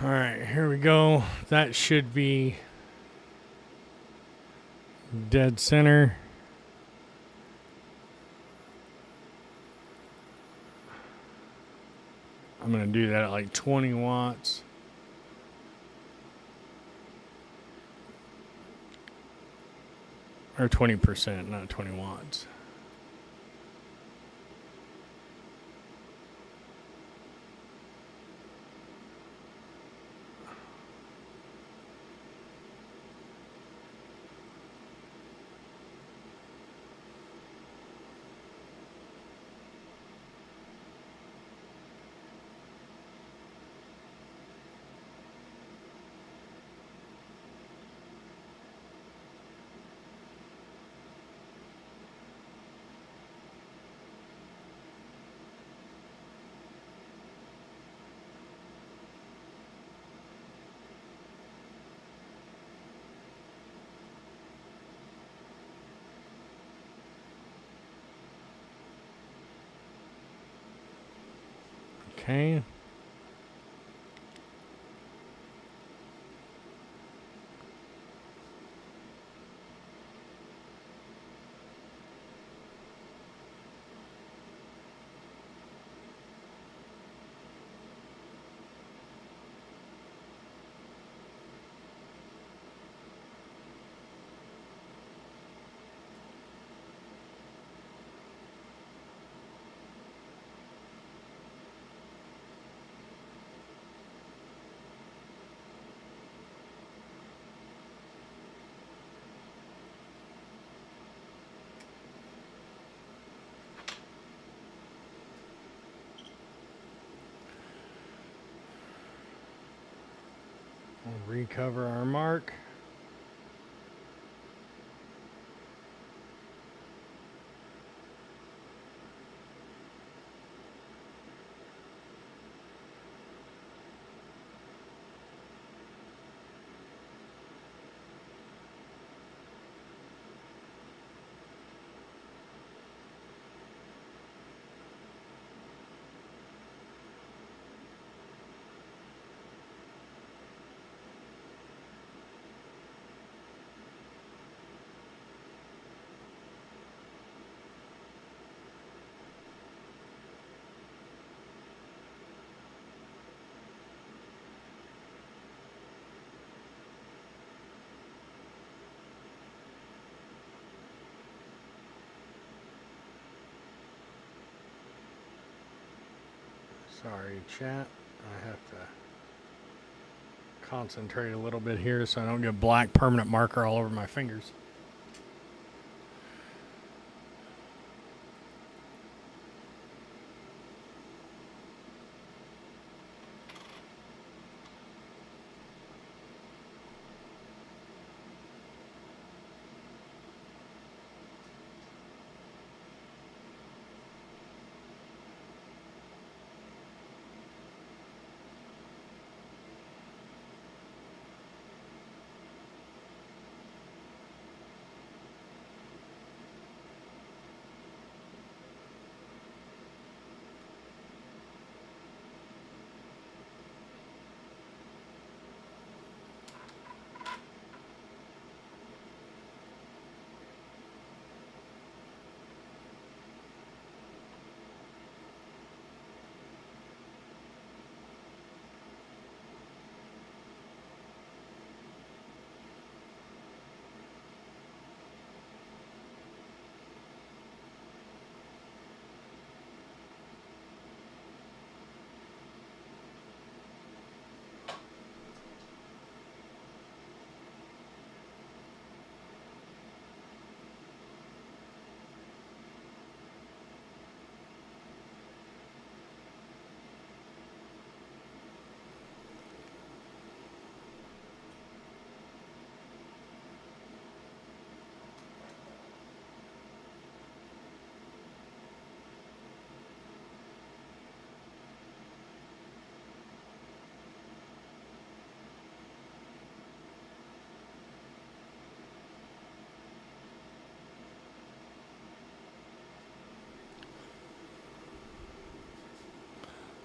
All right, here we go. That should be dead center. I'm going to do that at like 20 watts. Or 20%, not 20 watts. Okay. We'll recover our mark. Sorry, chat. I have to concentrate a little bit here so I don't get black permanent marker all over my fingers.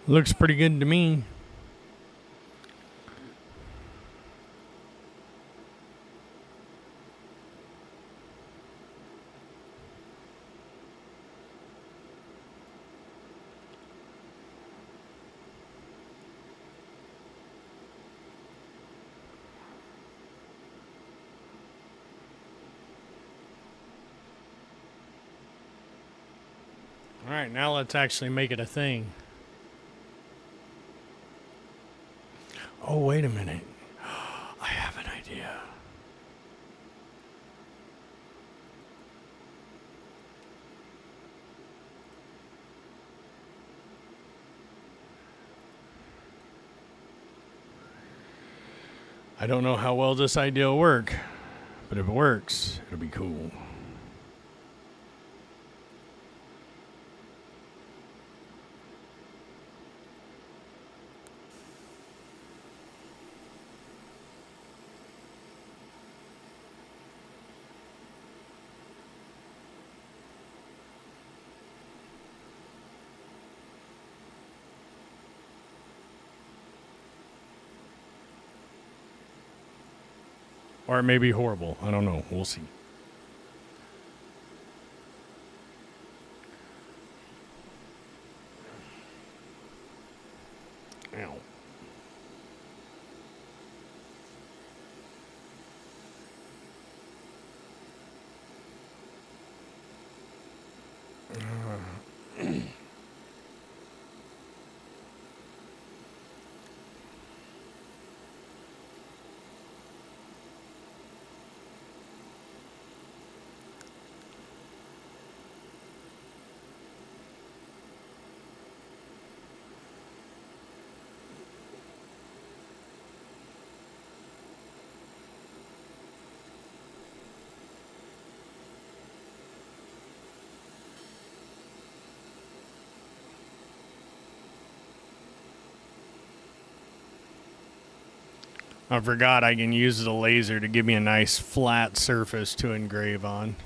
Looks pretty good to me. All right, now let's actually make it a thing. Oh, wait a minute. I have an idea. I don't know how well this idea will work, but if it works, it'll be cool. Or it may be horrible. I don't know. We'll see. Ow. I forgot I can use the laser to give me a nice flat surface to engrave on.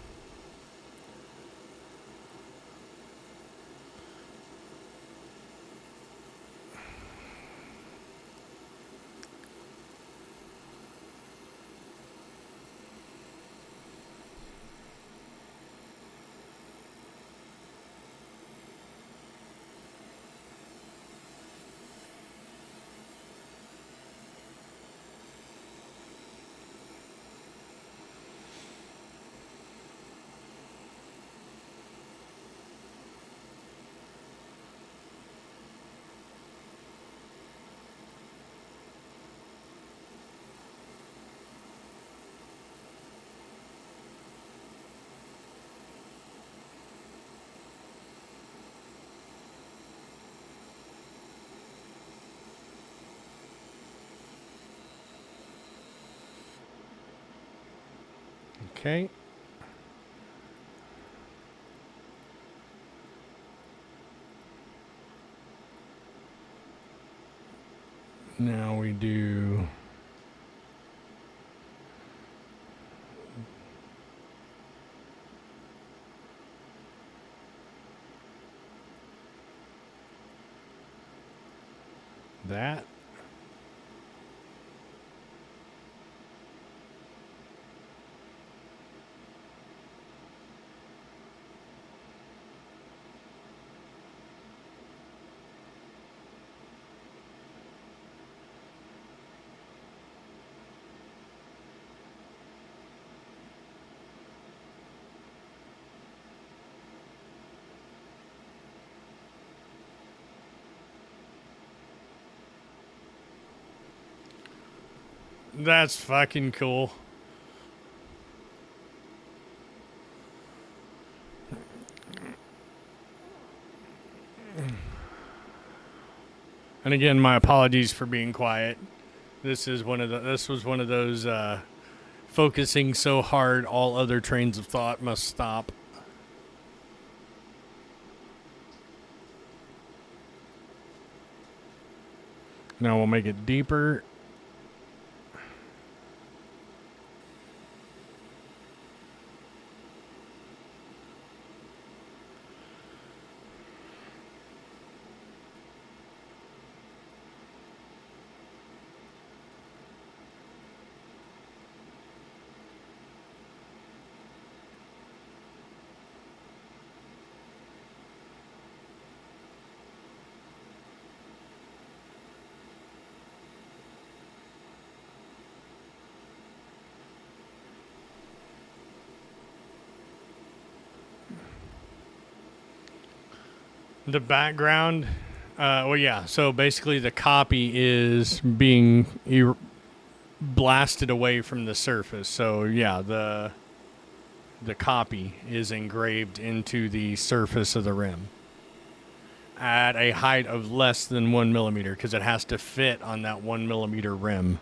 Okay. Now we do that. That's fucking cool. And again, my apologies for being quiet. This was one of those focusing so hard all other trains of thought must stop. Now we'll make it deeper. The background, well, yeah. So basically, the copy is being blasted away from the surface. So yeah, the copy is engraved into the surface of the rim at a height of less than 1 millimeter because it has to fit on that 1 millimeter rim.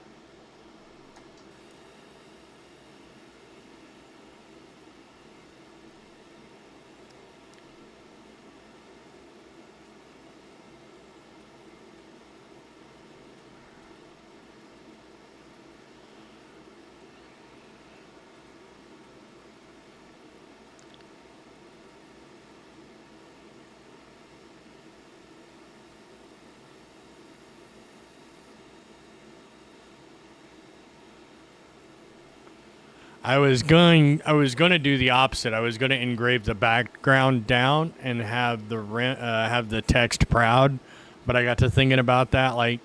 I was going to do the opposite. I was going to engrave the background down and have the text proud, but I got to thinking about that. Like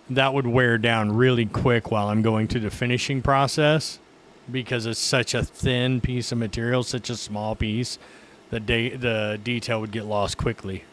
that would wear down really quick while I'm going through the finishing process because it's such a thin piece of material, such a small piece. The detail would get lost quickly.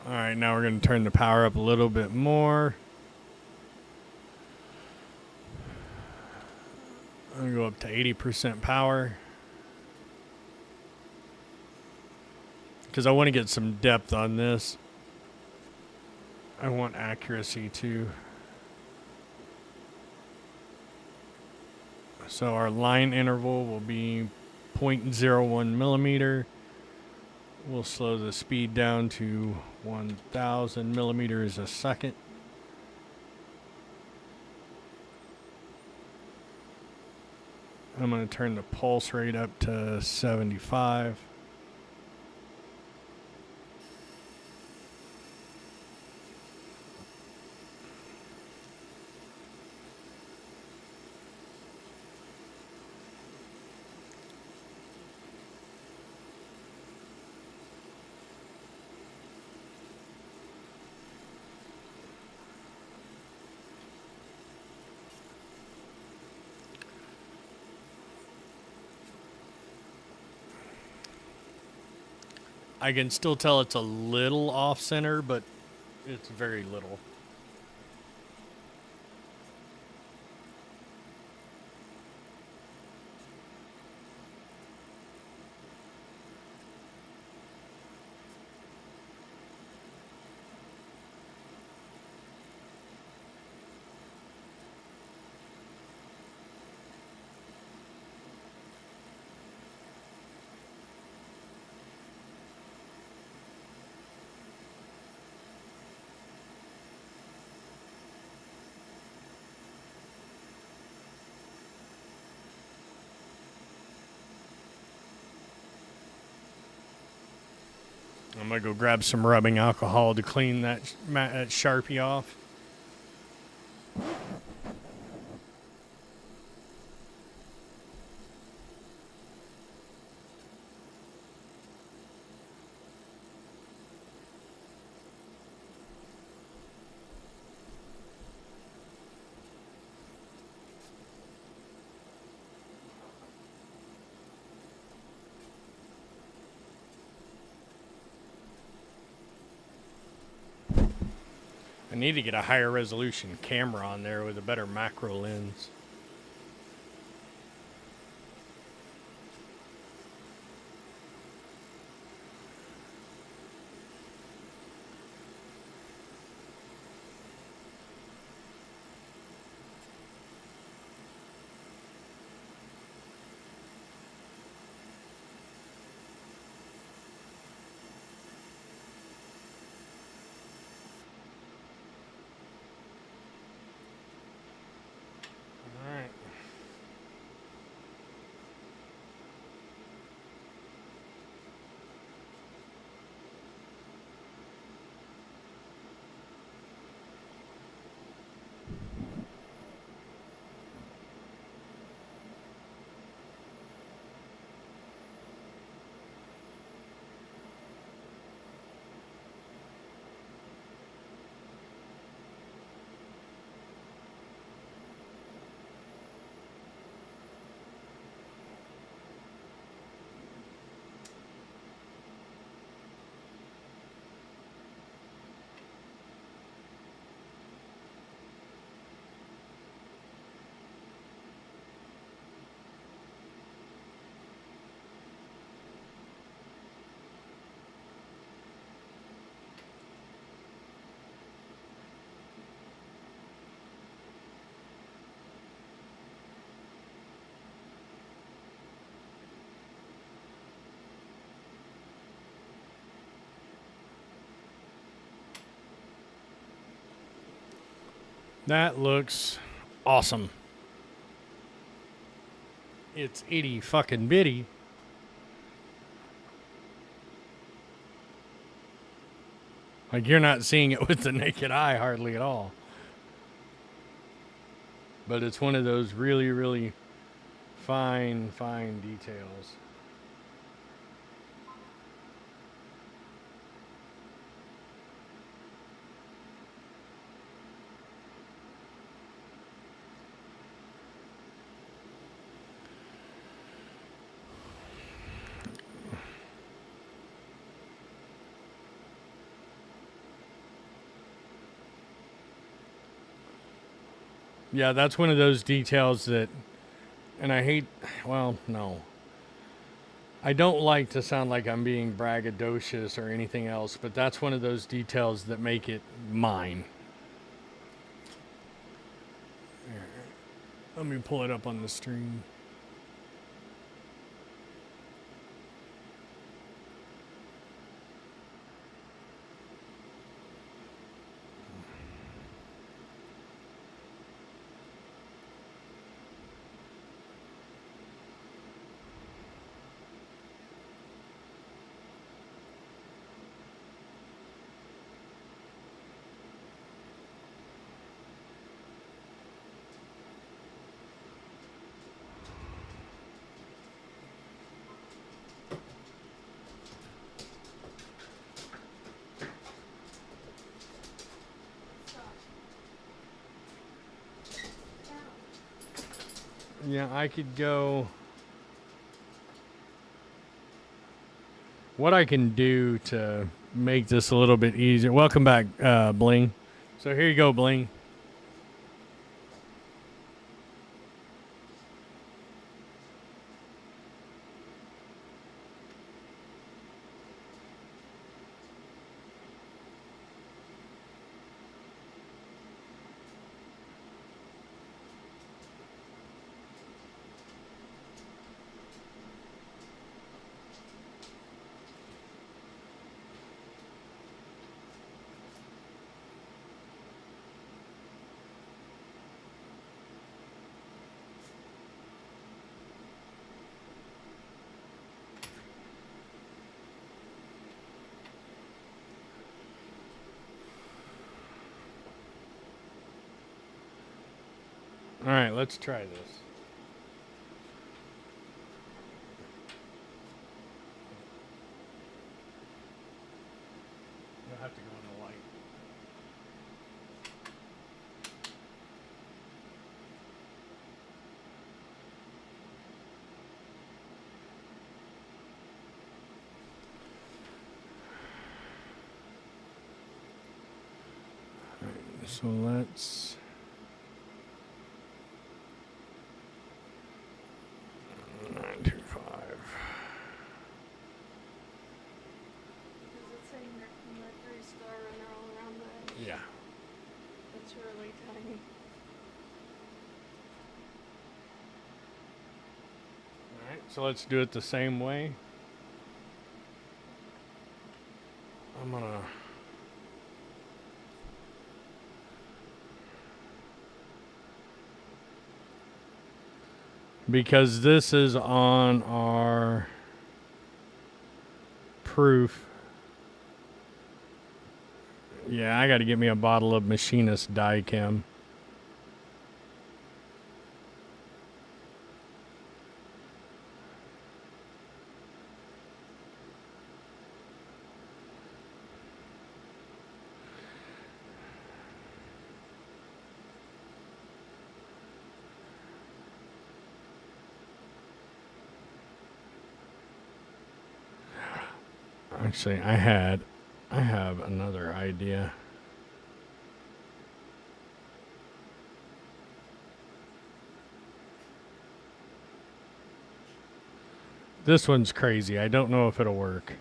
All right, now we're going to turn the power up a little bit more. I'm going to go up to 80% power. Because I want to get some depth on this. I want accuracy too. So our line interval will be 0.01 millimeter. We'll slow the speed down to 1,000 millimeters a second. I'm going to turn the pulse rate up to 75. I can still tell it's a little off center, but it's very little. I'm going to go grab some rubbing alcohol to clean that Sharpie off. I need to get a higher resolution camera on there with a better macro lens. That looks awesome. It's itty fucking bitty. Like, you're not seeing it with the naked eye hardly at all. But it's one of those really, really fine details. Yeah, that's one of those details that, and I hate, well, no. I don't like to sound like I'm being braggadocious or anything else, but that's one of those details that make it mine. Let me pull it up on the screen. Yeah, I could go what I can do to make this a little bit easier. Welcome back, Bling. So here you go, Bling. All right, let's try this. You'll have to go in the light. All right, so let's... 925. Does it say Mercury star runner all around that? Yeah. That's really tiny. All right, so let's do it the same way. I'm gonna... Because this is on our proof. Yeah, I got to get me a bottle of Machinist Dicam. Actually, I have another idea. This one's crazy. I don't know if it'll work.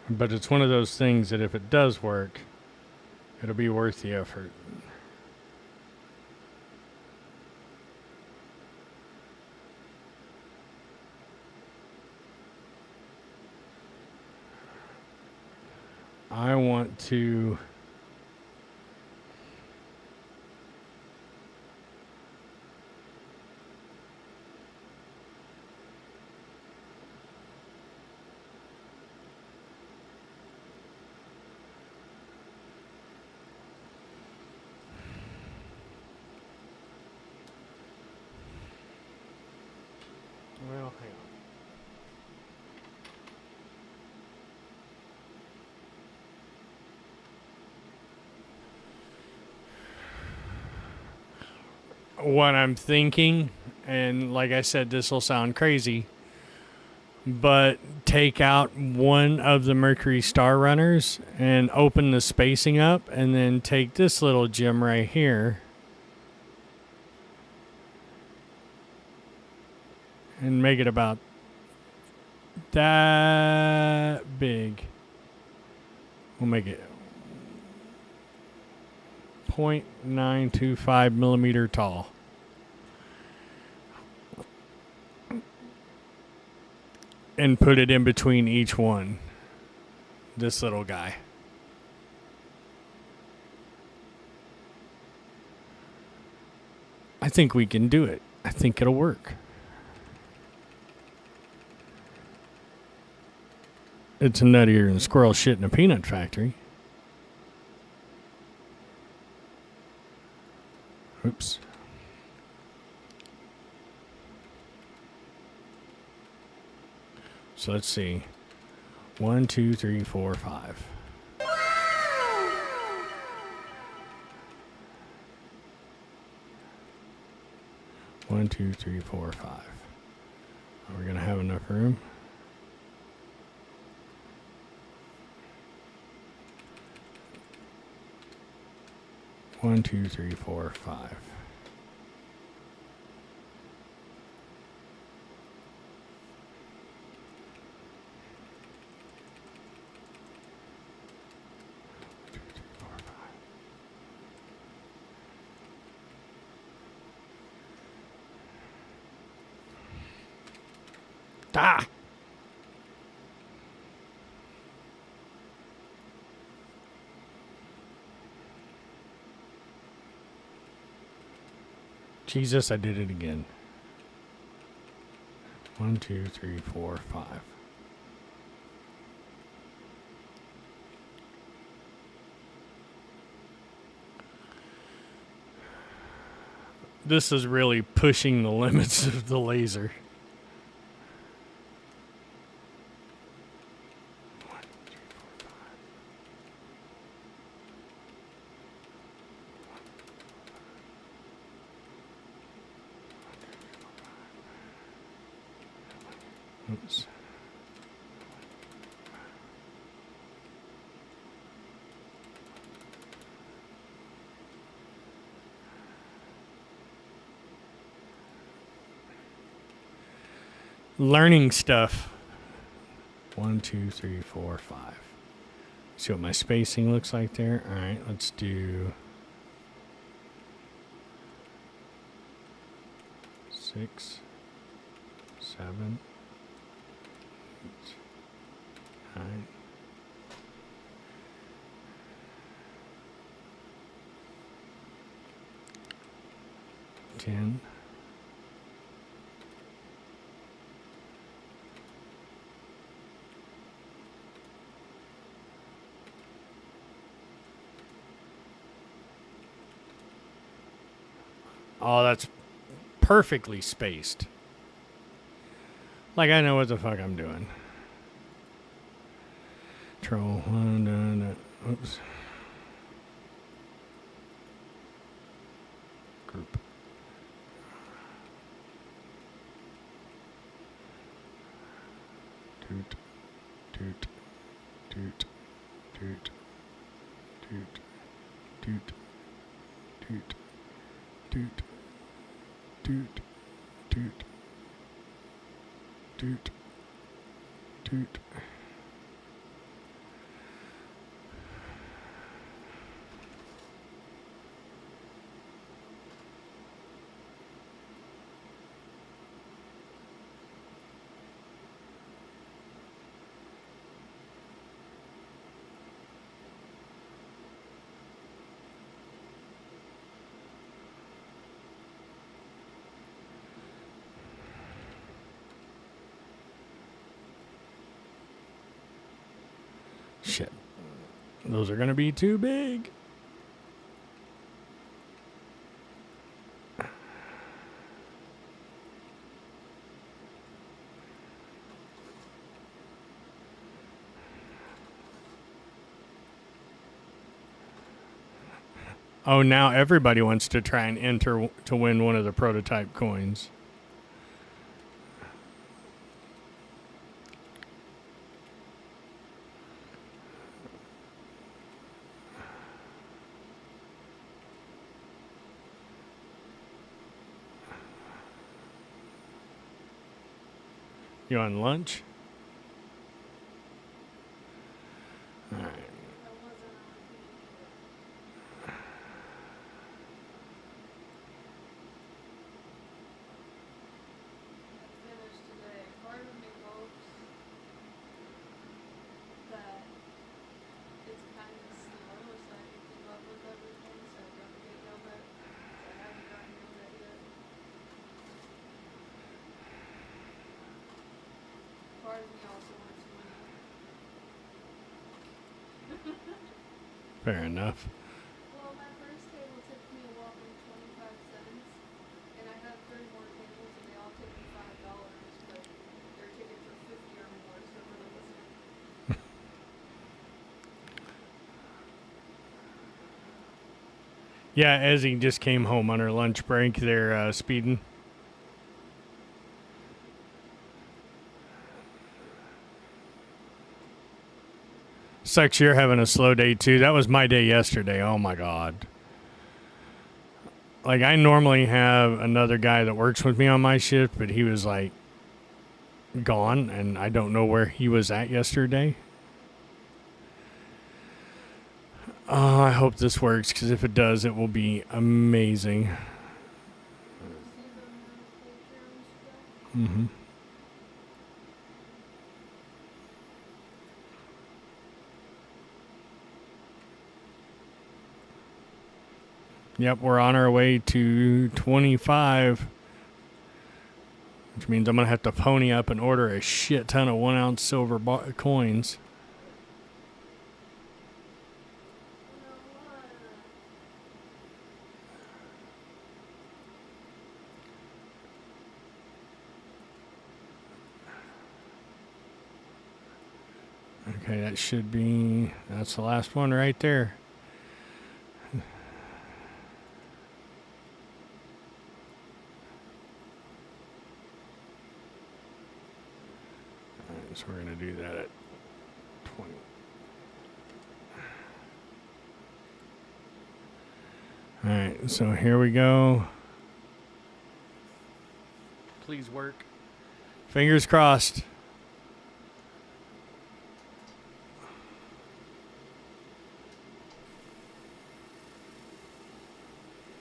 But it's one of those things that if it does work, it'll be worth the effort. I want to... Well, hang on. What I'm thinking, and like I said, this will sound crazy, but take out one of the Mercury Star Runners and open the spacing up, and then take this little gem right here and make it about that big. We'll make it 0.925 millimeter tall. And put it in between each one. This little guy. I think we can do it. I think it'll work. It's nuttier than squirrel shit in a peanut factory. Oops. So let's see. 1, 2, 3, 4, 5. 1, 2, 3, 4, 5. Are we going to have enough room? One, two, three, four, five. Ah! Jesus, I did it again. 1, 2, 3, 4, 5. This is really pushing the limits of the laser. Oops. Learning stuff. 1, 2, 3, 4, 5. See what my spacing looks like there. All right, let's do 6, 7, 8, 9. 10. Oh, that's perfectly spaced. Like I know what the fuck I'm doing. Control 1, oops. Group. Toot, toot, toot, toot, toot, toot, toot, toot, toot, toot, toot, toot. Shit. Those are going to be too big. Oh, now everybody wants to try and enter to win one of the prototype coins. You on lunch? All right. Part of me also wants money. Fair enough. Well, my first table took me a whopping 25 cents, and I have 3 more tables, and they all took me $5, but their tickets are 50 or more, so it really wasn't. Yeah, Ezzy just came home on her lunch break. They're speeding. Sucks you're having a slow day too. That was my day yesterday. Oh my God. Like, I normally have another guy that works with me on my shift, but he was like gone, and I don't know where he was at yesterday. Oh, I hope this works, because if it does, it will be amazing. Mm-hmm. Yep, we're on our way to 25, which means I'm going to have to pony up and order a shit ton of 1 ounce silver coins. Okay, that's the last one right there. Alright, so we're going to do that at 20. Alright, so here we go. Please work. Fingers crossed.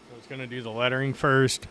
So it's going to do the lettering first.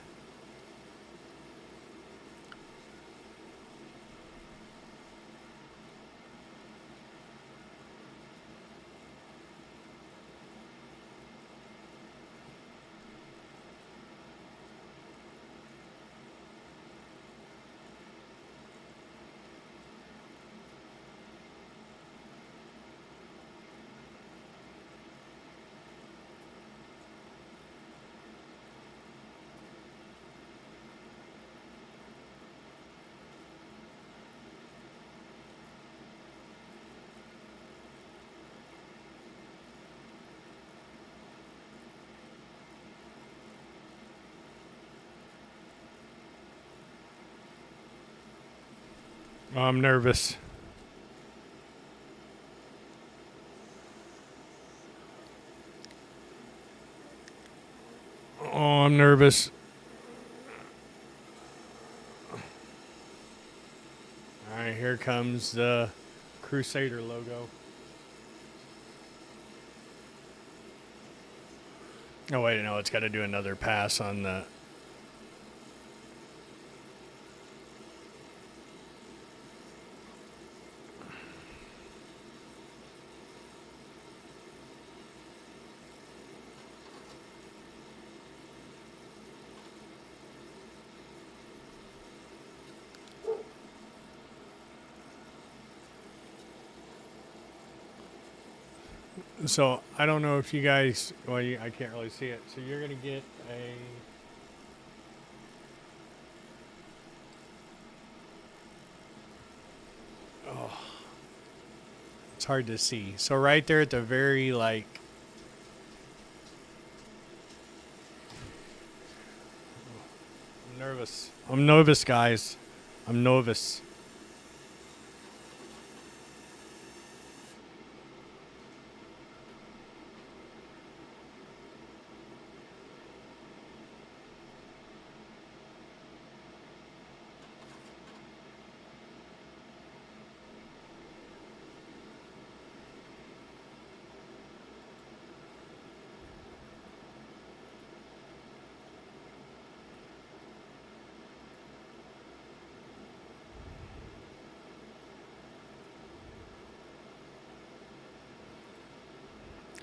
Oh, I'm nervous. Oh, I'm nervous. Alright, here comes the Crusader logo. Oh, wait, no, it's got to do another pass on the... So, I don't know if you guys... Well, I can't really see it. So, you're going to get a... Oh, it's hard to see. So, right there at the very, like... I'm nervous. I'm nervous, guys. I'm nervous.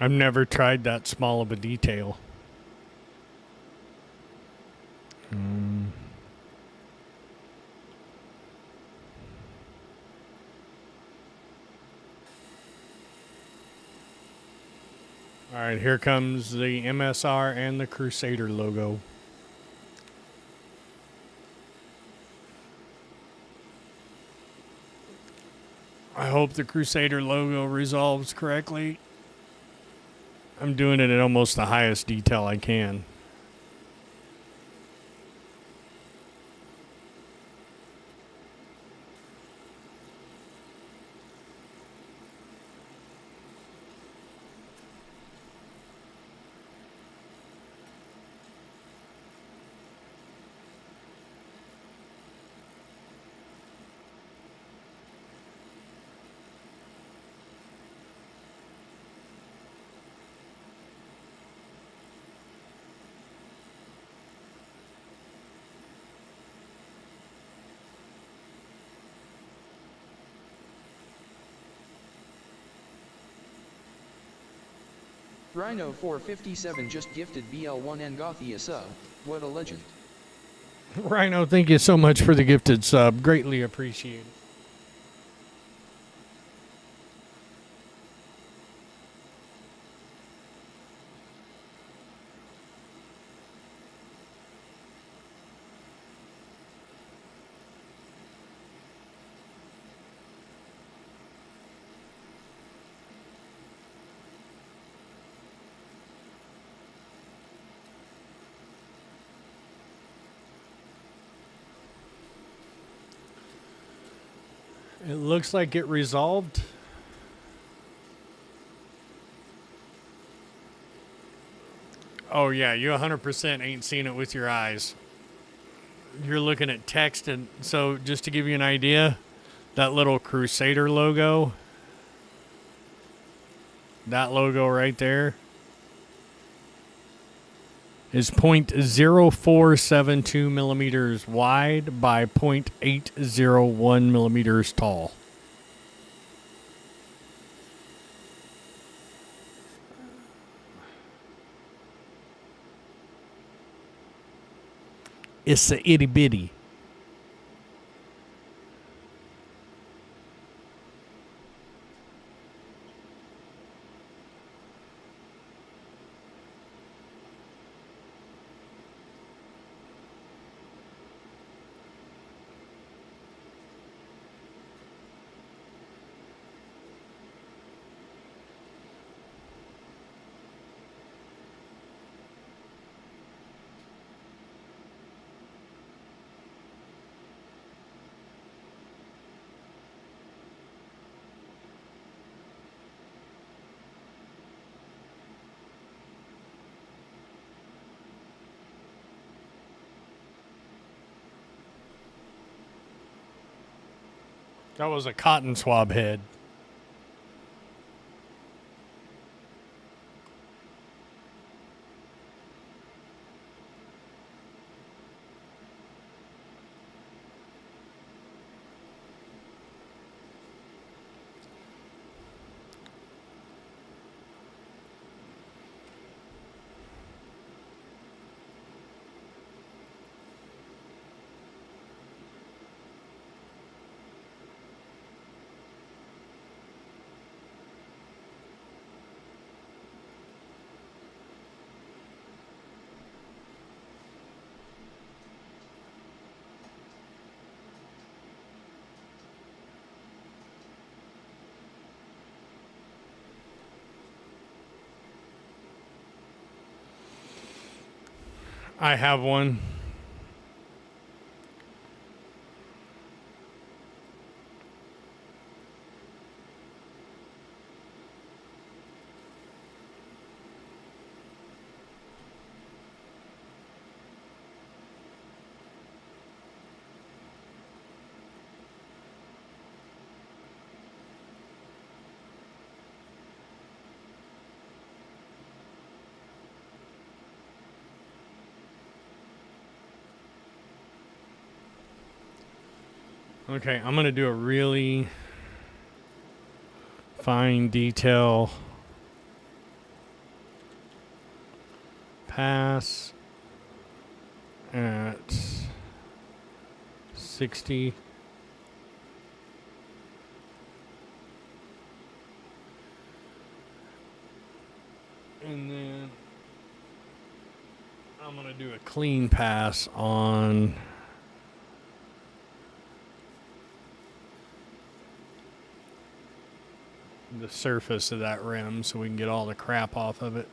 I've never tried that small of a detail. All right, here comes the MSR and the Crusader logo. I hope the Crusader logo resolves correctly. I'm doing it at almost the highest detail I can. Rhino457 just gifted BL1 Ngothi a sub. What a legend. Rhino, thank you so much for the gifted sub. Greatly appreciated. It looks like it resolved. Oh yeah, you 100% ain't seen it with your eyes. You're looking at text, and so just to give you an idea, that little Crusader logo, that logo right there, is 0.0472 millimeters wide by 0.801 millimeters tall. It's a itty bitty. That was a cotton swab head. I have one. Okay, I'm going to do a really fine detail pass at 60. And then I'm going to do a clean pass on the surface of that rim so we can get all the crap off of it.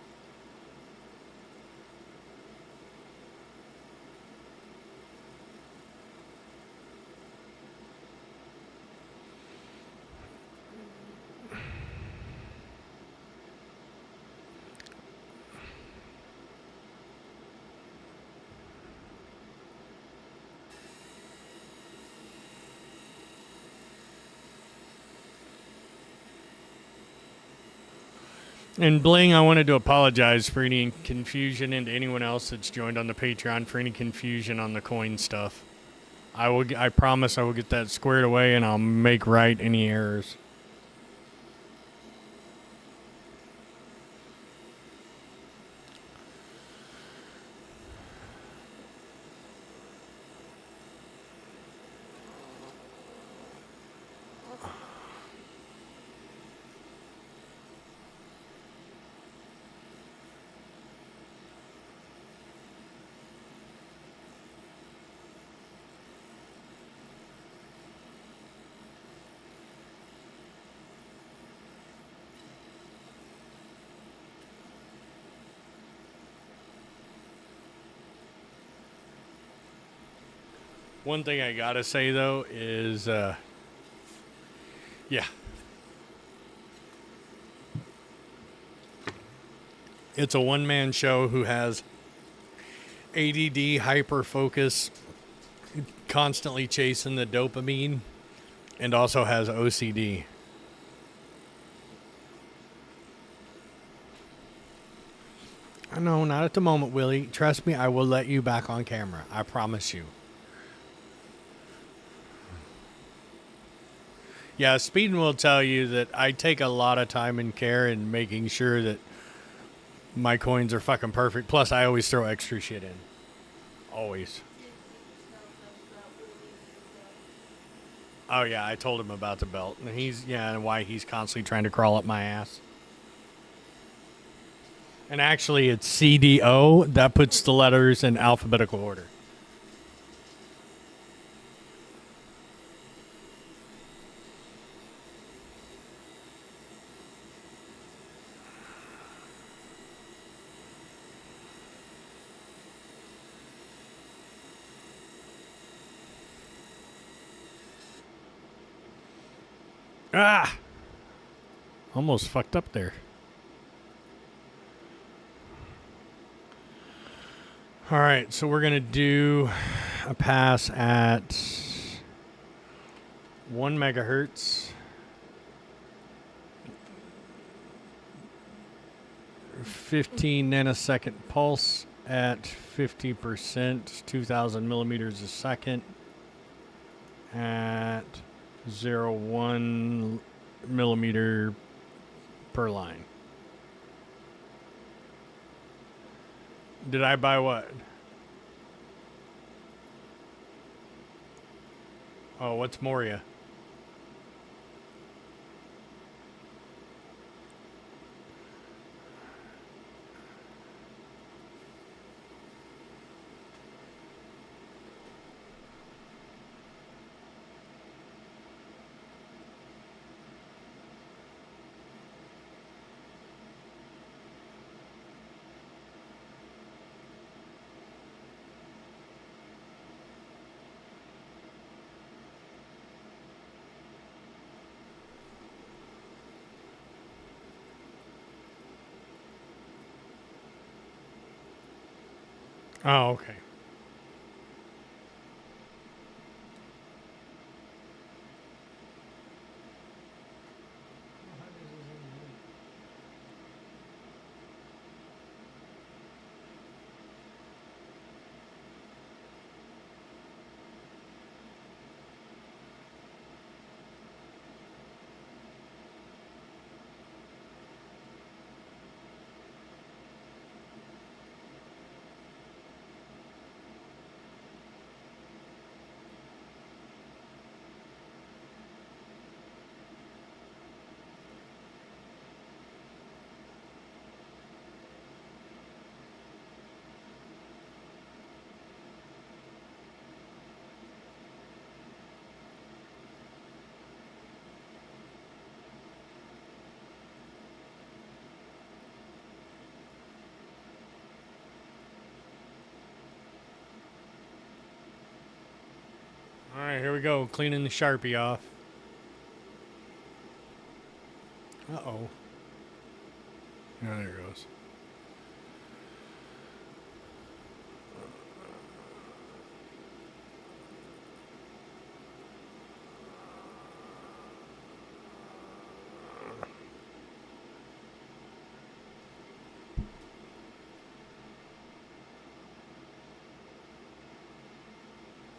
And Bling, I wanted to apologize for any confusion, and to anyone else that's joined on the Patreon for any confusion on the coin stuff. I promise I will get that squared away, and I'll make right any errors. One thing I gotta say though is, yeah, it's a one-man show who has ADD, hyper focus, constantly chasing the dopamine, and also has OCD. No, not at the moment, Willie. Trust me, I will let you back on camera. I promise you. Yeah, Speeding will tell you that I take a lot of time and care in making sure that my coins are fucking perfect. Plus, I always throw extra shit in. Always. Oh, yeah, I told him about the belt. And and why he's constantly trying to crawl up my ass. And actually, it's CDO. That puts the letters in alphabetical order. Ah! Almost fucked up there. All right, so we're going to do a pass at 1 megahertz. 15 nanosecond pulse at 50%, 2,000 millimeters a second at 0.1 millimeter per line. Did I buy what? Oh, what's Moria? Oh, okay. All right, here we go. Cleaning the Sharpie off. Uh-oh. Oh, there it goes.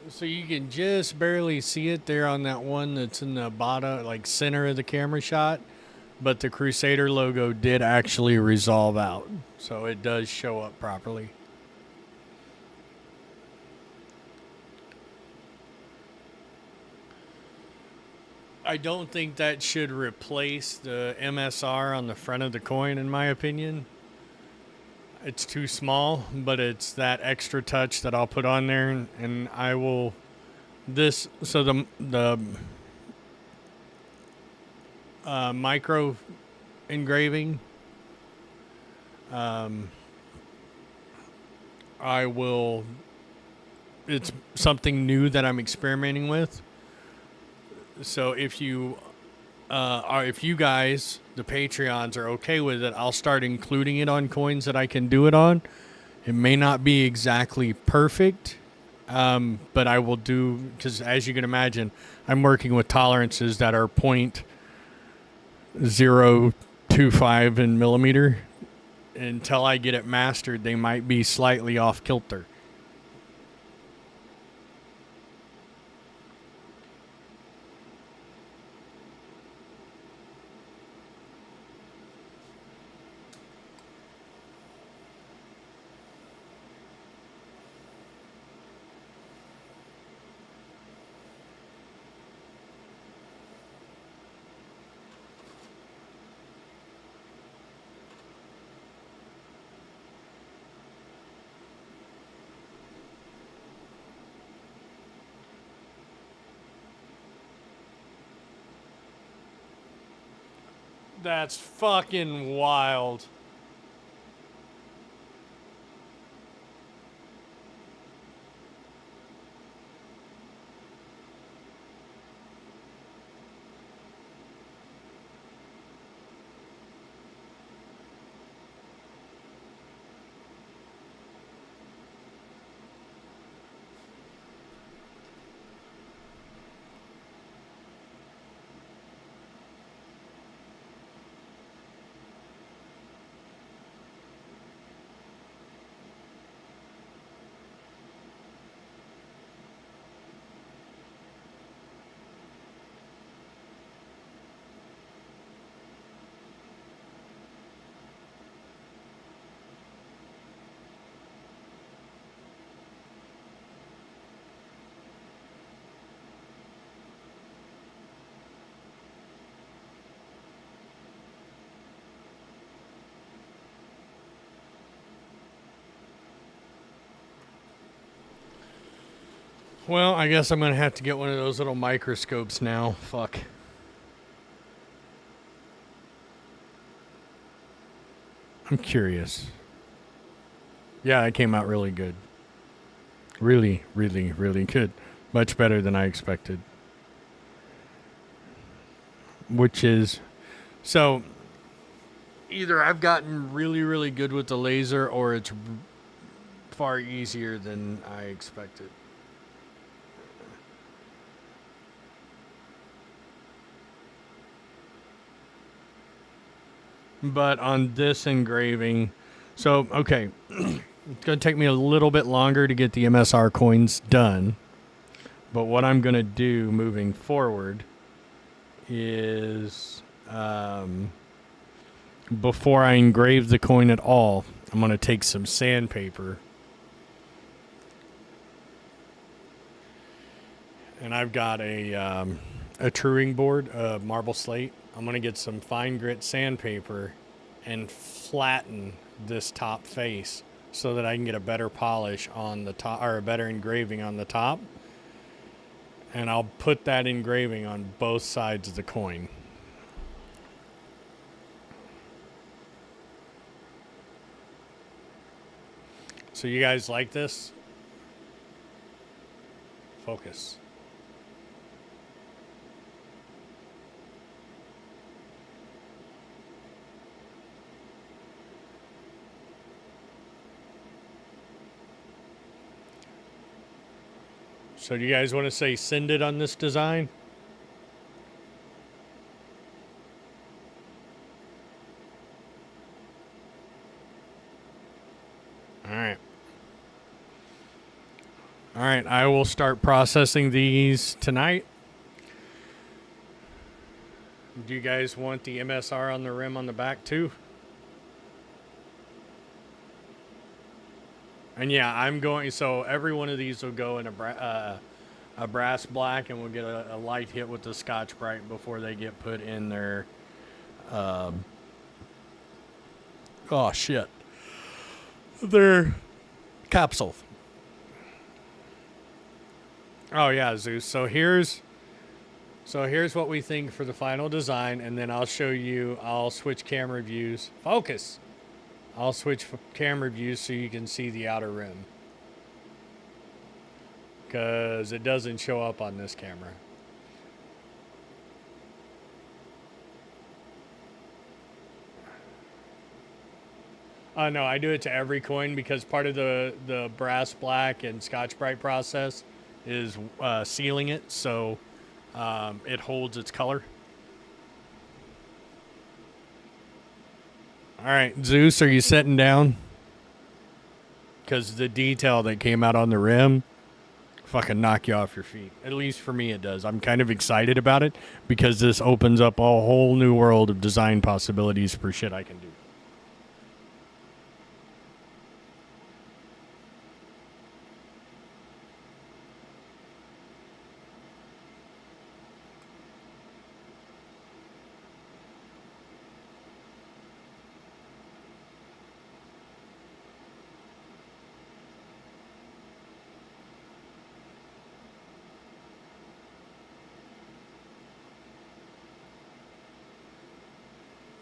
So you can just barely see it there on that one that's in the bottom, like center of the camera shot. But the Crusader logo did actually resolve out. So it does show up properly. I don't think that should replace the MSR on the front of the coin, in my opinion. It's too small, but it's that extra touch that I'll put on there, and I will so the micro engraving, I will it's something new that I'm experimenting with. So if you if you guys, the Patreons, are okay with it, I'll start including it on coins that I can do it on. It may not be exactly perfect, but I will do, because as you can imagine, I'm working with tolerances that are 0.025 in millimeter. Until I get it mastered, they might be slightly off kilter. That's fucking wild. Well, I guess I'm going to have to get one of those little microscopes now. Fuck. I'm curious. Yeah, it came out really good. Really, really, really good. Much better than I expected. Which is... So, either I've gotten really, really good with the laser, or it's far easier than I expected. But on this engraving, so, okay, it's going to take me a little bit longer to get the MSR coins done. But what I'm going to do moving forward is, before I engrave the coin at all, I'm going to take some sandpaper. And I've got a truing board, a marble slate. I'm going to get some fine grit sandpaper and flatten this top face so that I can get a better polish on the top, or a better engraving on the top. And I'll put that engraving on both sides of the coin. So you guys like this? Focus. So do you guys want to say send it on this design? All right. All right, I will start processing these tonight. Do you guys want the MSR on the rim on the back too? And yeah, I'm going, so every one of these will go in a brass black, and we'll get a light hit with the Scotch-Brite before they get put in their, oh shit, their capsule. Oh yeah, Zeus. So here's what we think for the final design, and then I'll show you, I'll switch camera views. Focus. I'll switch camera views so you can see the outer rim. because it doesn't show up on this camera. No, I do it to every coin because part of the brass black and Scotch Brite process is sealing it so it holds its color. All right, Zeus, are you sitting down? Because the detail that came out on the rim fucking knock you off your feet. At least for me it does. I'm kind of excited about it because this opens up a whole new world of design possibilities for shit I can do.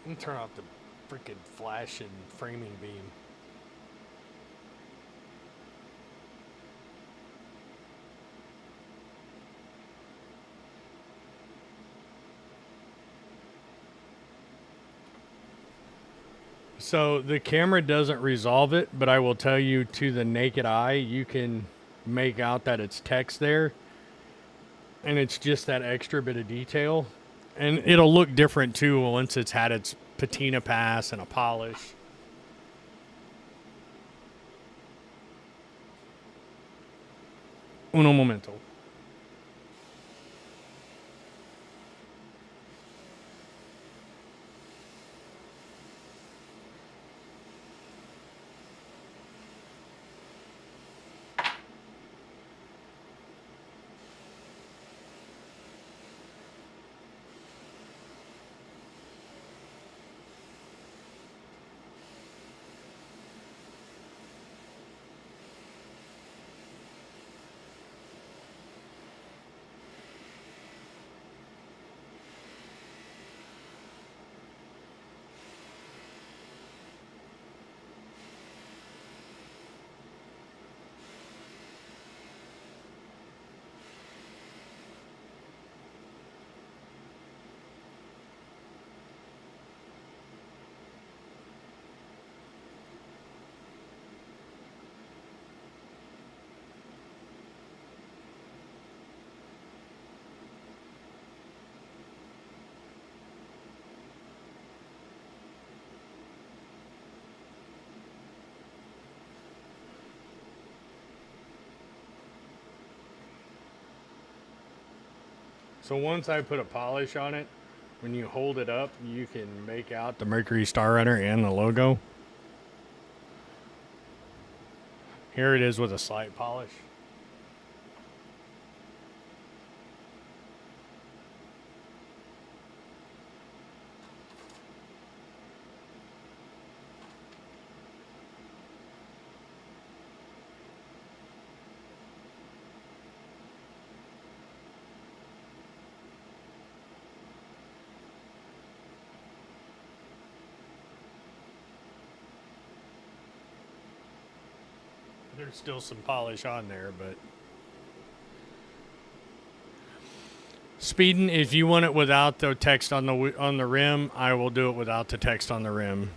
Let me turn off the freaking flash and framing beam. So the camera doesn't resolve it, but I will tell you to the naked eye, you can make out that it's text there. And it's just that extra bit of detail. And it'll look different too once it's had its patina pass and a polish. Uno momento. So once I put a polish on it, when you hold it up, you can make out the Mercury Star Runner and the logo. Here it is with a slight polish. There's still some polish on there, but Speeding, if you want it without the text on the rim, I will do it without the text on the rim.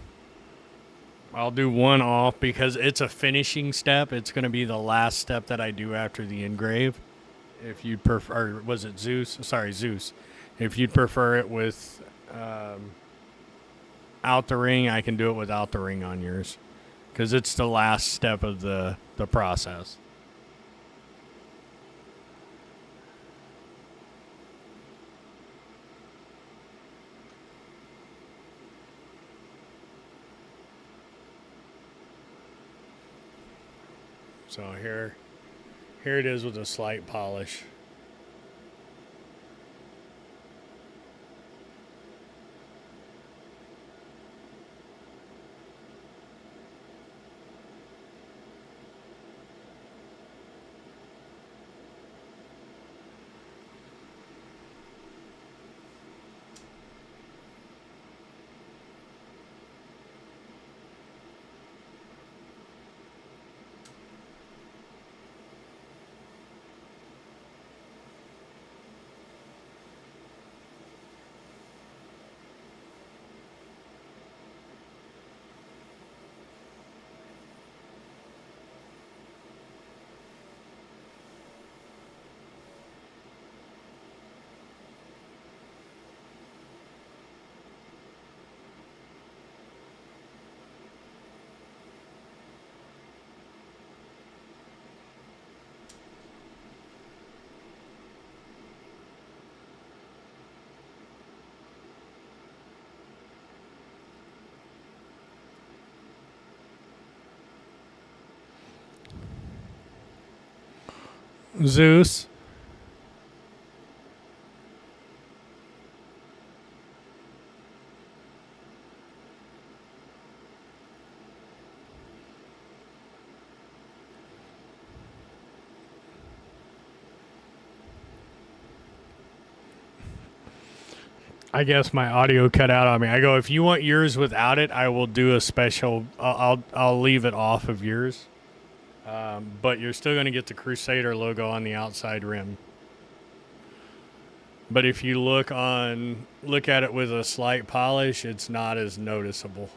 I'll do one off because it's a finishing step. It's going to be the last step that I do after the engrave. If you'd prefer, or was it Zeus? Sorry, Zeus. If you'd prefer it with out the ring, I can do it without the ring on yours because it's the last step of the process. So here it is with a slight polish. Zeus. I guess my audio cut out on me. I go, if you want yours without it, I will do a special. I'll leave it off of yours, but you're still going to get the Crusader logo on the outside rim. But if you look at it with a slight polish, it's not as noticeable.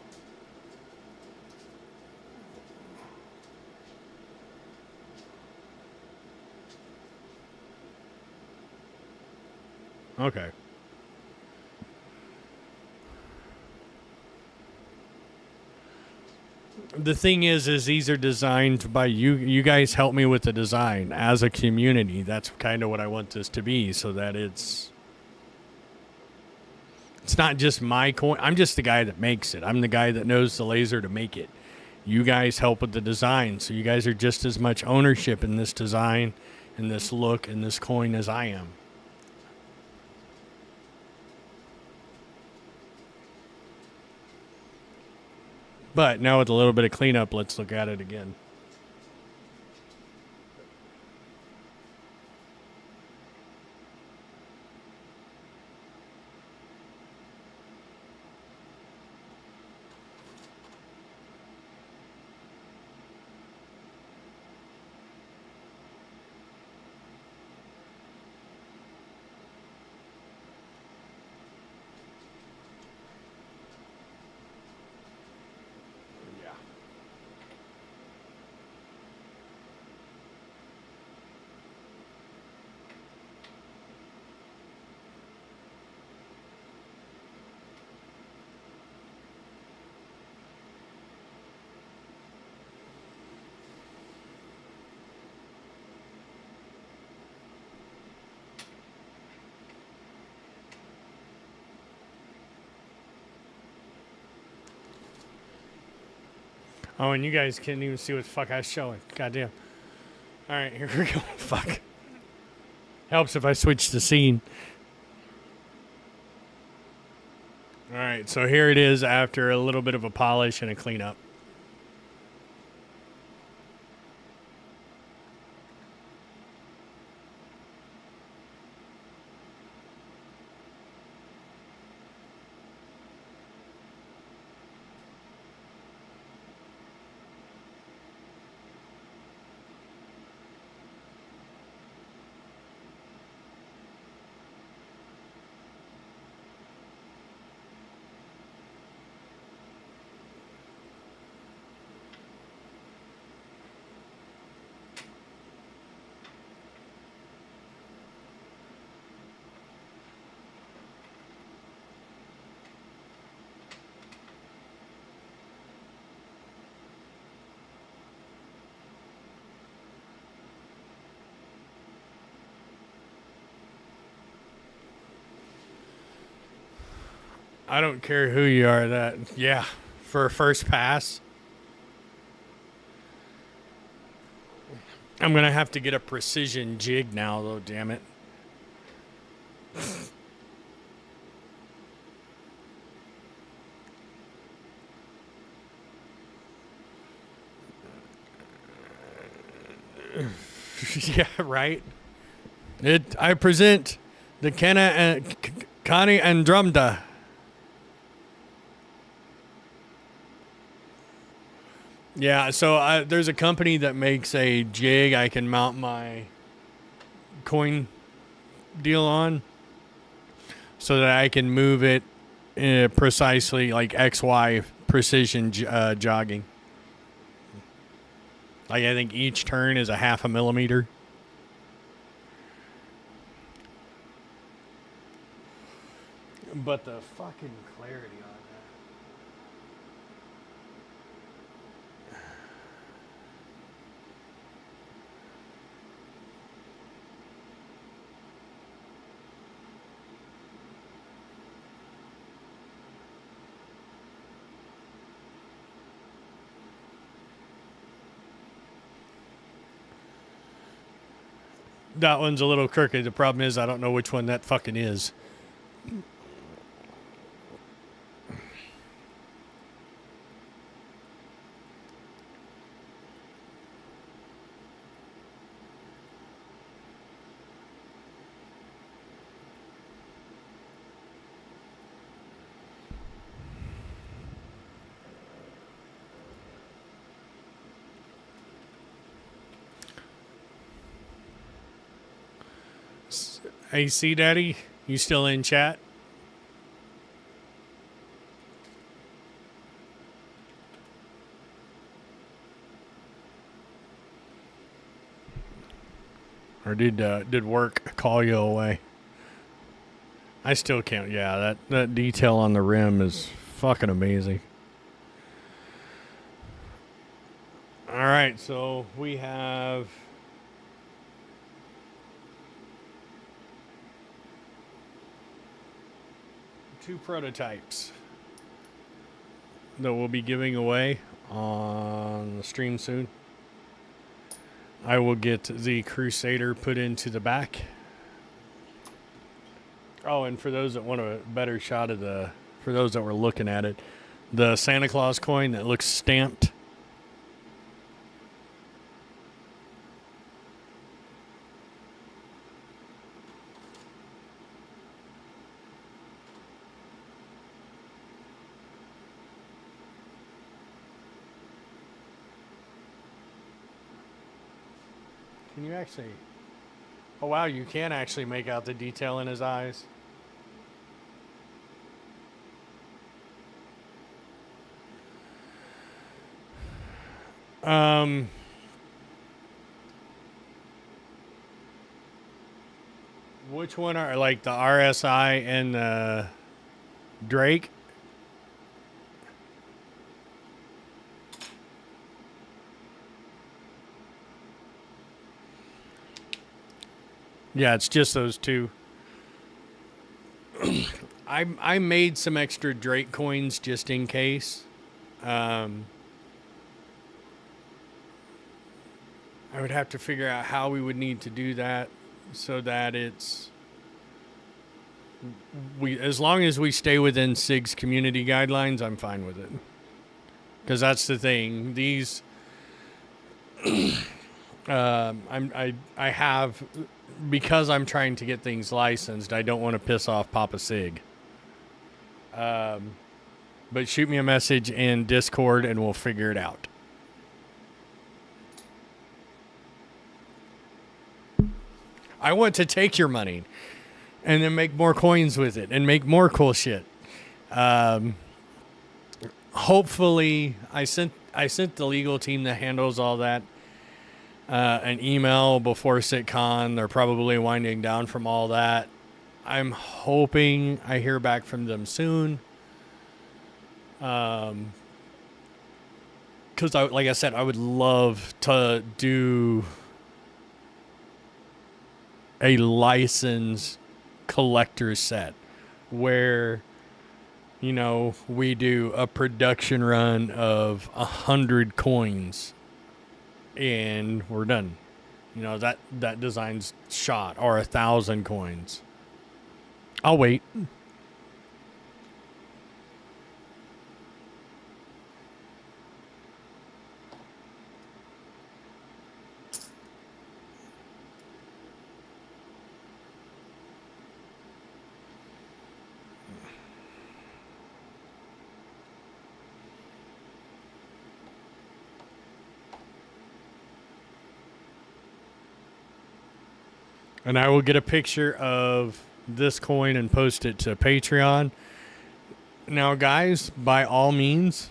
Okay. The thing is these are designed by you. You guys help me with the design as a community. That's kind of what I want this to be, so that it's not just my coin. I'm just the guy that makes it. I'm the guy that knows the laser to make it. You guys help with the design, so you guys are just as much ownership in this design, in this look, in this coin as I am. But now with a little bit of cleanup, let's look at it again. Oh, and you guys can't even see what the fuck I was showing. Goddamn. All right, here we go. Fuck. Helps if I switch the scene. All right, so here it is after a little bit of a polish and a cleanup. I don't care who you are. That, yeah, for a first pass. I'm going to have to get a precision jig now, though, damn it. Yeah, right. I present the Kenna and Connie Andromeda. Yeah, so there's a company that makes a jig I can mount my coin deal on, so that I can move it precisely like XY precision jogging. Like, I think each turn is a 0.5 millimeter. But the fucking clarity on That one's a little crooked. The problem is I don't know which one that fucking is. Hey, C Daddy, you still in chat? Or did work call you away? I still can't. Yeah, that detail on the rim is fucking amazing. All right, so we have two prototypes that we'll be giving away on the stream soon. I will get the Crusader put into the back. Oh, and for those that want a better shot of for those that were looking at it, the Santa Claus coin that looks stamped. Can you actually... Oh, wow, you can actually make out the detail in his eyes. Which one are, like, the RSI and the Drake? Yeah, it's just those two. I made some extra Drake coins just in case. I would have to figure out how we would need to do that so that it's as long as we stay within SIG's community guidelines, I'm fine with it. Because that's the thing. These I have, because I'm trying to get things licensed, I don't want to piss off Papa Sig. But shoot me a message in Discord and we'll figure it out. I want to take your money and then make more coins with it and make more cool shit. Hopefully, I sent the legal team that handles all that an email before SitCon. They're probably winding down from all that. I'm hoping I hear back from them soon. Because, like I said, I would love to do a licensed collector's set where, you know, we do a production run of 100 coins and we're done. You know, that design's shot, or 1,000 coins. I'll wait. And I will get a picture of this coin and post it to Patreon. Now, guys, by all means,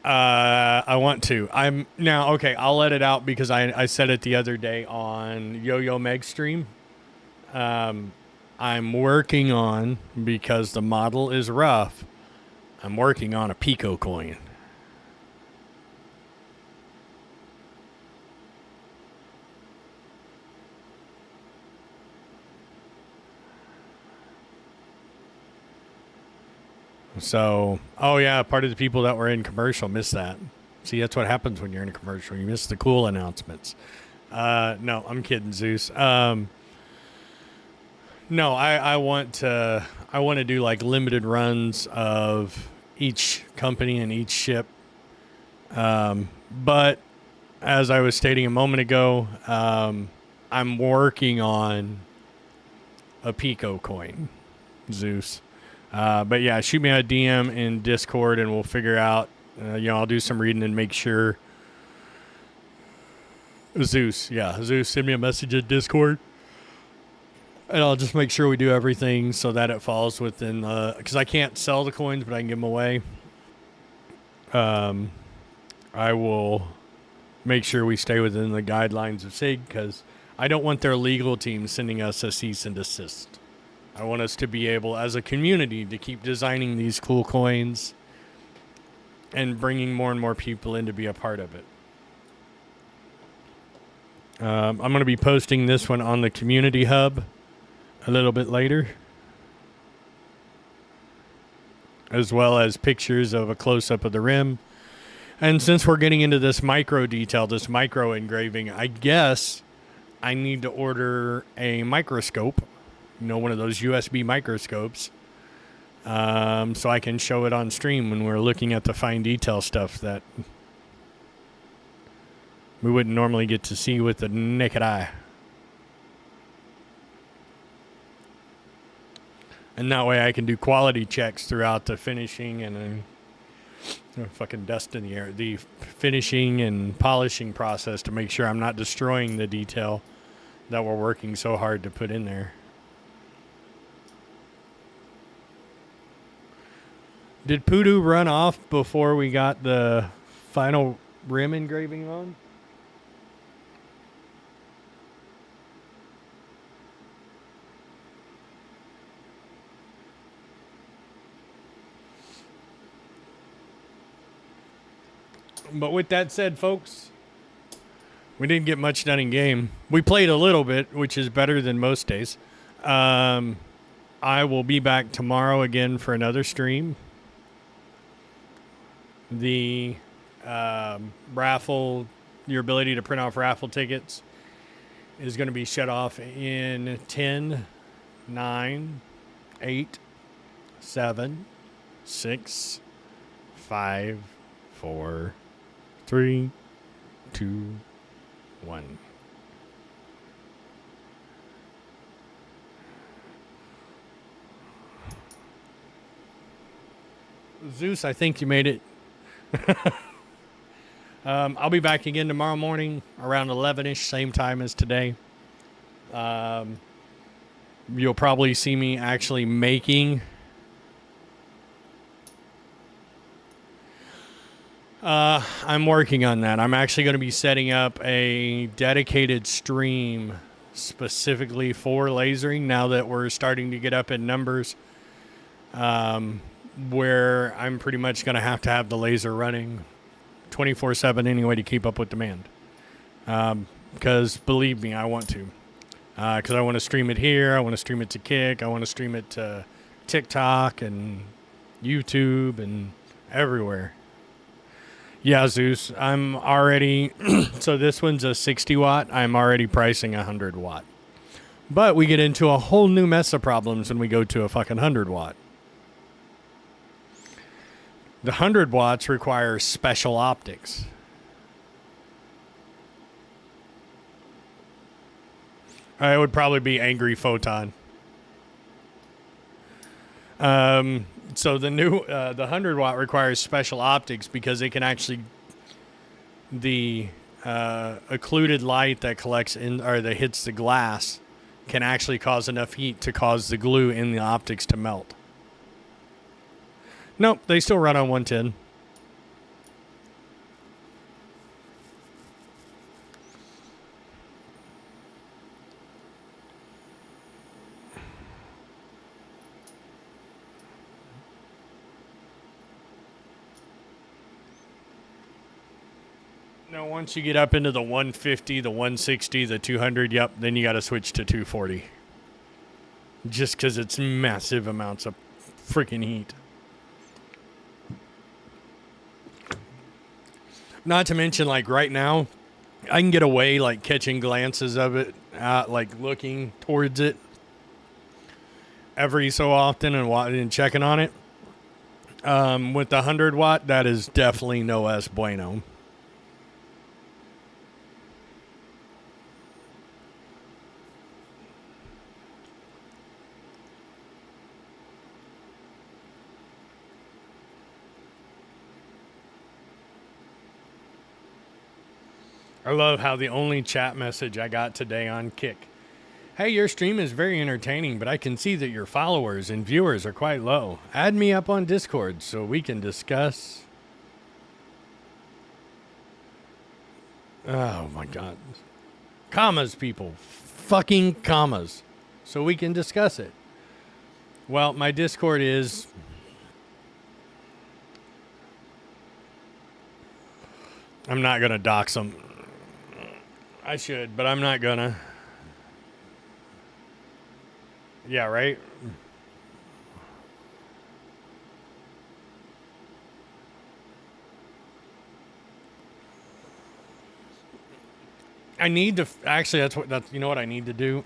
I want to. Okay, I'll let it out because I said it the other day on Yo-Yo Meg stream. I'm working on, because the model is rough, I'm working on a Pico coin. So, oh yeah, part of the people that were in commercial missed that. See, that's what happens when you're in a commercial. You miss the cool announcements. No, I'm kidding, Zeus. No, I want to do like limited runs of each company and each ship. But as I was stating a moment ago, I'm working on a Pico coin, Zeus. But yeah, shoot me a DM in Discord and we'll figure out, I'll do some reading and make sure. Zeus, send me a message at Discord. And I'll just make sure we do everything so that it falls within because I can't sell the coins, but I can give them away. I will make sure we stay within the guidelines of SIG because I don't want their legal team sending us a cease and desist. I want us to be able, as a community, to keep designing these cool coins and bringing more and more people in to be a part of it. I'm going to be posting this one on the community hub a little bit later, as well as pictures of a close-up of the rim. And since we're getting into this micro detail, this micro engraving, I guess I need to order a microscope, one of those USB microscopes, so I can show it on stream when we're looking at the fine detail stuff that we wouldn't normally get to see with the naked eye. And that way I can do quality checks throughout the finishing and fucking dust in the air. The finishing and polishing process to make sure I'm not destroying the detail that we're working so hard to put in there. Did Poodoo run off before we got the final rim engraving on? But with that said, folks, we didn't get much done in game. We played a little bit, which is better than most days. I will be back tomorrow again for another stream. The raffle, your ability to print off raffle tickets is going to be shut off in 10, 9, 8, 7, 6, 5, 4, 3, 2, 1. Zeus, I think you made it. I'll be back again tomorrow morning around 11-ish, same time as today. You'll probably see me actually making I'm working on that. I'm actually going to be setting up a dedicated stream specifically for lasering now that we're starting to get up in numbers, where I'm pretty much going to have the laser running 24/7 anyway to keep up with demand. Because believe me, I want to. Because I want to stream it here. I want to stream it to Kick. I want to stream it to TikTok and YouTube and everywhere. Yeah, Zeus, I'm already, so this one's a 60 watt. I'm already pricing 100 watt. But we get into a whole new mess of problems when we go to a fucking 100 watt. The 100 watts requires special optics. It would probably be Angry Photon. So the new, the 100 watt requires special optics because it can actually, the occluded light that collects in, or that hits the glass can actually cause enough heat to cause the glue in the optics to melt. Nope, they still run on 110. Now, once you get up into the 150, the 160, the 200, yep, then you got to switch to 240. Just because it's massive amounts of freaking heat. Not to mention, like right now, I can get away like catching glances of it, like looking towards it every so often and checking on it. With the 100 watt, that is definitely no es bueno. I love how the only chat message I got today on Kick. Hey, your stream is very entertaining, but I can see that your followers and viewers are quite low. Add me up on Discord so we can discuss. Oh my God. Commas, people. Fucking commas. So we can discuss it. Well, my Discord is... I'm not going to dox them. I should, but I'm not gonna. Yeah, right? I need to... Actually, that's you know what I need to do?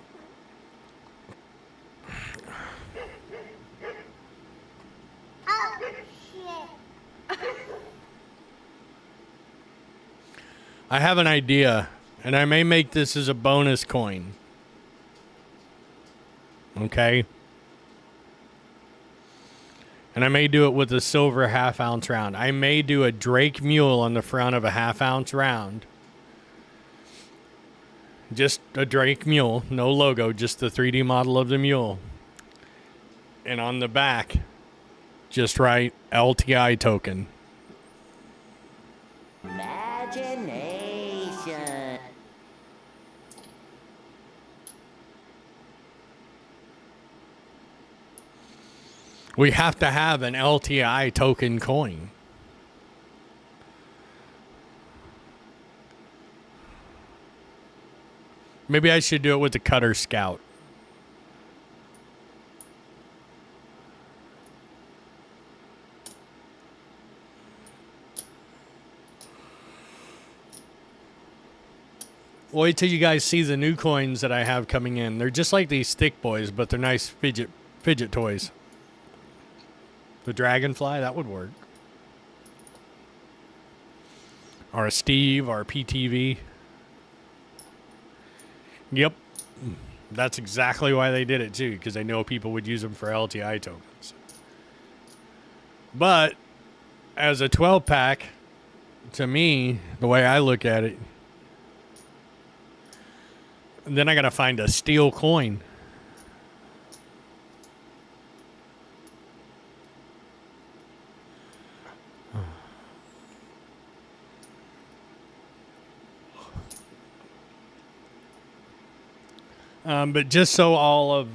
Oh, shit. I have an idea, and I may make this as a bonus coin. Okay? And I may do it with a silver half-ounce round. I may do a Drake Mule on the front of a half-ounce round. Just a Drake Mule, no logo, just the 3D model of the mule. And on the back, just write LTI token. Imagination. We have to have an LTI token coin. Maybe I should do it with the Cutter Scout. Wait till you guys see the new coins that I have coming in. They're just like these stick boys, but they're nice fidget toys. The Dragonfly, that would work. Or a Steve, or a PTV. Yep. That's exactly why they did it, too, because they know people would use them for LTI tokens. But, as a 12-pack, to me, the way I look at it, then I got to find a steel coin. But just so all of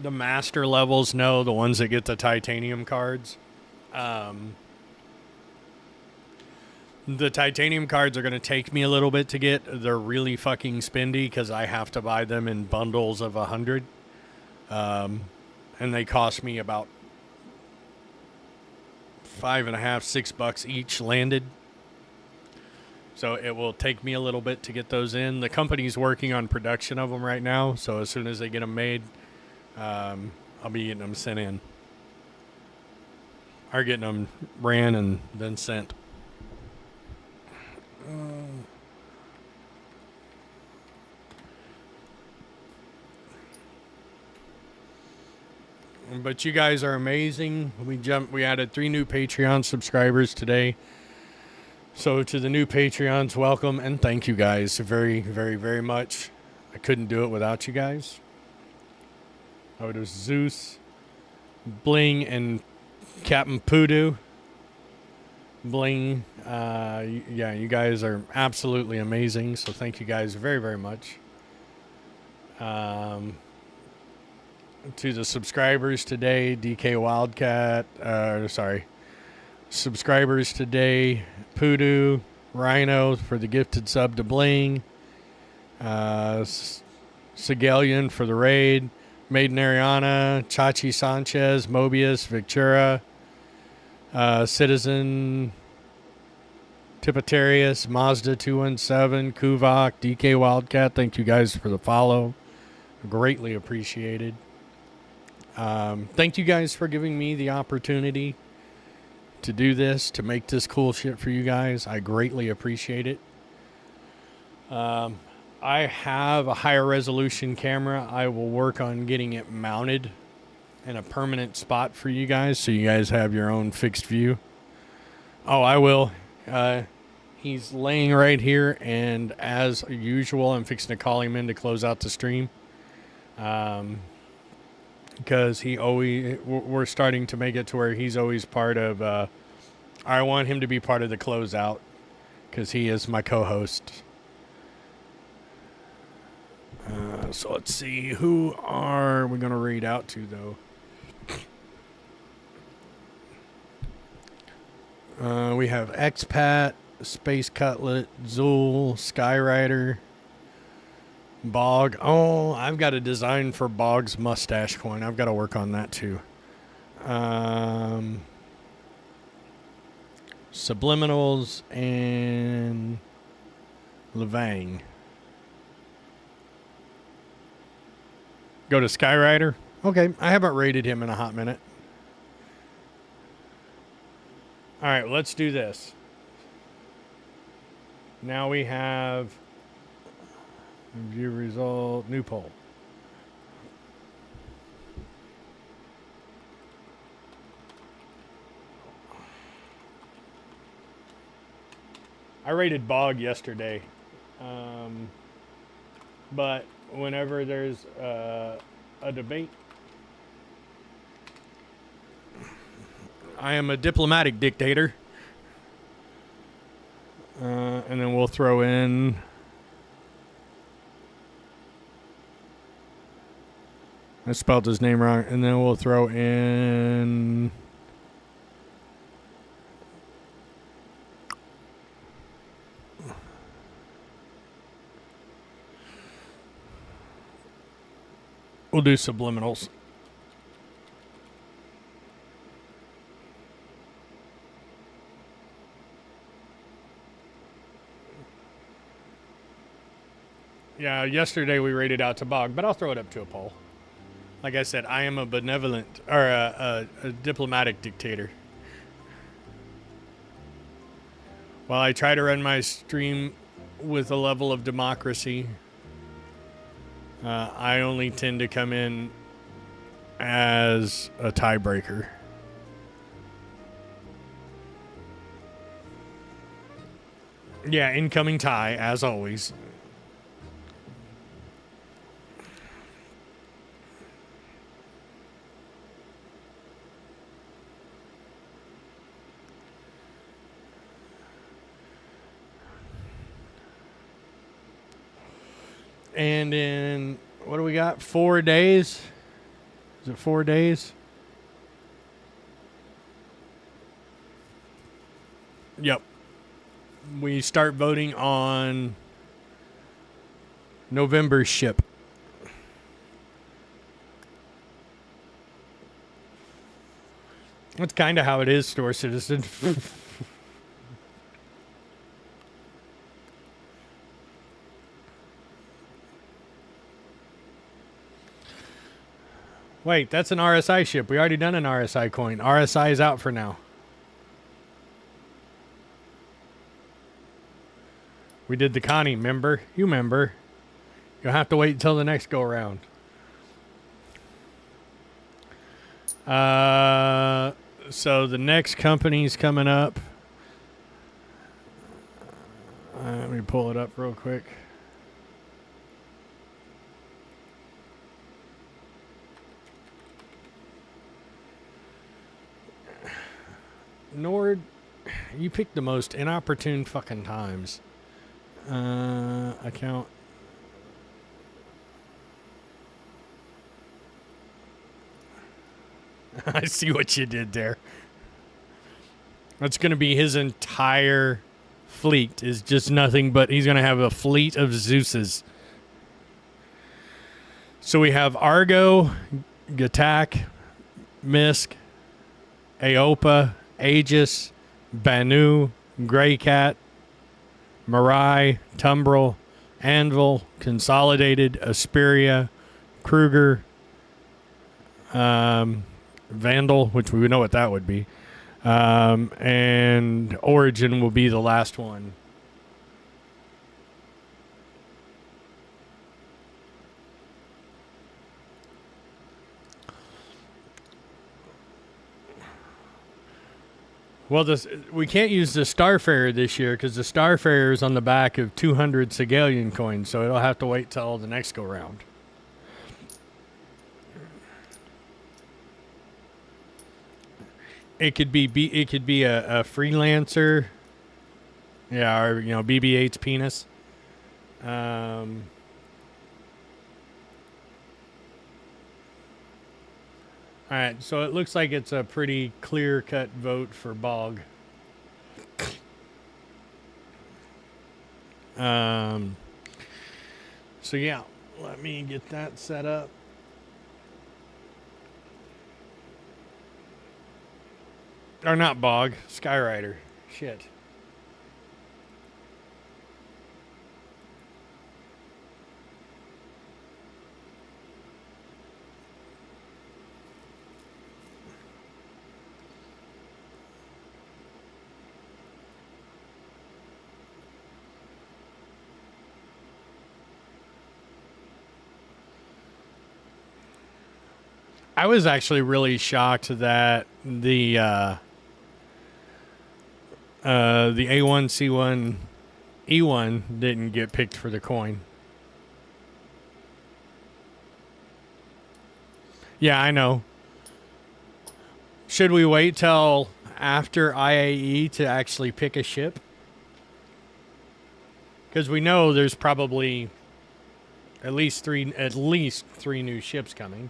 the master levels know, the ones that get the titanium cards, the titanium cards are going to take me a little bit to get. They're really fucking spendy because I have to buy them in bundles of 100. And they cost me about $5.50, $6 each landed. So it will take me a little bit to get those in. The company's working on production of them right now. So as soon as they get them made, I'll be getting them sent in. Or getting them ran and then sent. But you guys are amazing. We added 3 new Patreon subscribers today. So to the new Patreons, welcome and thank you guys very, very, very much. I couldn't do it without you guys. Oh, there's Zeus, Bling, and Captain Poodoo. Bling, yeah, you guys are absolutely amazing. So thank you guys very, very much. To the subscribers today, DK Wildcat, subscribers today, Poodoo, Rhino for the gifted sub to Bling, Sigelian for the raid, Maiden Ariana, Chachi Sanchez, Mobius, Victura, Citizen, Tipitarius, Mazda 217, Kuvok, DK Wildcat, thank you guys for the follow. Greatly appreciated. Thank you guys for giving me the opportunity to do this, to make this cool shit for you guys. I greatly appreciate it. I have a higher resolution camera. I will work on getting it mounted in a permanent spot for you guys so you guys have your own fixed view. Oh, I will. He's laying right here, and as usual, I'm fixing to call him in to close out the stream. Because we're starting to make it to where he's always part of, I want him to be part of the closeout because he is my co-host. So let's see, who are we going to read out to, though? We have Expat, Space Cutlet, Zool, Skyrider, Bog. Oh, I've got a design for Bog's mustache coin. I've got to work on that, too. Subliminals and Levang. Go to Skyrider. Okay, I haven't rated him in a hot minute. All right, let's do this. Now we have view result, new poll. I rated Bog yesterday, but whenever there's a debate, I am a diplomatic dictator. And then we'll throw in I spelled his name wrong. And then we'll throw in we'll do subliminals. Yeah, yesterday we rated out to Bog, but I'll throw it up to a poll. Like I said, I am a benevolent, or a diplomatic dictator. While I try to run my stream with a level of democracy, I only tend to come in as a tiebreaker. Yeah, incoming tie, as always. And in, what do we got? 4 days? Is it 4 days? Yep. We start voting on November's ship. That's kind of how it is, Store Citizen. Wait, that's an RSI ship. We already done an RSI coin. RSI is out for now. We did the Connie, remember? You remember. You'll have to wait until the next go around. So the next company's coming up. Let me pull it up real quick. Nord, you picked the most inopportune fucking times. Account. I see what you did there. That's going to be his entire fleet. Is just nothing but he's going to have a fleet of Zeuses. So we have Argo, Gatak, Misk, Aopa, Aegis, Banu, Greycat, Marai, Tumbrel, Anvil, Consolidated, Asperia, Kruger, Vandal, which we would know what that would be, and Origin will be the last one. Well, we can't use the Starfarer this year because the Starfarer is on the back of 200 Segalian coins, so it'll have to wait till the next go round. It could be a freelancer, yeah, or BB-8's penis. All right, so it looks like it's a pretty clear-cut vote for Bog. So yeah, let me get that set up. Or not Bog, Skyrider. Shit. I was actually really shocked that the A1C1 E1 didn't get picked for the coin. Yeah, I know. Should we wait till after IAE to actually pick a ship? Because we know there's probably at least three new ships coming.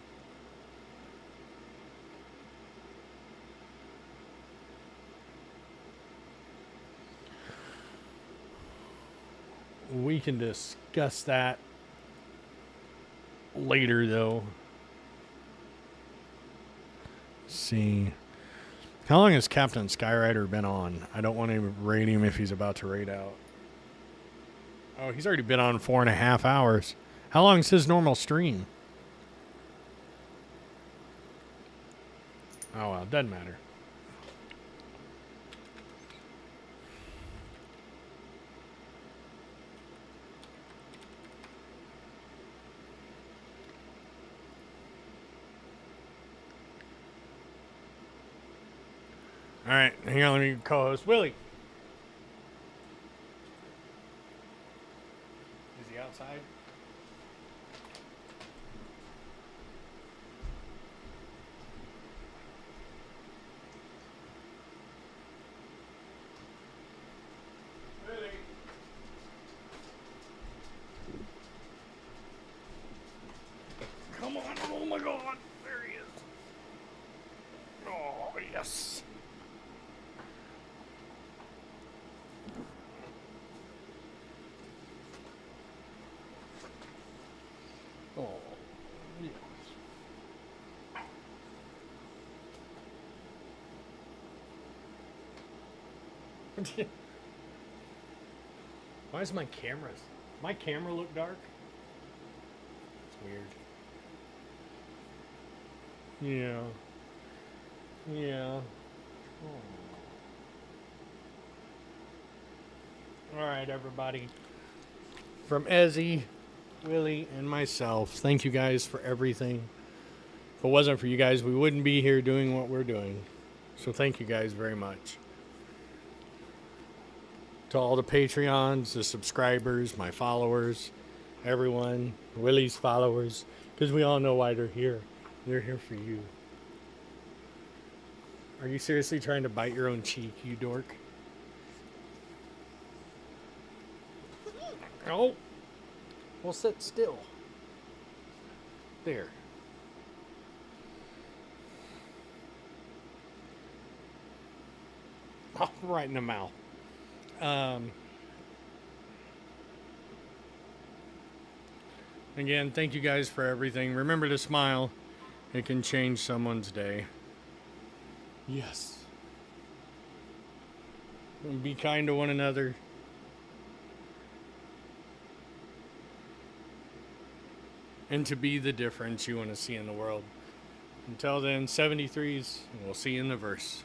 We can discuss that later, though. Let's see. How long has Captain Skyrider been on? I don't want to rate him if he's about to raid out. Oh, he's already been on 4.5 hours. How long is his normal stream? Oh, well, it doesn't matter. All right, hang on, let me co-host Willie. Is he outside? Willie. Come on, oh my God, there he is. Oh, yes. Oh, yes. Why is my camera look dark? It's weird. Yeah. Yeah. Oh. All right, everybody. From Ezzy, Willie, and myself, thank you guys for everything. If it wasn't for you guys, we wouldn't be here doing what we're doing. So thank you guys very much. To all the Patreons, the subscribers, my followers, everyone, Willie's followers, because we all know why they're here. They're here for you. Are you seriously trying to bite your own cheek, you dork? Oh. Well, sit still. There. Oh, right in the mouth. Again, thank you guys for everything. Remember to smile. It can change someone's day. Yes. And be kind to one another. and to be the difference you want to see in the world. Until then, 73s, and we'll see you in the verse.